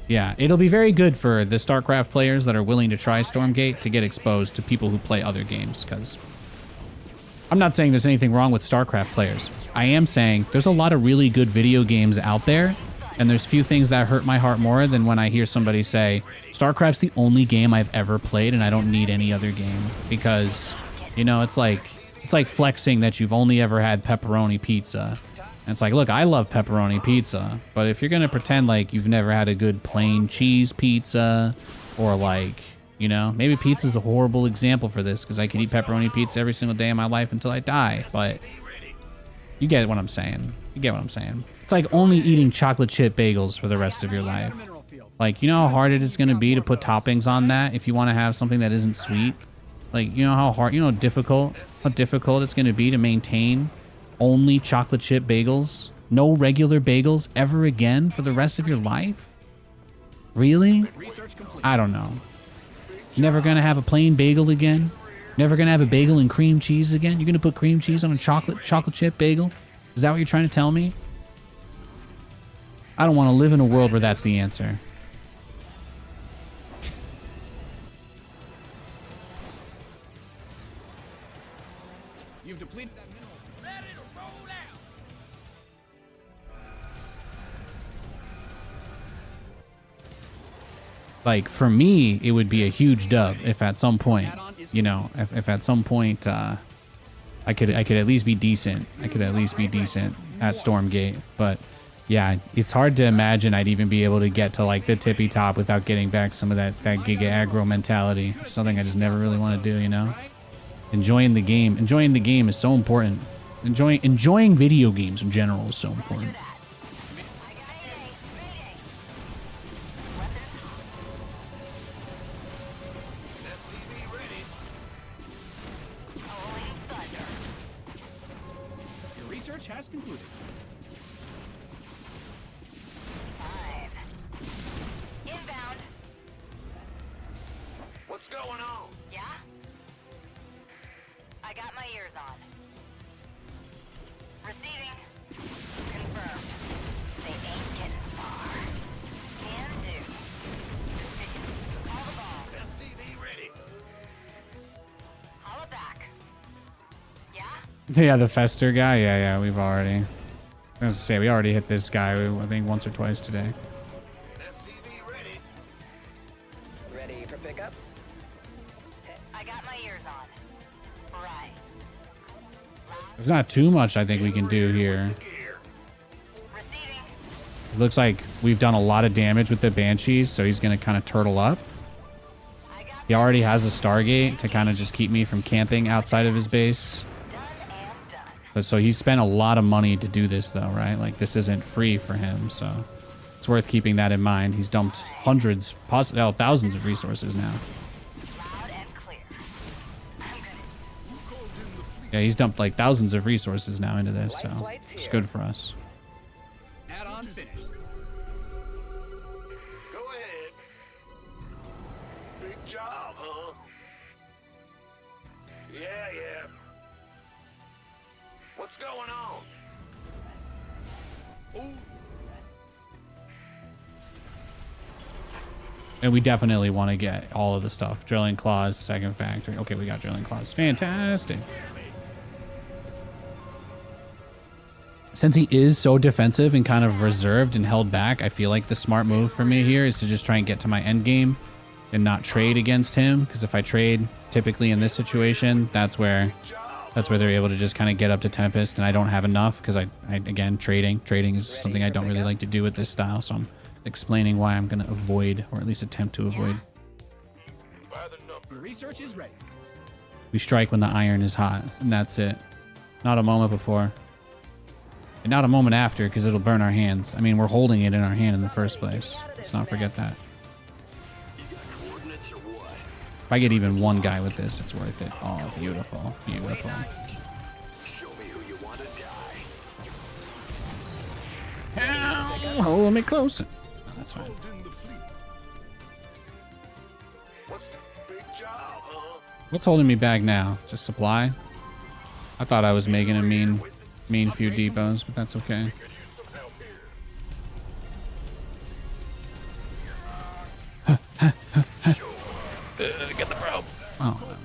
yeah, it'll be very good for the StarCraft players that are willing to try Stormgate to get exposed to people who play other games, because I'm not saying there's anything wrong with StarCraft players. I am saying there's a lot of really good video games out there, and there's few things that hurt my heart more than when I hear somebody say, StarCraft's the only game I've ever played and I don't need any other game. Because, you know, it's like flexing that you've only ever had pepperoni pizza. And it's like, look, I love pepperoni pizza, but if you're going to pretend like you've never had a good plain cheese pizza, or like, you know, maybe pizza's a horrible example for this because I can eat pepperoni pizza every single day of my life until I die, but you get what I'm saying. You get what I'm saying. It's like only eating chocolate chip bagels for the rest of your life. Like, you know how hard it is going to be to put toppings on that if you want to have something that isn't sweet? Like, you know how hard, you know, how difficult it's going to be to maintain only chocolate chip bagels? No regular bagels ever again for the rest of your life? Really? I don't know. Never gonna have a plain bagel again? Never gonna have a bagel and cream cheese again? You're gonna put cream cheese on a chocolate chip bagel? Is that what you're trying to tell me? I don't want to live in a world where that's the answer. You've depleted that mineral. Ready to roll out. Like, for me, it would be a huge dub if at some point, you know, if at some point I could at least be decent. I could at least be decent at Stormgate. But yeah, it's hard to imagine I'd even be able to get to like the tippy top without getting back some of that Giga aggro mentality. Something I just never really want to do, you know? Enjoying the game. Enjoying the game is so important. Enjoying video games in general is so important. SCV ready. Awaiting thunder. Your research has concluded. 5. Inbound. What's going on? Yeah? I got my ears on. Receiving. Confirmed. They ain't getting far. Can do. Call the ball. SCV ready. Holla back. Yeah? Yeah, the Fester guy. Yeah, we've already. I was gonna say we already hit this guy. I think once or twice today. SCV ready. Ready for pickup? I got my ears on. Right. There's not too much I think we can do here. Gear. Receiving. It looks like we've done a lot of damage with the Banshees, so he's gonna kind of turtle up. I got He already has a Stargate to kind of just keep me from camping outside of his base. done and done. But so he's spent a lot of money to do this though, right? Like this isn't free for him, so it's worth keeping that in mind. He's dumped hundreds, possibly thousands of resources now. Loud and clear. I'm gonna Yeah, he's dumped like thousands of resources now into this, so it's good for us. Add-ons finished. Go ahead. Big job, huh? Yeah. What's going on? And we definitely want to get all of the stuff. Drilling claws, second factory. Okay, we got drilling claws. Fantastic. Since he is so defensive and kind of reserved and held back, I feel like the smart move for me here is to just try and get to my end game and not trade against him. Because if I trade, typically in this situation, that's where they're able to just kind of get up to Tempest, and I don't have enough because I again, trading is something I don't really like to do with this style. So I'm explaining why I'm going to avoid, or at least attempt to avoid. By the number. Your research is ready. We strike when the iron is hot, and that's it. Not a moment before. And not a moment after, because it'll burn our hands. I mean, we're holding it in our hand in the first place. Let's not forget that. If I get even one guy with this, it's worth it. Oh, beautiful. Beautiful. Ow, hold me closer. Oh, that's fine. What's the big job, huh? What's holding me back now? Just supply? I thought I was making a mean few depots, but that's okay. Could use some help here. Get the probe. Oh. No.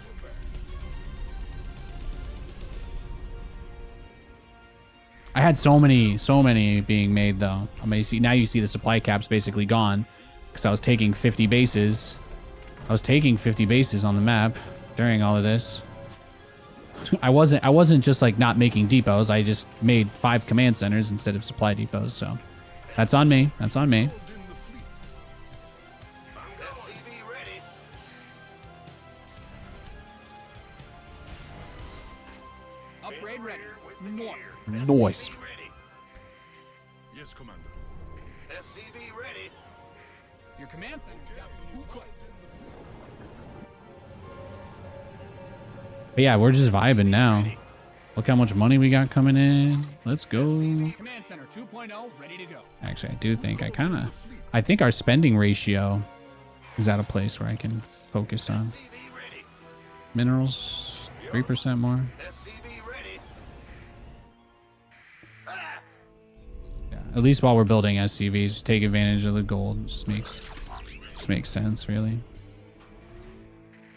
I had so many being made though. I mean, now you see the supply cap's basically gone because I was taking 50 bases. I was taking 50 bases on the map during all of this. I wasn't just like not making depots. I just made 5 command centers instead of supply depots. So that's on me. That's on me. SCV ready. Upgrade ready. North. Nice. Ready. Yes, Commander. SCV ready. Your command center's got some new equipment. But yeah, we're just vibing now. Look how much money we got coming in. Let's go. Command center 2.0 ready to go. Actually, I do think I think our spending ratio is at a place where I can focus on. SCV ready. Minerals, 3% more. SCV ready. Ah! Yeah, at least while we're building SCVs, take advantage of the gold. Just makes sense, really.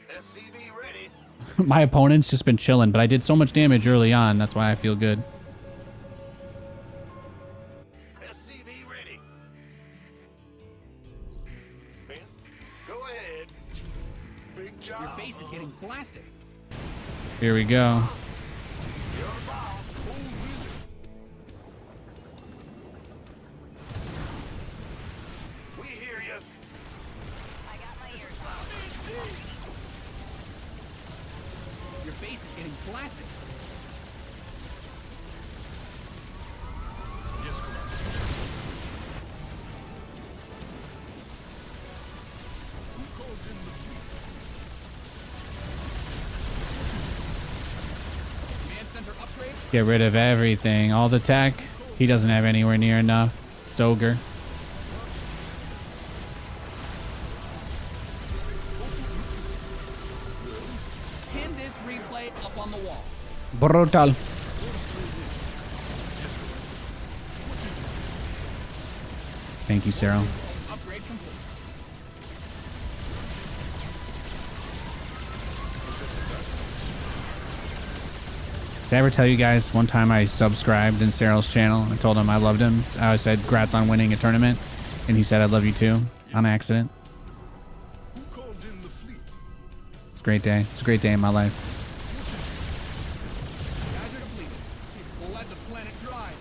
SCV ready. My opponent's just been chilling, but I did so much damage early on. That's why I feel good. SCV ready. Man, go ahead. Big job. Your base is getting blasted. Here we go. You're bound. We hear you. I got my ears on. Your base is getting blasted. Yes, Commander. Who called in the fleet? Command center upgrade. Get rid of everything. All the tech. He doesn't have anywhere near enough. It's ogre. Pin this replay up on the wall. Brutal. Thank you, Sarah. Upgrade complete. Did I ever tell you guys one time I subscribed in Cyril's channel? I told him I loved him. I said, "Congrats on winning a tournament," and he said, "I love you too," on accident. Who called in the fleet? It's a great day. It's a great day in my life. Guys are depleted. We'll let the planet dry.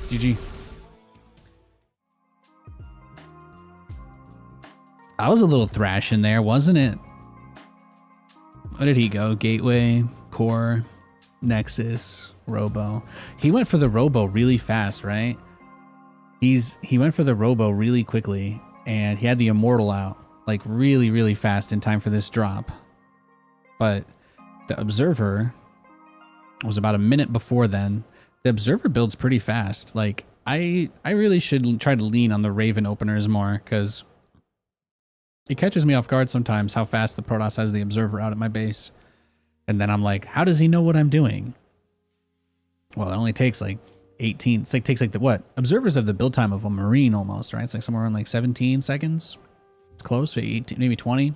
GG. I was a little thrash in there, wasn't it? Where did he go? Gateway, Core, Nexus, Robo. He went for the Robo really fast, right? He went for the Robo really quickly, and he had the Immortal out like really, really fast in time for this drop. But the Observer was about a minute before then. The Observer builds pretty fast. Like I really should try to lean on the Raven openers more, because it catches me off guard sometimes how fast the Protoss has the Observer out at my base. And then I'm like, how does he know what I'm doing? Well, it only takes like 18. It's like takes like the what? Observers have the build time of a Marine almost, right? It's like somewhere around like 17 seconds. It's close, 18, maybe 20.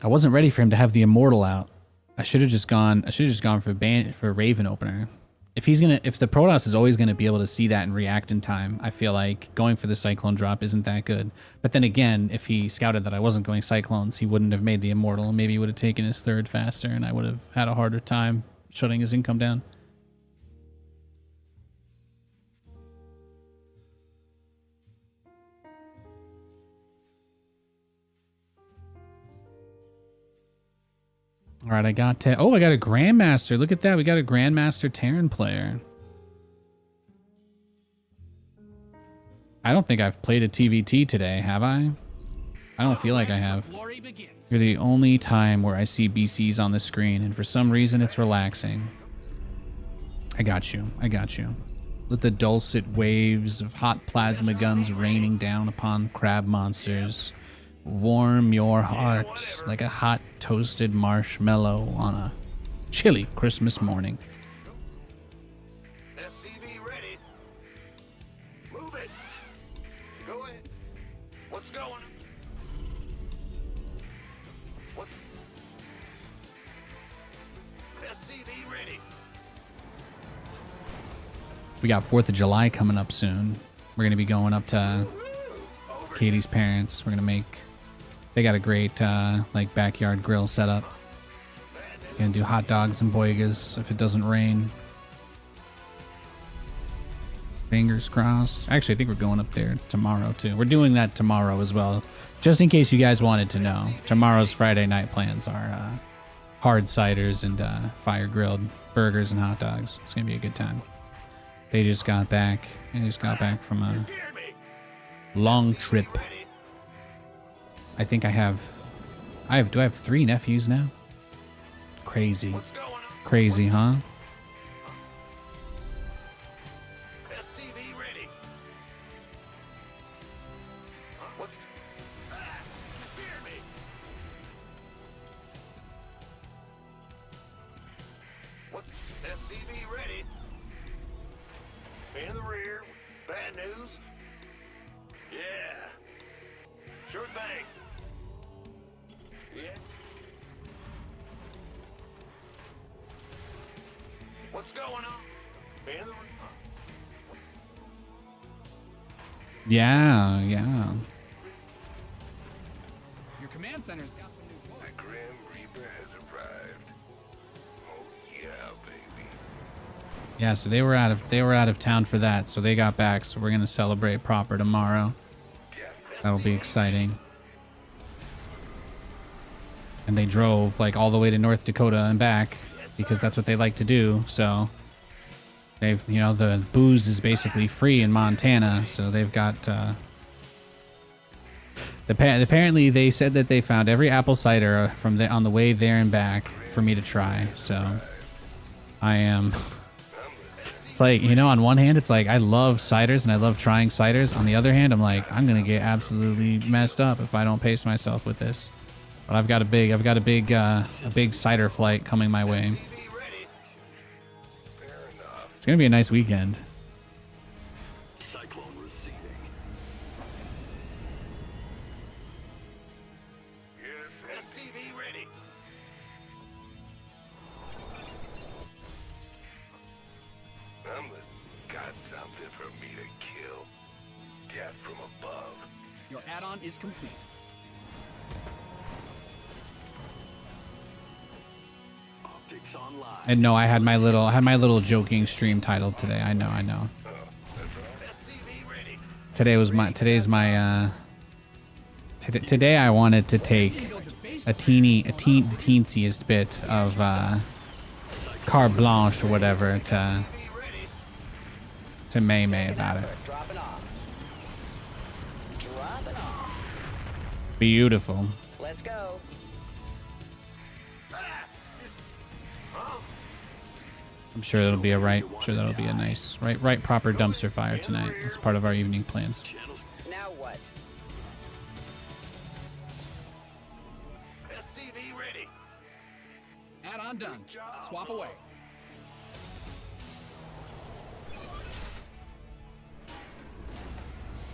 I wasn't ready for him to have the Immortal out. I should have just gone for Raven opener. If the Protoss is always gonna be able to see that and react in time, I feel like going for the Cyclone drop isn't that good. But then again, if he scouted that I wasn't going Cyclones, he wouldn't have made the Immortal. Maybe he would have taken his third faster, and I would have had a harder time shutting his income down. All right, I got a Grandmaster. Look at that. We got a Grandmaster Terran player. I don't think I've played a TVT today, have I? I don't feel like I have. Glory begins. You're the only time where I see BCs on the screen, and for some reason it's relaxing. I got you. I got you. Let the dulcet waves of hot plasma guns raining down upon crab monsters warm your heart like a hot toasted marshmallow on a chilly Christmas morning. SCV ready. Move it. Go ahead. What's going on? What? SCV ready. We got 4th of July coming up soon. We're going to be going up to Katie's parents. We're going to make... They got a great like backyard grill set up. Gonna do hot dogs and boigas if it doesn't rain. Fingers crossed. Actually, I think we're going up there tomorrow too. We're doing that tomorrow as well. Just in case you guys wanted to know, tomorrow's Friday night plans are hard ciders and fire grilled burgers and hot dogs. It's gonna be a good time. They just got back. They just got back from a long trip. I think do I have 3 nephews now? Crazy. Crazy, huh? What's going on? Yeah. Your command center's got some new The toys. Grim Reaper has arrived. Oh yeah, baby. Yeah, so they were out of town for that, so they got back, so we're gonna celebrate proper tomorrow. That'll be exciting. And they drove like all the way to North Dakota and back because that's what they like to do. So they've, you know, the booze is basically free in Montana, so they've got apparently they said that they found every apple cider on the way there and back for me to try. So I am it's like, you know, on one hand it's like I love ciders and I love trying ciders. On the other hand, I'm like, I'm gonna get absolutely messed up if I don't pace myself with this. But I've got a big cider flight coming my way. It's gonna be a nice weekend. Cyclone receding. Yes, SCV ready. Got something for me to kill. Death from above. Your add-on is complete. Optics online. And no, I had my little joking stream titled today. I know. SCV ready. Today I wanted to take the teensiest bit of carte blanche or whatever to May about it. Dropping off. Dropping off. Beautiful. Let's go. I'm sure that'll be a nice right proper dumpster fire tonight. It's part of our evening plans. Now what? SCV ready. Add-on done. Swap away.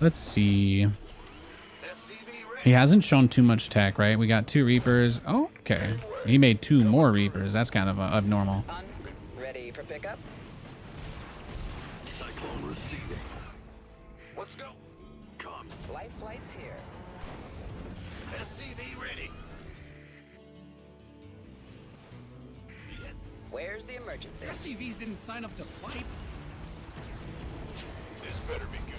Let's see. SCV ready. He hasn't shown too much tech, right? We got 2 Reapers. Oh, okay. He made 2 more Reapers. That's kind of abnormal. Ready for pickup? Cyclone receding. Let's go. Come. Light flight's here. SCV ready. Where's the emergency? SCVs didn't sign up to fight. This better be good.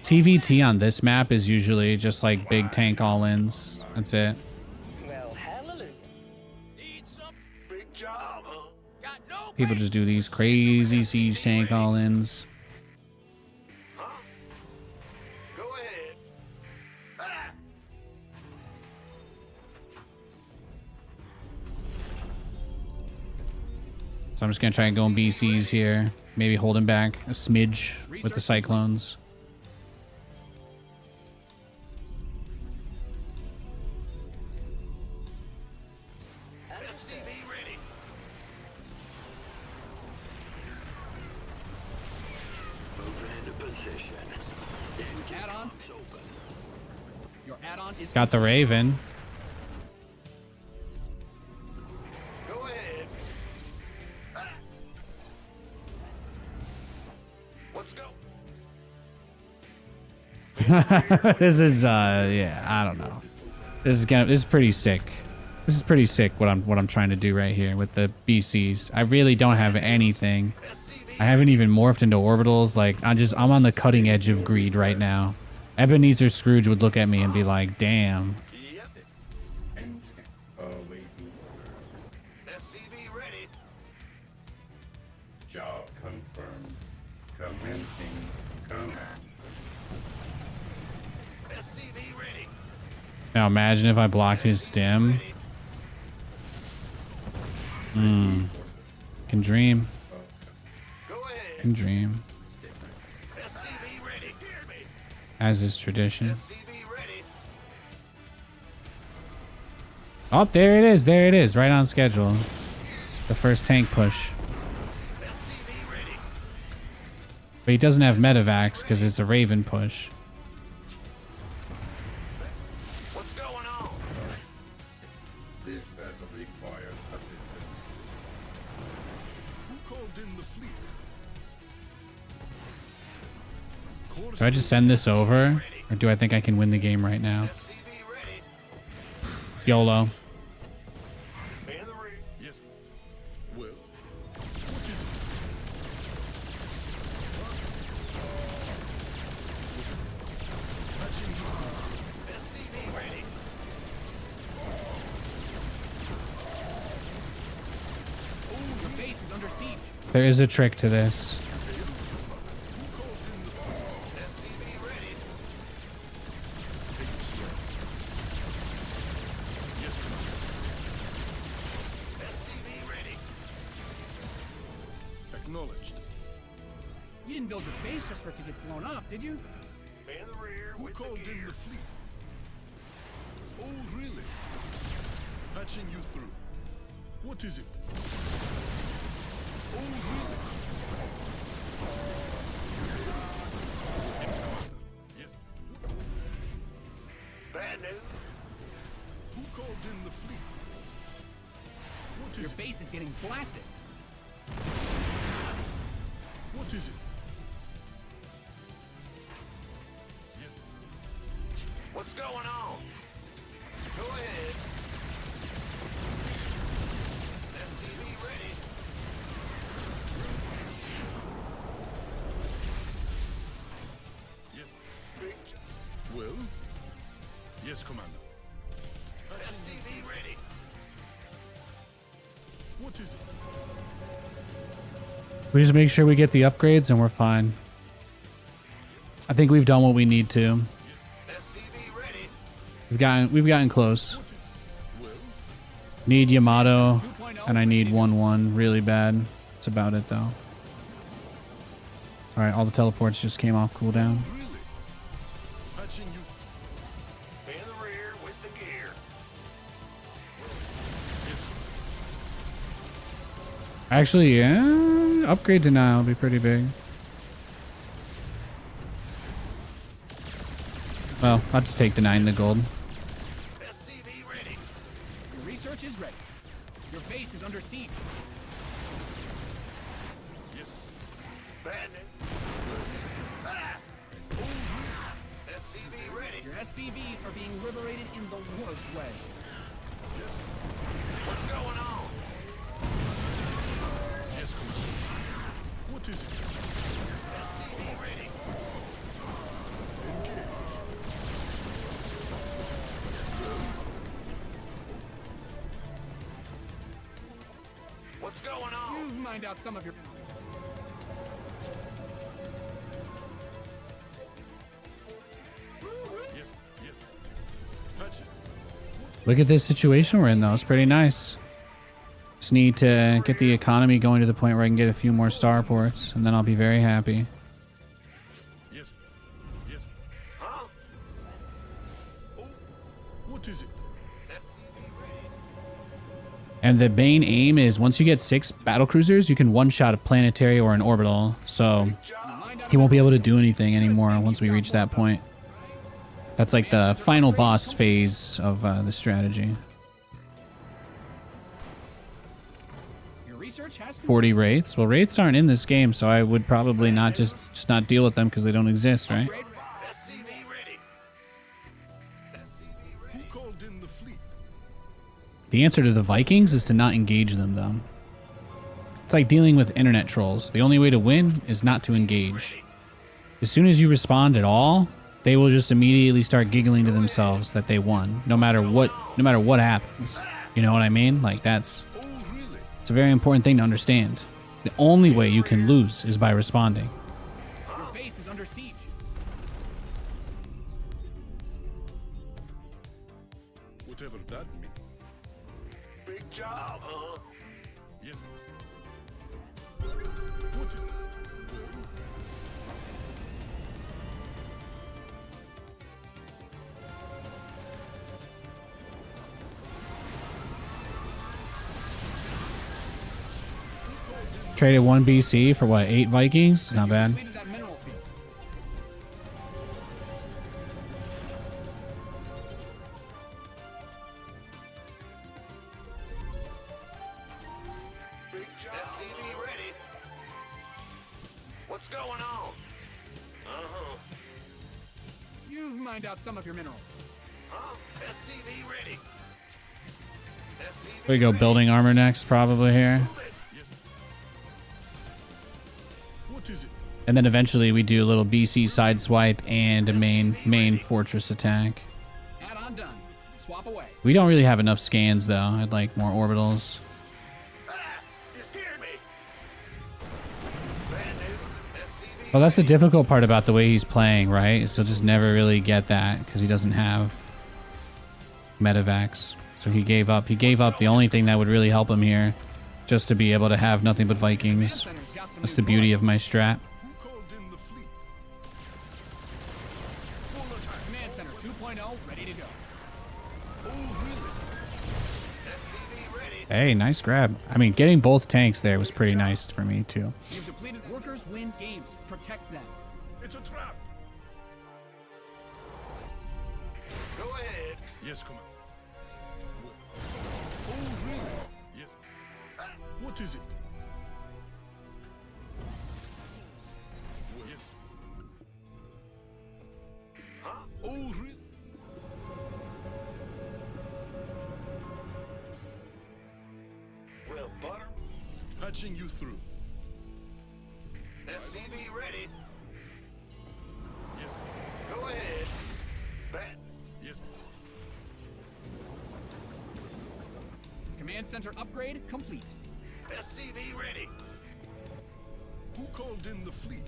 TVT on this map is usually just like big tank all-ins. That's it. Well, hallelujah. Need some big job, huh? Got no People just do these crazy siege tank all-ins. Huh? Go ahead. Ah! So I'm just gonna try and go in BCs here. Maybe holding back a smidge with the Cyclones. SCV ready. Move into position. Engine Add-on. cocks open. Your add-on is Got the Raven. Go ahead. Ah! Let's go. This is yeah, I don't know. This is pretty sick. This is pretty sick what I'm trying to do right here with the BCs. I really don't have anything. I haven't even morphed into orbitals. Like I'm on the cutting edge of greed right now. Ebenezer Scrooge would look at me and be like, "Damn." Yep. Wait. SCV ready. Job confirmed. Commencing command. SCV ready. Now imagine if I blocked his stim. Can dream. Go ahead. Can dream. SCV ready. Hear me. As is tradition. SCV ready. Oh, there it is. There it is. Right on schedule. The first tank push. SCV ready. But he doesn't have medevacs because it's a Raven push. What's going on? This vessel requires assistance. Who called in the fleet? Do I just send this over? Or do I think I can win the game right now? SCV ready. YOLO. Man the rear. Yes. Well, what is it? Patching you. SCV ready. Your base is under siege. There is a trick to this. Who called in the SCV ready. Take it slow. Yes, Commander. SCV ready. Acknowledged. You didn't build your base just for it to get blown up, did you? Man the rear Who with called the in gear. the fleet? Oh, really? Patching you through. What is it? Oh, really? In Commander. Yes. Bad news. Who called in the fleet? What Your is it? base is getting blasted. What is it? Yes. What's going on? Go ahead. SCV ready. Yes. Big Well? Yes, Commander. SCV ready. What is it? We just make sure we get the upgrades and we're fine. I think we've done what we need to. SCV ready. We've gotten close. Well? Need Yamato 2.0 and I need 1-1 really bad. That's about it though. Alright, all the teleports just came off cooldown. Really? Patching you. Man the rear with the gear. Yes. Actually, yeah, upgrade denial will be pretty big. Well, I'll just take denying the gold. SCV ready. Your research is ready. Your base is under siege. Yes. Bad news. Ah! SCV ready. Your SCVs are being liberated in the worst way. What's going on? Yes, Commander. What is it? SCV ready. Engage. What's going on? You mind out some of your... Yes. Yes. Patch it. Look at this situation we're in though. It's pretty nice. Just need to get the economy going to the point where I can get a few more starports and then I'll be very happy. Yes. Yes. Huh? Oh. What is it? SCV ready. And the main aim is once you get 6 battle cruisers, you can one-shot a planetary or an orbital. So he won't be able to do anything anymore once we reach that point. That's like the final boss phase of the strategy. Your research has... 40 wraiths. Well, wraiths aren't in this game, so I would probably not just not deal with them because they don't exist, right? SCV ready. SCV ready. Who called in the fleet? The answer to the Vikings is to not engage them, though. It's like dealing with internet trolls. The only way to win is not to engage. As soon as you respond at all, they will just immediately start giggling to themselves that they won, no matter what happens. You know what I mean? Like it's Oh, really? a very important thing to understand. The only way you can lose is by responding. Your base is under siege. Whatever that means. Big job, huh? Yes. What is it? Well, Traded 1 BC for what, 8 Vikings? It's not bad. Completed that mineral field. mined out some of your minerals. Huh? SCV ready. SCV We go building armor next, probably here. Move it. Yes. What is it? And then eventually we do a little BC side swipe and a main fortress attack. Add-on done. Swap away. We don't really have enough scans though. I'd like more orbitals. Ah, you scared me. Bad news. SCV Well, that's the ready. difficult part about the way he's playing, right? Is he'll just never really get that because he doesn't have medevacs. So he gave up. He gave up the only thing that would really help him here, just to be able to have nothing but Command Vikings. center's got some That's new the beauty droids. of my strat. Who called in the fleet? Full attack. Command center 2.0 ready to go. Oh, really? SCV ready. Hey, nice grab. I mean, getting both tanks there was pretty nice for me too. You've depleted workers win games. Protect them. It's a trap. Go ahead. Yes, Commander. Oh, really? Yes. What is it? Yes. Huh? Oh, really? Well, butter. Patching you through. SCV ready. Yes. Go ahead. Bad. Yes. Command center upgrade complete. SCV ready. Who called in the fleet?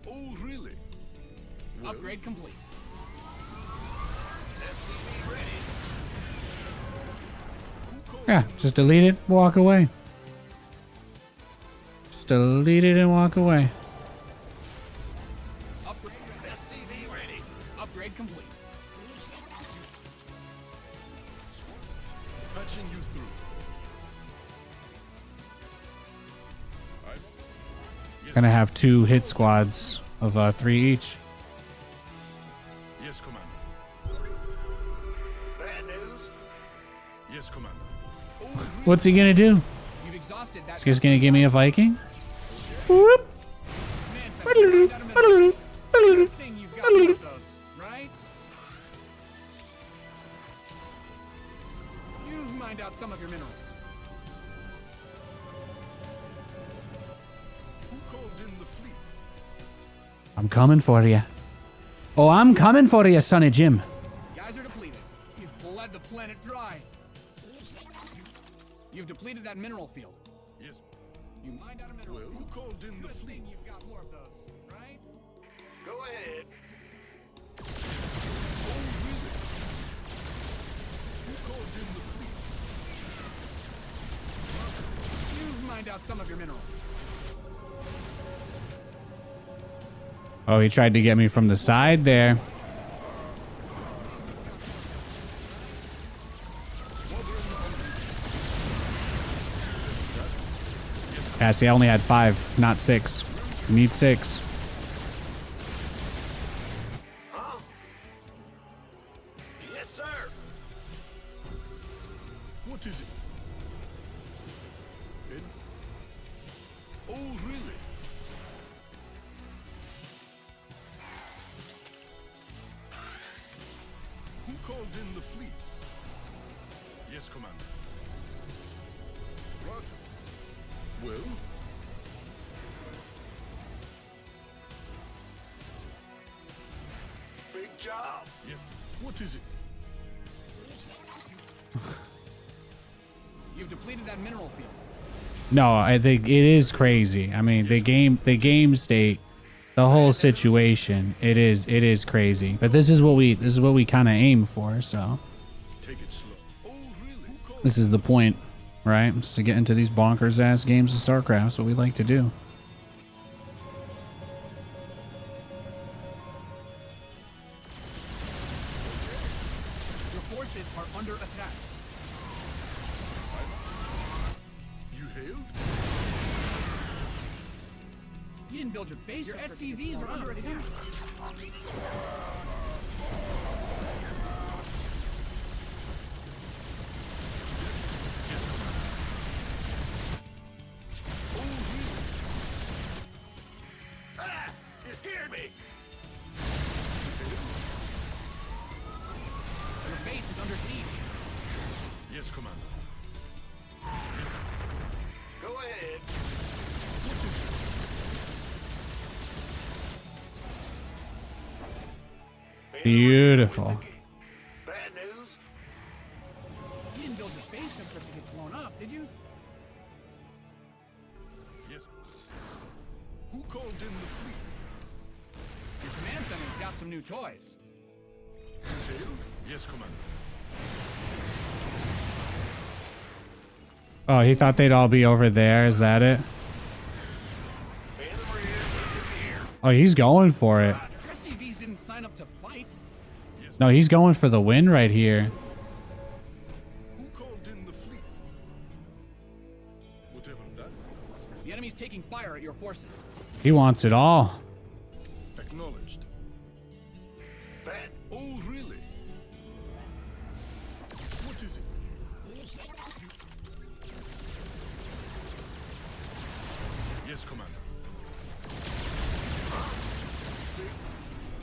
Oh, really? Well, Upgrade complete. SCV ready. who called Yeah, in the just delete it, walk away. Just delete it and walk away. Upgrade ready. SCV ready. Upgrade complete. patching you through? Yes, Gonna have 2 hit squads of 3 each. yes, Commander. Bad news. Yes, Commander. Oh, really? What's he gonna do? You've exhausted that. Is he just gonna give me a Viking? Whoop. Command center, mined out a mineral. Good thing you've got one of those, right? You've mined out some of your minerals. Who called in the fleet? I'm coming for you. Oh, I'm coming for you, Sonny Jim. Guys are depleted. You've bled the planet dry. You've depleted that mineral field. Yes. You mined out a mineral. Well, who called in the Good fleet? thing you've got more of those, right? Go ahead. Oh, really? Who called in the fleet? You've mined out some of your minerals. Oh, he tried to get me from the side there. Yeah, see, I only had 5, not 6. You need 6. Huh? Yes, sir. What is it? Ed? Oh, really? Who called in the fleet? Yes, Commander. Roger. Well? Big job. Yes. What is it? You've depleted that mineral field. No, I think it is crazy. I mean, the game state, the whole situation, it is crazy. But this is what we kind of aim for. So Take it slow. Oh, really? Who called? this is the point, right? Just to get into these bonkers ass games of StarCraft. That's what we like to do. Your forces are under attack. You hailed? You didn't build your base. Your SCVs are under attack. Ah, you scared me. Yes, Commander. Go ahead. What is it? Beautiful. Bad news? You didn't build your base just for it to get blown up, did you? Yes. Who called in the fleet? Your command center's got some new toys. You hail? Yes, Commander. Oh, he thought they'd all be over there. Is that it? Man in the rear, in here. Oh, he's going for it. Your SCVs didn't sign up to fight. No, he's going for the win right here. Who called in the fleet? Whatever that was. The enemy's taking fire at your forces. He wants it all. Acknowledged. Bad. Oh, really? What is it? Yes, Commander.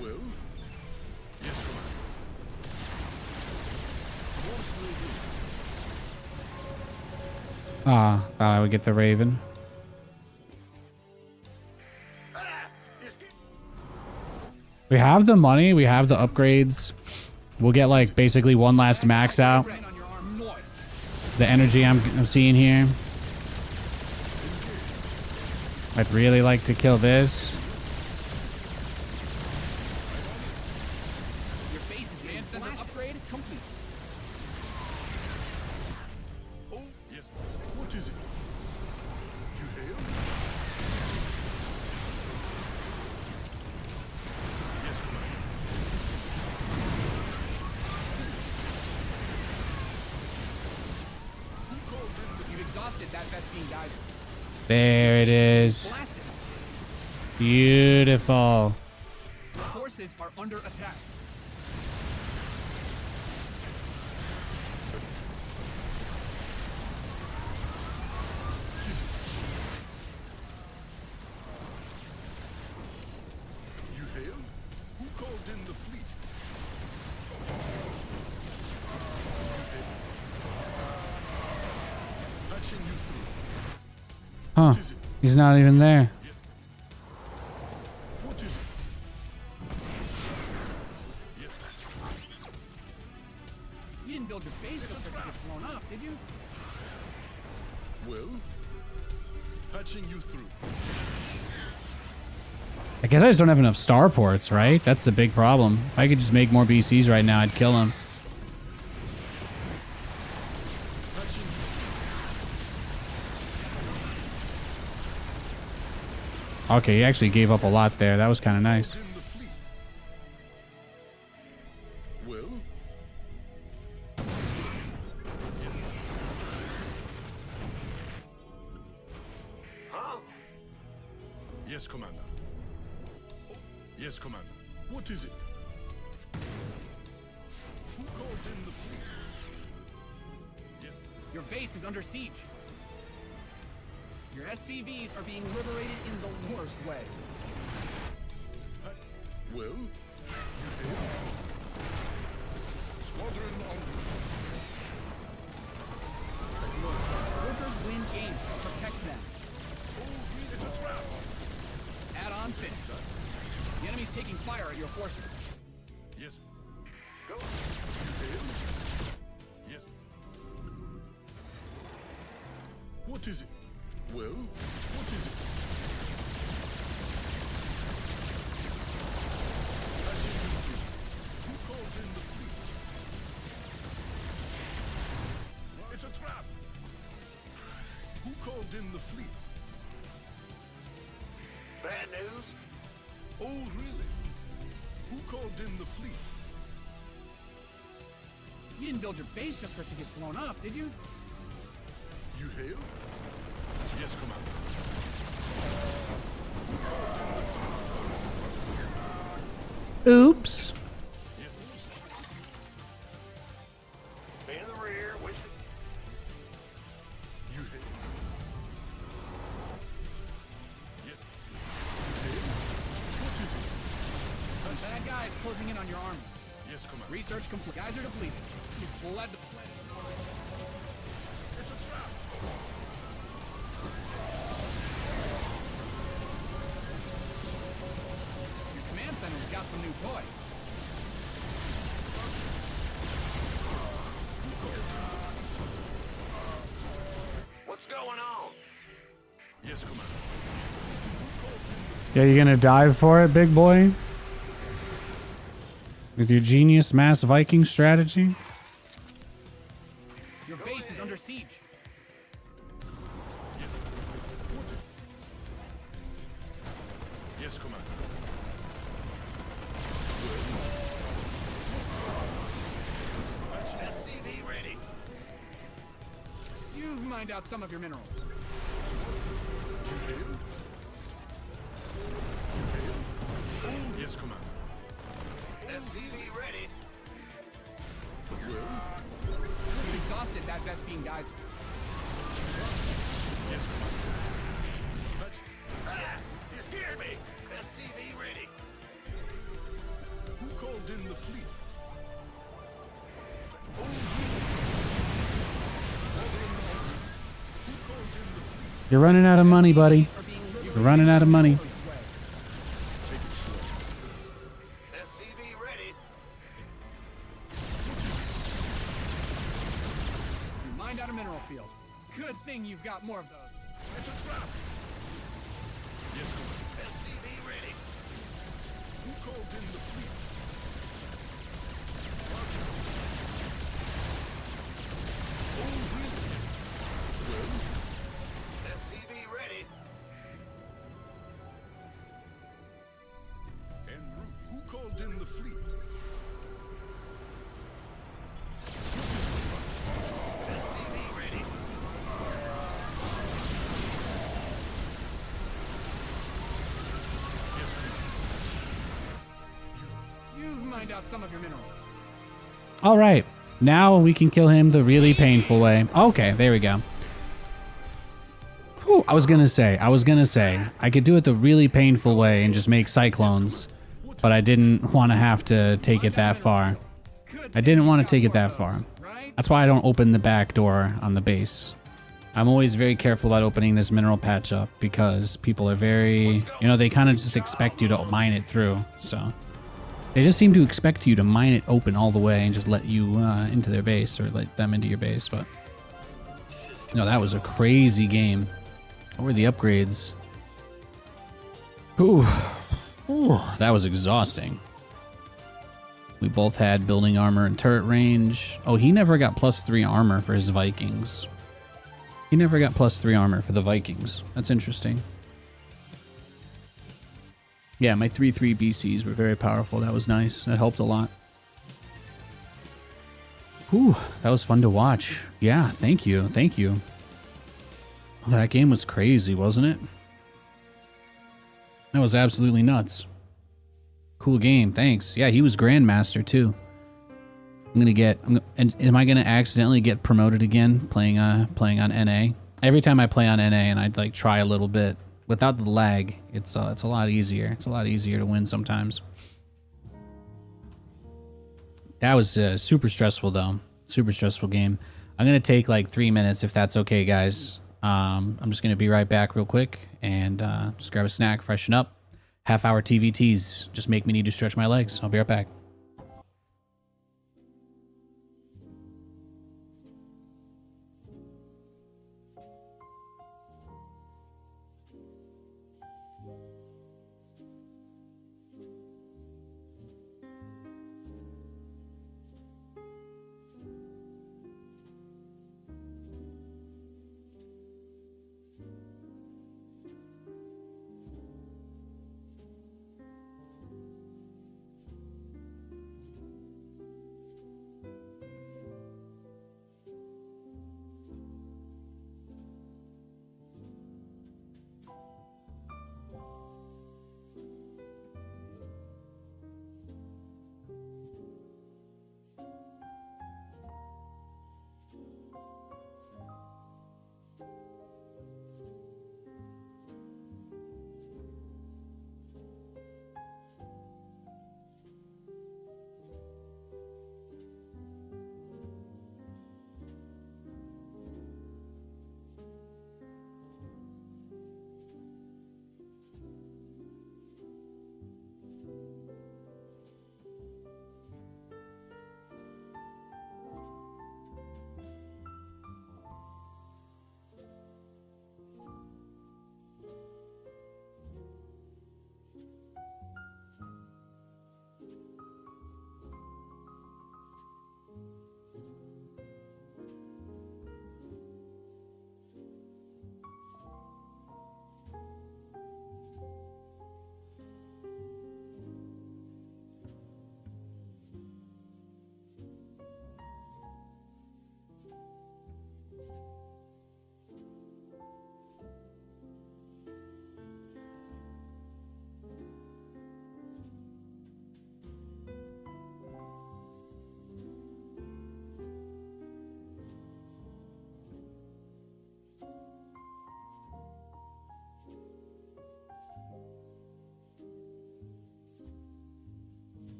Well? Yes, Commander. More slavery. Ah, thought I would get the Raven. We have the money. We have the upgrades. We'll get like basically one last max out. Rain on your arm. Noise. It's the energy I'm seeing here. I'd really like to kill this. Your base is command center upgrade complete. Oh, yes. What is it? You hail? Yes, Commander. Who called in the You've exhausted that Vespine geyser. There it is. Blasted. Beautiful. Your forces are under attack. You hail? Who called in the fleet? Patching you through. Huh. He's not even there. What is it? Yes. You didn't build your base just for it to get blown up, did you? Well, patching you through. I guess I just don't have enough starports, right? That's the big problem. If I could just make more BCs right now, I'd kill him. Patching you Okay, he actually gave up a lot there. That was kind of nice. in the fleet. Well, Huh? yes, Commander. Yes, Commander. What is it? Who called in the fleet? Yes. Your base is under siege. Your SCVs are being liberated in the worst way. Well, you hail? Squadron onward. Workers win games. Protect them. It's a trap. Add-ons finished. The enemy's taking fire at your forces. Yes. Go. You hail? Yes. What is it? Well, what is it? Patching you through. Who called in the fleet? It's a trap. Who called in the fleet? Bad news? Oh, really? Who called in the fleet? You didn't build your base just for it to get blown up, did you? You hail? Yes, Commander. Oops. Yes. Man in the rear with You hail? Yes. You hail? What is it? Bad guys closing in on your army. Yes, Commander. Research complete. Guys are depleted. You bled the planet. Your command center's got some new toys. What's going on? Yes, Commander. Yeah, you gonna dive for it, big boy? With your genius mass Viking strategy? Your base is under siege. Yes, Commander. SCV ready. You've mined out some of your minerals. Yes, Commander. SCV ready. You've exhausted that Vespine geyser. Yes, Commander. Ah! You scared me! SCV ready. Who called in the fleet? You're running out of money, buddy. You're running out of money. SCV ready. You mined out a mineral field. Good thing you've got more of those. It's a trap. Yes, Commander. SCV ready. Who called in the fleet? SCV ready. En route. Who called in the fleet? SCV ready. Yes, Commander. You've mined out some of your minerals. All right. Now we can kill him the really painful way. Okay, there we go. Whew, I was gonna say, I could do it the really painful way and just make cyclones, but I didn't want to have to take it that far. I didn't want to take it that far. That's why I don't open the back door on the base. I'm always very careful about opening this mineral patch up because people are very, you know, they kind of just expect you to mine it through, so. They just seem to expect you to mine it open all the way and just let you into their base or let them into your base, but no, that was a crazy game. What were the upgrades? Ooh. Ooh, that was exhausting. We both had building armor and turret range. Oh, he never got +3 armor for his Vikings. He never got +3 armor for the Vikings. That's interesting. Yeah, my 3/3 BCs were very powerful. That was nice. That helped a lot. Whew, that was fun to watch. Yeah, thank you. Thank you. That game was crazy, wasn't it? That was absolutely nuts. Cool game, thanks. Yeah, he was Grandmaster too. Am I gonna accidentally get promoted again playing on NA? Every time I play on NA and I'd like try a little bit without the lag, it's a lot easier. It's a lot easier to win sometimes. That was super stressful though. Super stressful game. I'm gonna take like 3 minutes if that's okay, guys. I'm just gonna be right back real quick and just grab a snack, freshen up. Half-hour TVTs just make me need to stretch my legs. I'll be right back.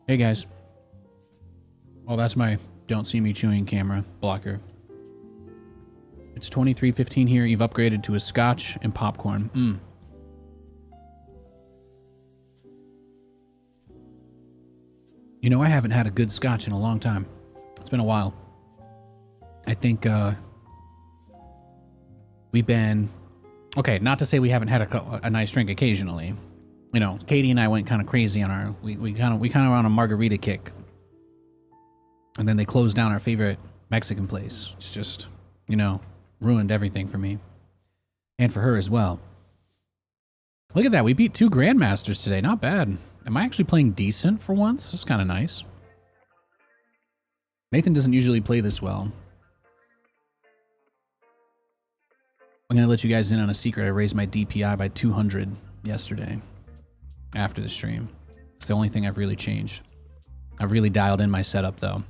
Hey guys. Oh, that's my don't see me chewing camera blocker. It's 23:15 here. You've upgraded to a scotch and popcorn. You know, I haven't had a good scotch in a long time. It's been a while. I think we've been... Okay, not to say we haven't had a nice drink occasionally. You know, Katie and I went kind of crazy on our... We kind of were on a margarita kick. And then they closed down our favorite Mexican place. It's just, you know, ruined everything for me. And for her as well. Look at that. We beat 2 Grandmasters today. Not bad. Am I actually playing decent for once? That's kind of nice. Nathan doesn't usually play this well. I'm going to let you guys in on a secret. I raised my DPI by 200 yesterday after the stream. It's the only thing I've really changed. I've really dialed in my setup, though.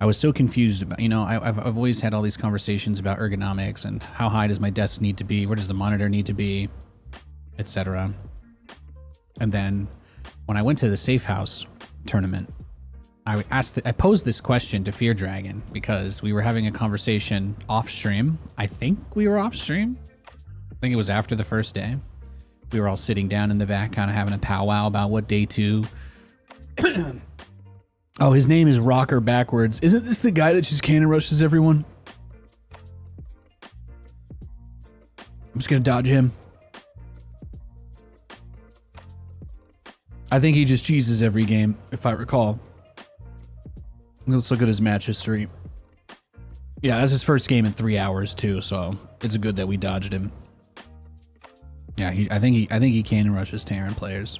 I was so confused about, you know, I've always had all these conversations about ergonomics and how high does my desk need to be, where does the monitor need to be, etc. And then when I went to the Safe House tournament, I posed this question to Fear Dragon because we were having a conversation off stream. I think we were off stream. I think it was after the first day. We were all sitting down in the back, kind of having a powwow about what day 2. Oh, his name is Rocker Backwards. Isn't this the guy that just cannon rushes everyone? I'm just gonna dodge him. I think he just cheeses every game, if I recall. Let's look at his match history. Yeah, that's his first game in 3 hours too, so it's good that we dodged him. Yeah, I think he cannon rushes Terran players.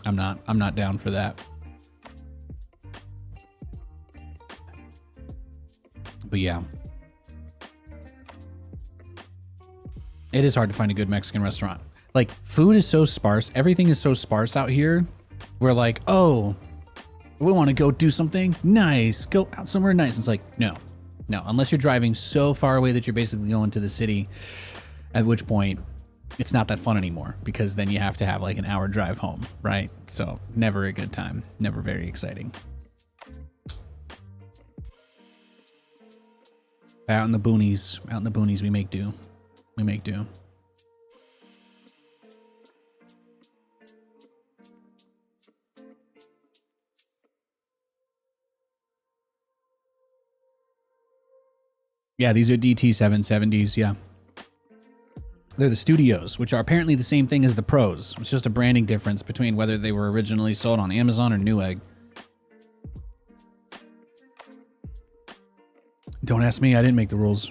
I'm not down for that. But yeah. It is hard to find a good Mexican restaurant. Like, food is so sparse. Everything is so sparse out here. We're like, oh, we want to go do something nice. Go out somewhere nice. It's like, no. Unless you're driving so far away that you're basically going to the city, at which point it's not that fun anymore because then you have to have like an hour drive home, right? So never a good time. Never very exciting. Out in the boonies, we make do. We make do. Yeah, these are DT770s, yeah. They're the studios, which are apparently the same thing as the pros. It's just a branding difference between whether they were originally sold on Amazon or Newegg. Don't ask me, I didn't make the rules.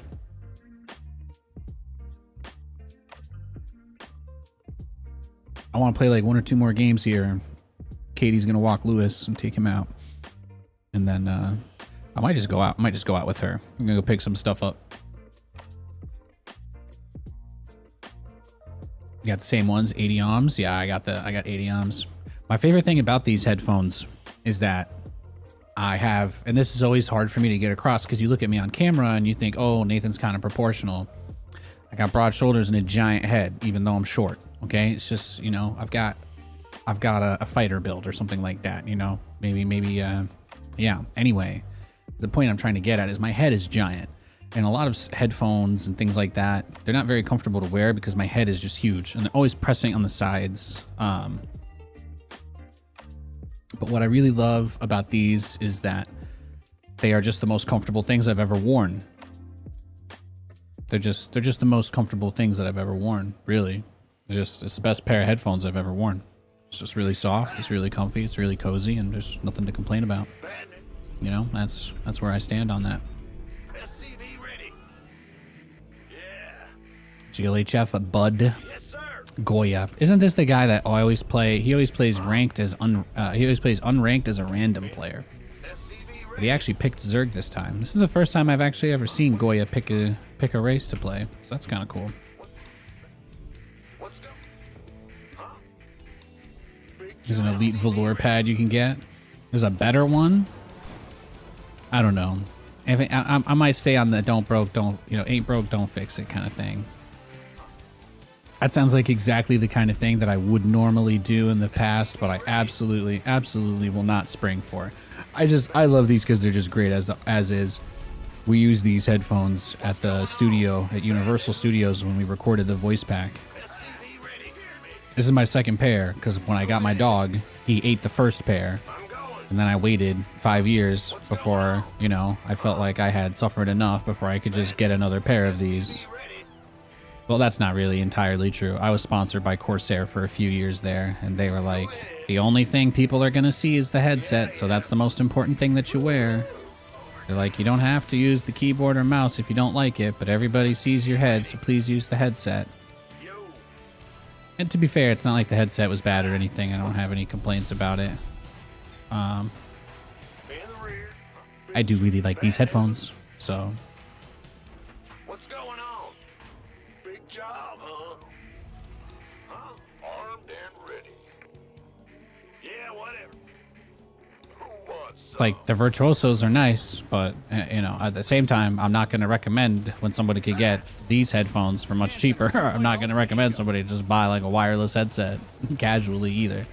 I want to play like 1 or 2 more games here. Katie's gonna walk Lewis and take him out. And then I might just go out. With her. I'm gonna go pick some stuff up. You got the same ones, 80 ohms. Yeah, I got 80 ohms. My favorite thing about these headphones is that I have, and this is always hard for me to get across because you look at me on camera and you think, oh, Nathan's kind of proportional. I got broad shoulders and a giant head, even though I'm short. Okay, it's just, you know, I've got a fighter build or something like that. You know, maybe yeah. Anyway, the point I'm trying to get at is my head is giant, and a lot of headphones and things like that, they're not very comfortable to wear because my head is just huge and they're always pressing on the sides. But what I really love about these is that they are just the most comfortable things I've ever worn. They're just the most comfortable things that I've ever worn, really. It's the best pair of headphones I've ever worn. It's just really soft, it's really comfy, it's really cozy, and there's nothing to complain about. You know, that's where I stand on that. SCV ready. Yeah. GLHF Bud. Yes, sir. Goya. Isn't this the guy that he always plays ranked as he always plays unranked as a random player? SCV But he actually picked Zerg this time. This is the first time I've actually ever seen Goya pick a race to play. So that's kind of cool. Let's go. Huh? There's an elite velour pad you can get. There's a better one. I don't know. I might stay on the ain't broke, don't fix it kind of thing. That sounds like exactly the kind of thing that I would normally do in the past, but I absolutely, absolutely will not spring for. I love these because they're just great as is. We use these headphones at the studio at Universal Studios when we recorded the voice pack. This is my second pair because when I got my dog, he ate the first pair. And then I waited 5 years before, you know, I felt like I had suffered enough before I could just get another pair of these. Well, that's not really entirely true. I was sponsored by Corsair for a few years there, and they were like, the only thing people are going to see is the headset, so that's the most important thing that you wear. They're like, you don't have to use the keyboard or mouse if you don't like it, but everybody sees your head, so please use the headset. And to be fair, it's not like the headset was bad or anything. I don't have any complaints about it. I do really like these headphones, so... What's going on? Big job, huh? Huh? Armed and ready. Yeah, whatever. Who wants It's like the virtuosos are nice, but you know, at the same time, I'm not going to recommend when somebody could get these headphones for much cheaper. I'm not going to recommend somebody to just buy like a wireless headset casually either.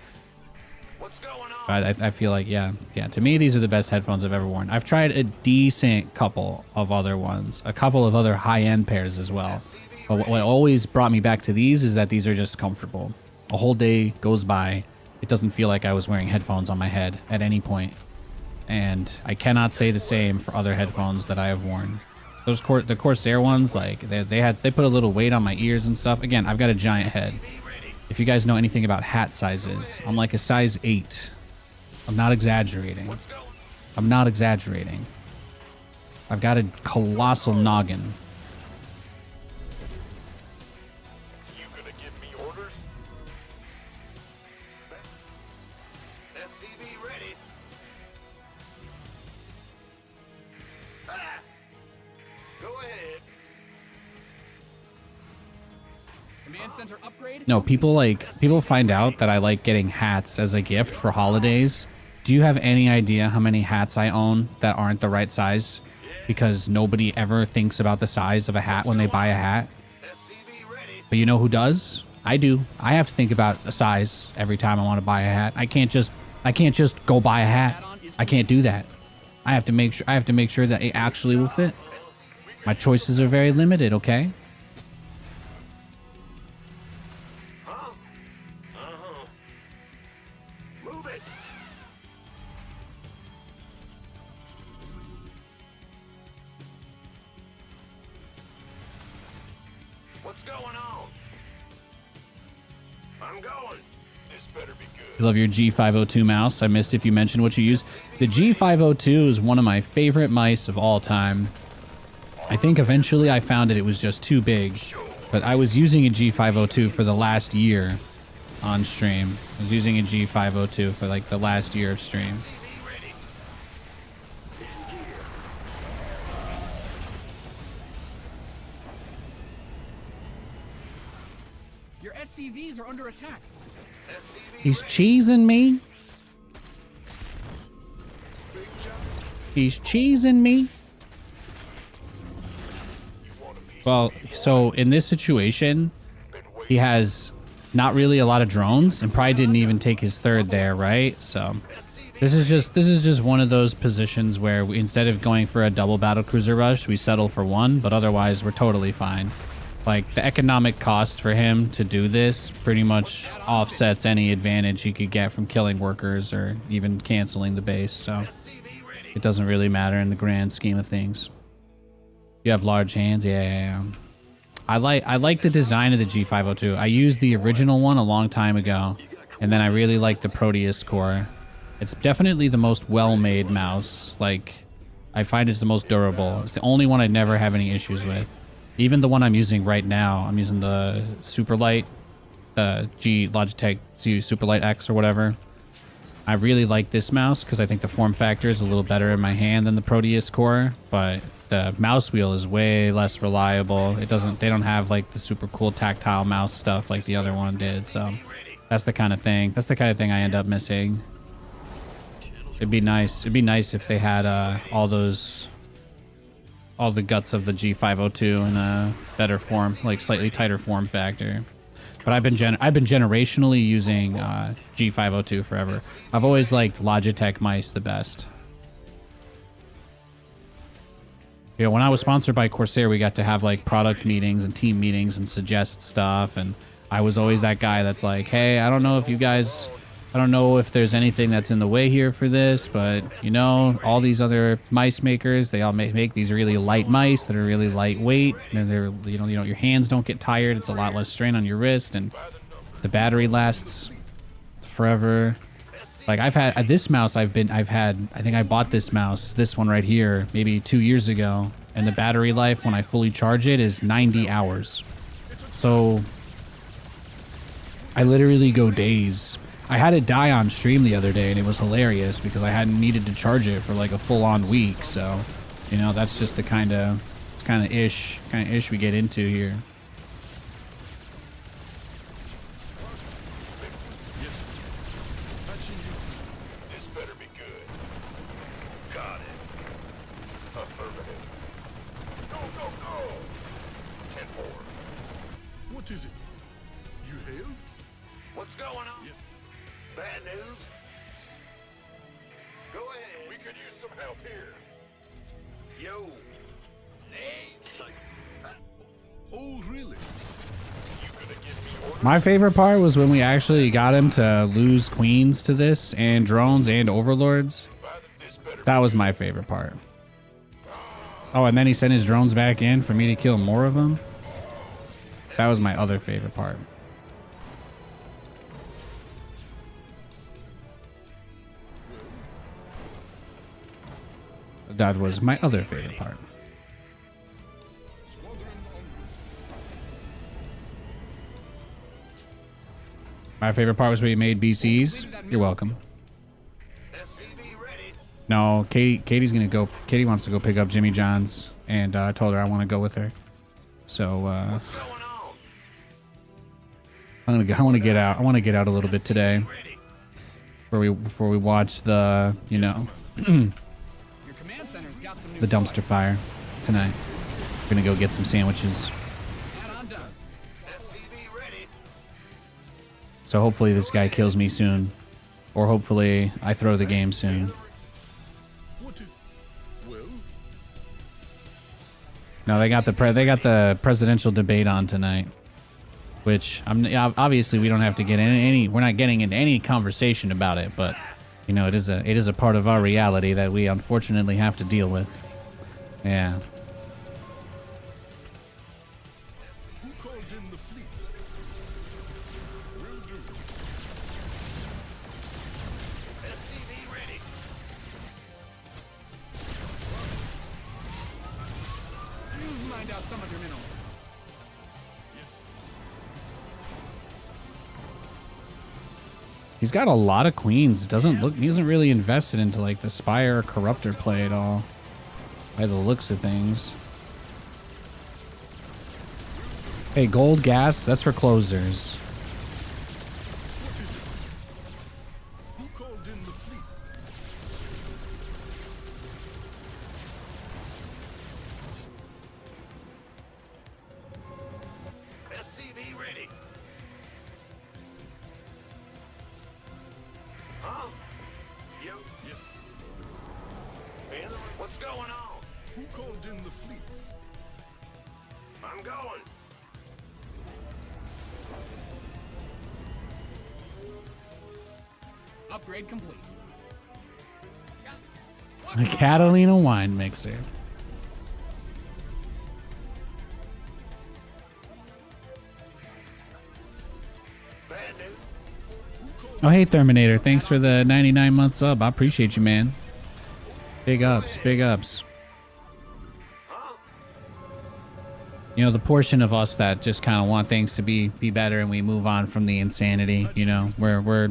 What's going on? But I feel like, yeah, to me, these are the best headphones I've ever worn. I've tried a decent couple of other ones, a couple of other high-end pairs as well. But what always brought me back to these is that these are just comfortable. A whole day goes by. It doesn't feel like I was wearing headphones on my head at any point. And I cannot say the same for other headphones that I have worn. Those the Corsair ones, like they put a little weight on my ears and stuff. Again, I've got a giant head. If you guys know anything about hat sizes, I'm like a size 8. I'm not exaggerating. I'm not exaggerating. I've got a colossal noggin. You gonna give me orders? SCV ready. Ah! Go ahead. Command center upgrade. No, people find out that I like getting hats as a gift for holidays. Do you have any idea how many hats I own that aren't the right size? Because nobody ever thinks about the size of a hat when they buy a hat. SCV ready. But you know who does? I do. I have to think about a size every time I want to buy a hat. I can't just go buy a hat. I can't do that. I have to make sure that it actually will fit. My choices are very limited, okay? Huh? Uh-huh. Move it. What's going on? I'm going. This better be good. I love your G502 mouse. I missed if you mentioned what you use. The G502 is one of my favorite mice of all time. I think eventually I found it was just too big, but I was using a G502 for the last year on stream. I was using a G502 for like the last year of stream. Your SCVs are under attack. He's cheesing me. He's cheesing me. Well, so in this situation, he has not really a lot of drones and probably didn't even take his third there, right? So this is just one of those positions where we, instead of going for a double battle cruiser rush, we settle for one, but otherwise we're totally fine. Like the economic cost for him to do this pretty much offsets any advantage he could get from killing workers or even canceling the base. So it doesn't really matter in the grand scheme of things. You have large hands, yeah. I like the design of the G502. I used the original one a long time ago, and then I really like the Proteus core. It's definitely the most well-made mouse. Like, I find it's the most durable. It's the only one I never have any issues with. Even the one I'm using right now, I'm using the Superlight, the Logitech Superlight X or whatever. I really like this mouse because I think the form factor is a little better in my hand than the Proteus core, but the mouse wheel is way less reliable. They don't have like the super cool tactile mouse stuff like the other one did. So that's the kind of thing I end up missing. It'd be nice if they had all the guts of the G502 in a better form, like slightly tighter form factor. But I've been generationally using G502 forever. I've always liked Logitech mice the best. You know, when I was sponsored by Corsair, we got to have like product meetings and team meetings and suggest stuff. And I was always that guy that's like, hey, I don't know if you guys, I don't know if there's anything that's in the way here for this, but you know, all these other mice makers, they all make these really light mice that are really lightweight. And they're, you know, your hands don't get tired. It's a lot less strain on your wrist, and the battery lasts forever. Like I've had this mouse, I think I bought this mouse, this one right here, maybe 2 years ago. And the battery life when I fully charge it is 90 hours. So I literally go days. I had it die on stream the other day and it was hilarious because I hadn't needed to charge it for like a full-on week. So, you know, that's just the kind of ish we get into here. This better be good. Got it. Affirmative. Go, go, go! 10-4. What is it? You hail? What's going on? Yes. Bad news? Go ahead. We could use some help here. Yo. Oh, really? You gonna give me orders? My favorite part was when we actually got him to lose queens to this and drones and overlords. This better That was my favorite part. Oh, and then he sent his drones back in for me to kill more of them. That was my other favorite part. That was my other favorite part. My favorite part was when he made BCs. You're welcome. SCV ready. No, Katie's gonna go. Katie wants to go pick up Jimmy John's, and I told her I want to go with her. So Going on? I want to get out. I want to get out a little bit today, before we watch the, you know, Your command center's got some new the dumpster fire tonight. We're gonna go get some sandwiches. add-on done. SCV ready. So hopefully this guy kills me soon, or hopefully I throw the game soon. What is... Well? No, they got the presidential debate on tonight, which obviously we don't have to get in any. We're not getting into any conversation about it, but you know, it is a part of our reality that we unfortunately have to deal with. Yeah. Who called in the fleet? Will do. SCV ready. Mind out some of your minerals. He's got a lot of queens. He isn't really invested into like the Spire or Corruptor play at all, by the looks of things. Hey, gold gas, that's for closers. What is it? Who called in the fleet? SCV ready. Huh? You? Yes. Man, what's going on? Who called in the fleet? I'm going. Upgrade complete. A Catalina wine mixer. Bad news. Oh, hey, Terminator. Thanks for the 99-month sub. I appreciate you, man. Big ups, big ups. You know, the portion of us that just kind of want things to be better and we move on from the insanity, you know, we're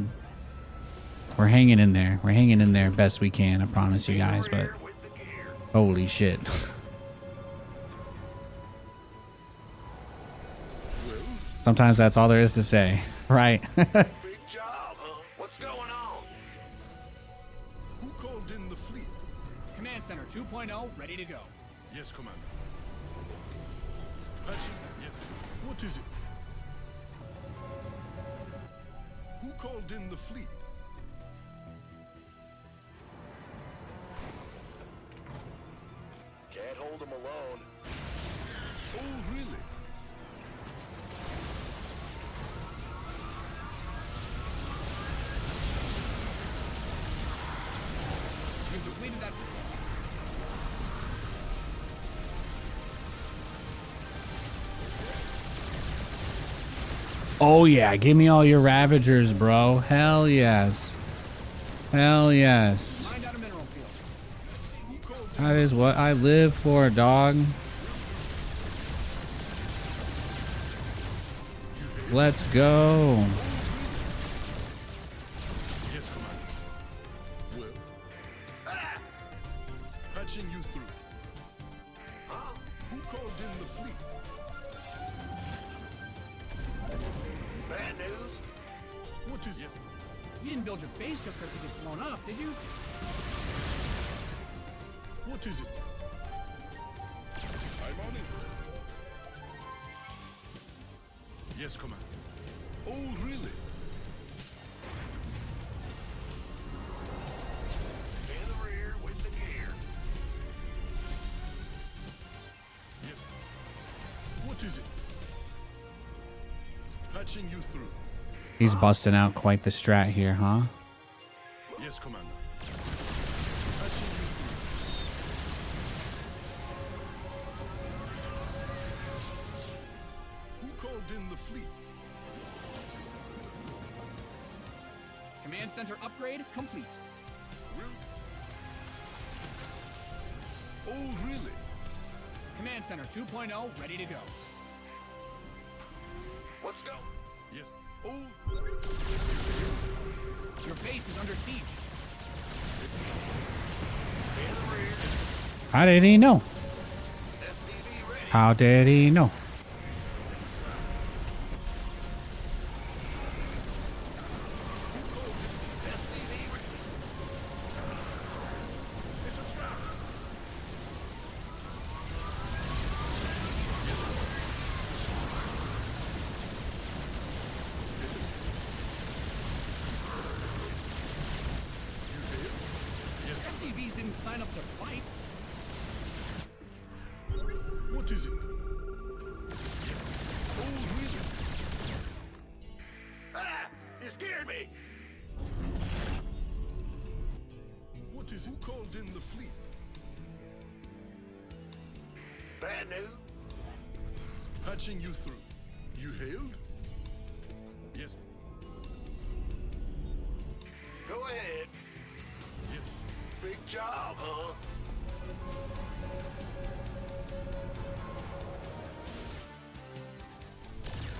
hanging in there. We're hanging in there best we can, I promise you guys, but With the gear. holy shit. Sometimes that's all there is to say, right? Big job, huh? What's going on? Who called in the fleet? Command center 2.0 ready to go. Yes, Commander. Patchy? Yes. What is it? called in the fleet? Can't hold them alone. Oh, really? You've depleted that. Oh yeah, give me all your Ravagers, bro. Hell yes. Hell yes. Find out a mineral field. That is what I live for, dog. Let's go. Yes, Commander. Well, patching you through. Huh? Who called in the fleet? Bad news? What is it? You didn't build your base just for it to get blown up, did you? What is it? I'm on it. Yes, Commander. Oh, really? In the rear with the gear. Yes. What is it? Patching you through. He's busting out quite the strat here, huh? Yes, Commander. Patching you through. Who called in the fleet? Command center upgrade complete. Oh, really? Command center 2.0 ready to go. Let's go. Yes. Oh, Your base is under siege. In the rear. How did he know? SCV ready. How did he know? SCV ready. it's a trap. SCVs didn't sign up to fight. What is it? Oh, really? Ah! You scared me! What is it? Who called in the fleet? Bad news? Patching you through. You hailed? Yes. Go ahead. Yes. Big job, huh?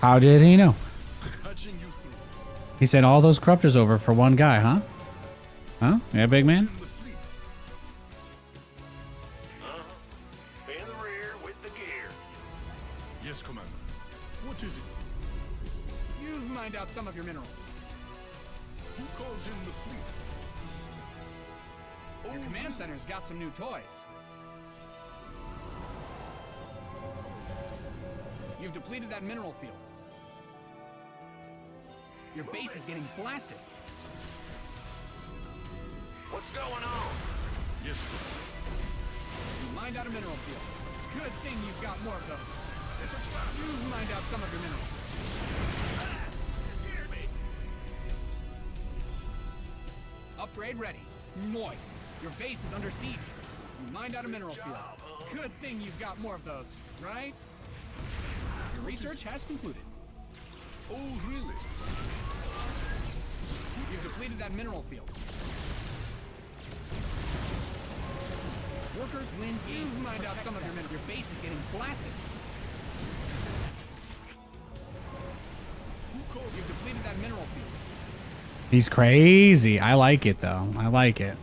How did he know? Patching you through. He sent all those corruptors over for one guy, huh? Huh? Yeah, big man? In the fleet. Uh-huh. In the rear with the gear. Yes, Commander. What is it? You've mined out some of your minerals. Who called in the fleet? Your command center's got some new toys. You've depleted that mineral field. Your base is getting blasted. What's going on? Yes, sir. You mined out a mineral field. Good thing you've got more of those. You've mined out some of your minerals. You scared me. Upgrade ready. Moist. Your base is under siege. You mined out a mineral field. Good thing you've got more of those, right? Your research has concluded. Oh, really? You've depleted that mineral field. Workers win. You've mined out some of your minerals. Your base is getting blasted. You've depleted that mineral field. He's crazy. I like it, though. I like it.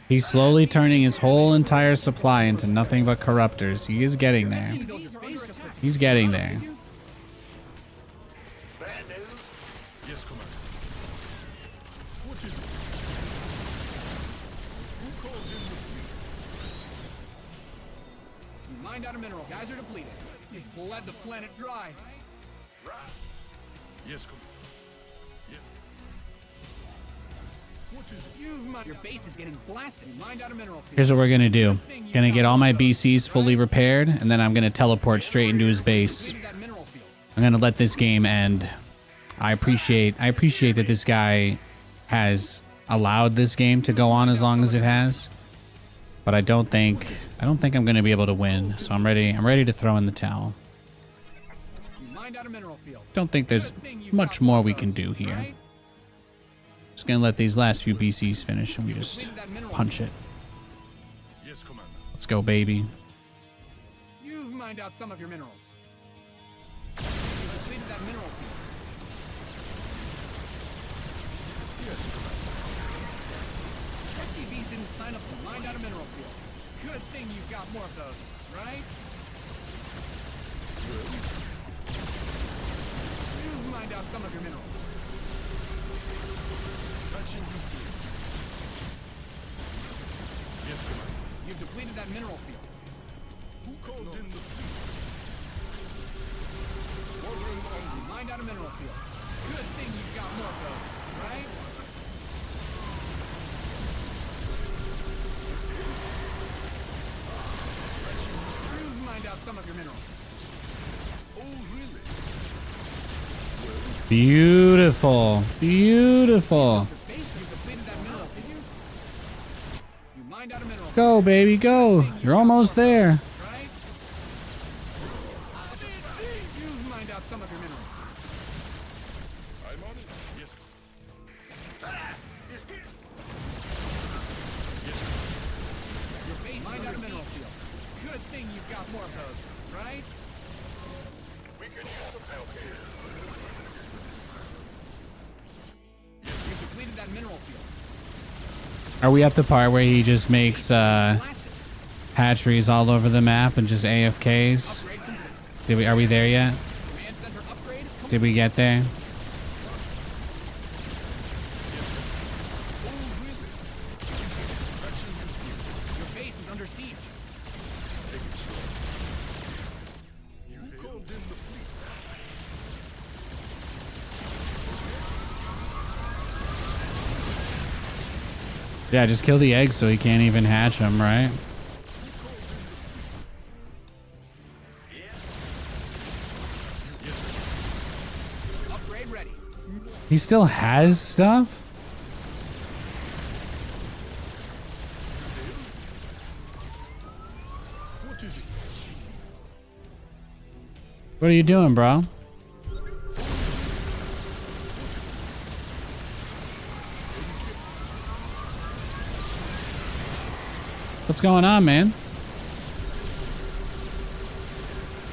He's slowly turning his whole entire supply into nothing but corruptors. He is getting there. You built your base just for He's getting there. Bad news? Yes, Commander. What is it? Who called in the fleet? You mined out a mineral. Guys are depleted. You've bled the planet dry. Yes, Commander. Yes. Your base is getting blasted. Mined out a mineral field. Here's what we're gonna do. Gonna get all my BCs fully repaired, and then I'm gonna teleport straight into his base. That mineral field. I'm gonna let this game end. I appreciate that this guy has allowed this game to go on as long as it has. But I don't think I'm gonna be able to win. So I'm ready to throw in the towel. You mined out a mineral field. Don't think there's much more we can do here. Right? Just gonna let these last few BCs finish and we just punch it. Yes, Commander. Let's go, baby. You've mined out some of your minerals. You completed that mineral field. Yes, Commander. SCVs didn't sign up to mine out a mineral field. Good thing you've got more of those, right? You've mined out some of your minerals. Touching you, please. Yes, Commander. You've depleted that mineral field. Who called in the fleet? You mined out a mineral field. Good thing you've got more of those, right? You've mined out some of your minerals. Oh, really? Beautiful. Beautiful. The base, you depleted that mineral field. You mined out a mineral field, Go, baby, go. You're almost there. right? You've mined out some of your minerals. I'm on it. Yes. Your base mined out a mineral field. Good thing you've got more of those, right? We can use some help here. You've depleted that mineral field. Are we at the part where he just makes Blasted. hatcheries all over the map and just AFKs? Upgrade complete. Are we there yet? Command center upgrade complete. Did we get there? Your base is under siege. Who called in the fleet? Yeah, just kill the eggs so he can't even hatch them, right? Upgrade ready. He still has stuff? What is it? What are you doing, bro? What's going on, man?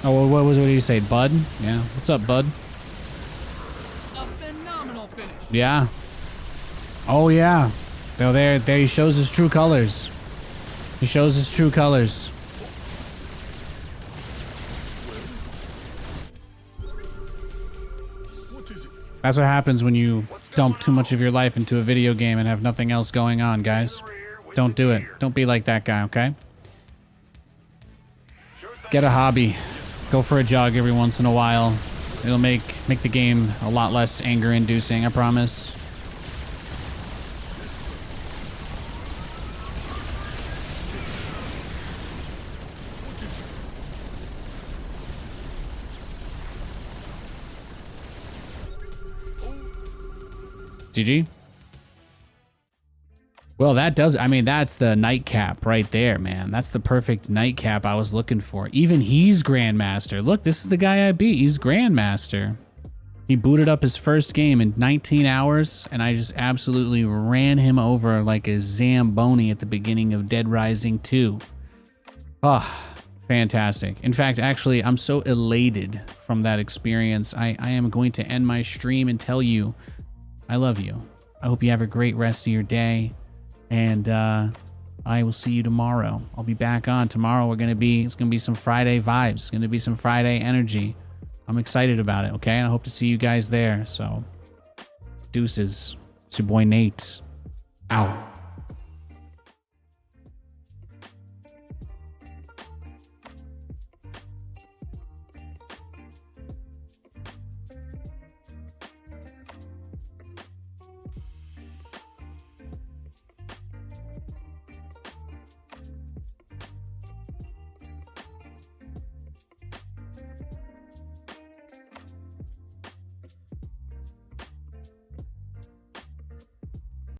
Oh, well, what did you say, bud? Yeah. What's up, bud? A phenomenal finish. Yeah. Oh, yeah. There he shows his true colors. He shows his true colors. What is it? That's what happens when you dump too much of your life into a video game and have nothing else going on, guys. Don't do it. Don't be like that guy, okay? Get a hobby. Go for a jog every once in a while. It'll make the game a lot less anger-inducing, I promise. GG. Well, that does, I mean, that's the nightcap right there, man. That's the perfect nightcap I was looking for. Even he's Grandmaster. Look, this is the guy I beat. He's Grandmaster. He booted up his first game in 19 hours, and I just absolutely ran him over like a Zamboni at the beginning of Dead Rising 2. Ah, fantastic. In fact, actually, I'm so elated from that experience. I am going to end my stream and tell you I love you. I hope you have a great rest of your day. And I will see you tomorrow. I'll be back on tomorrow. It's gonna be some Friday vibes. It's gonna be some Friday energy. I'm excited about it, okay? And I hope to see you guys there. So, deuces. It's your boy Nate. Out.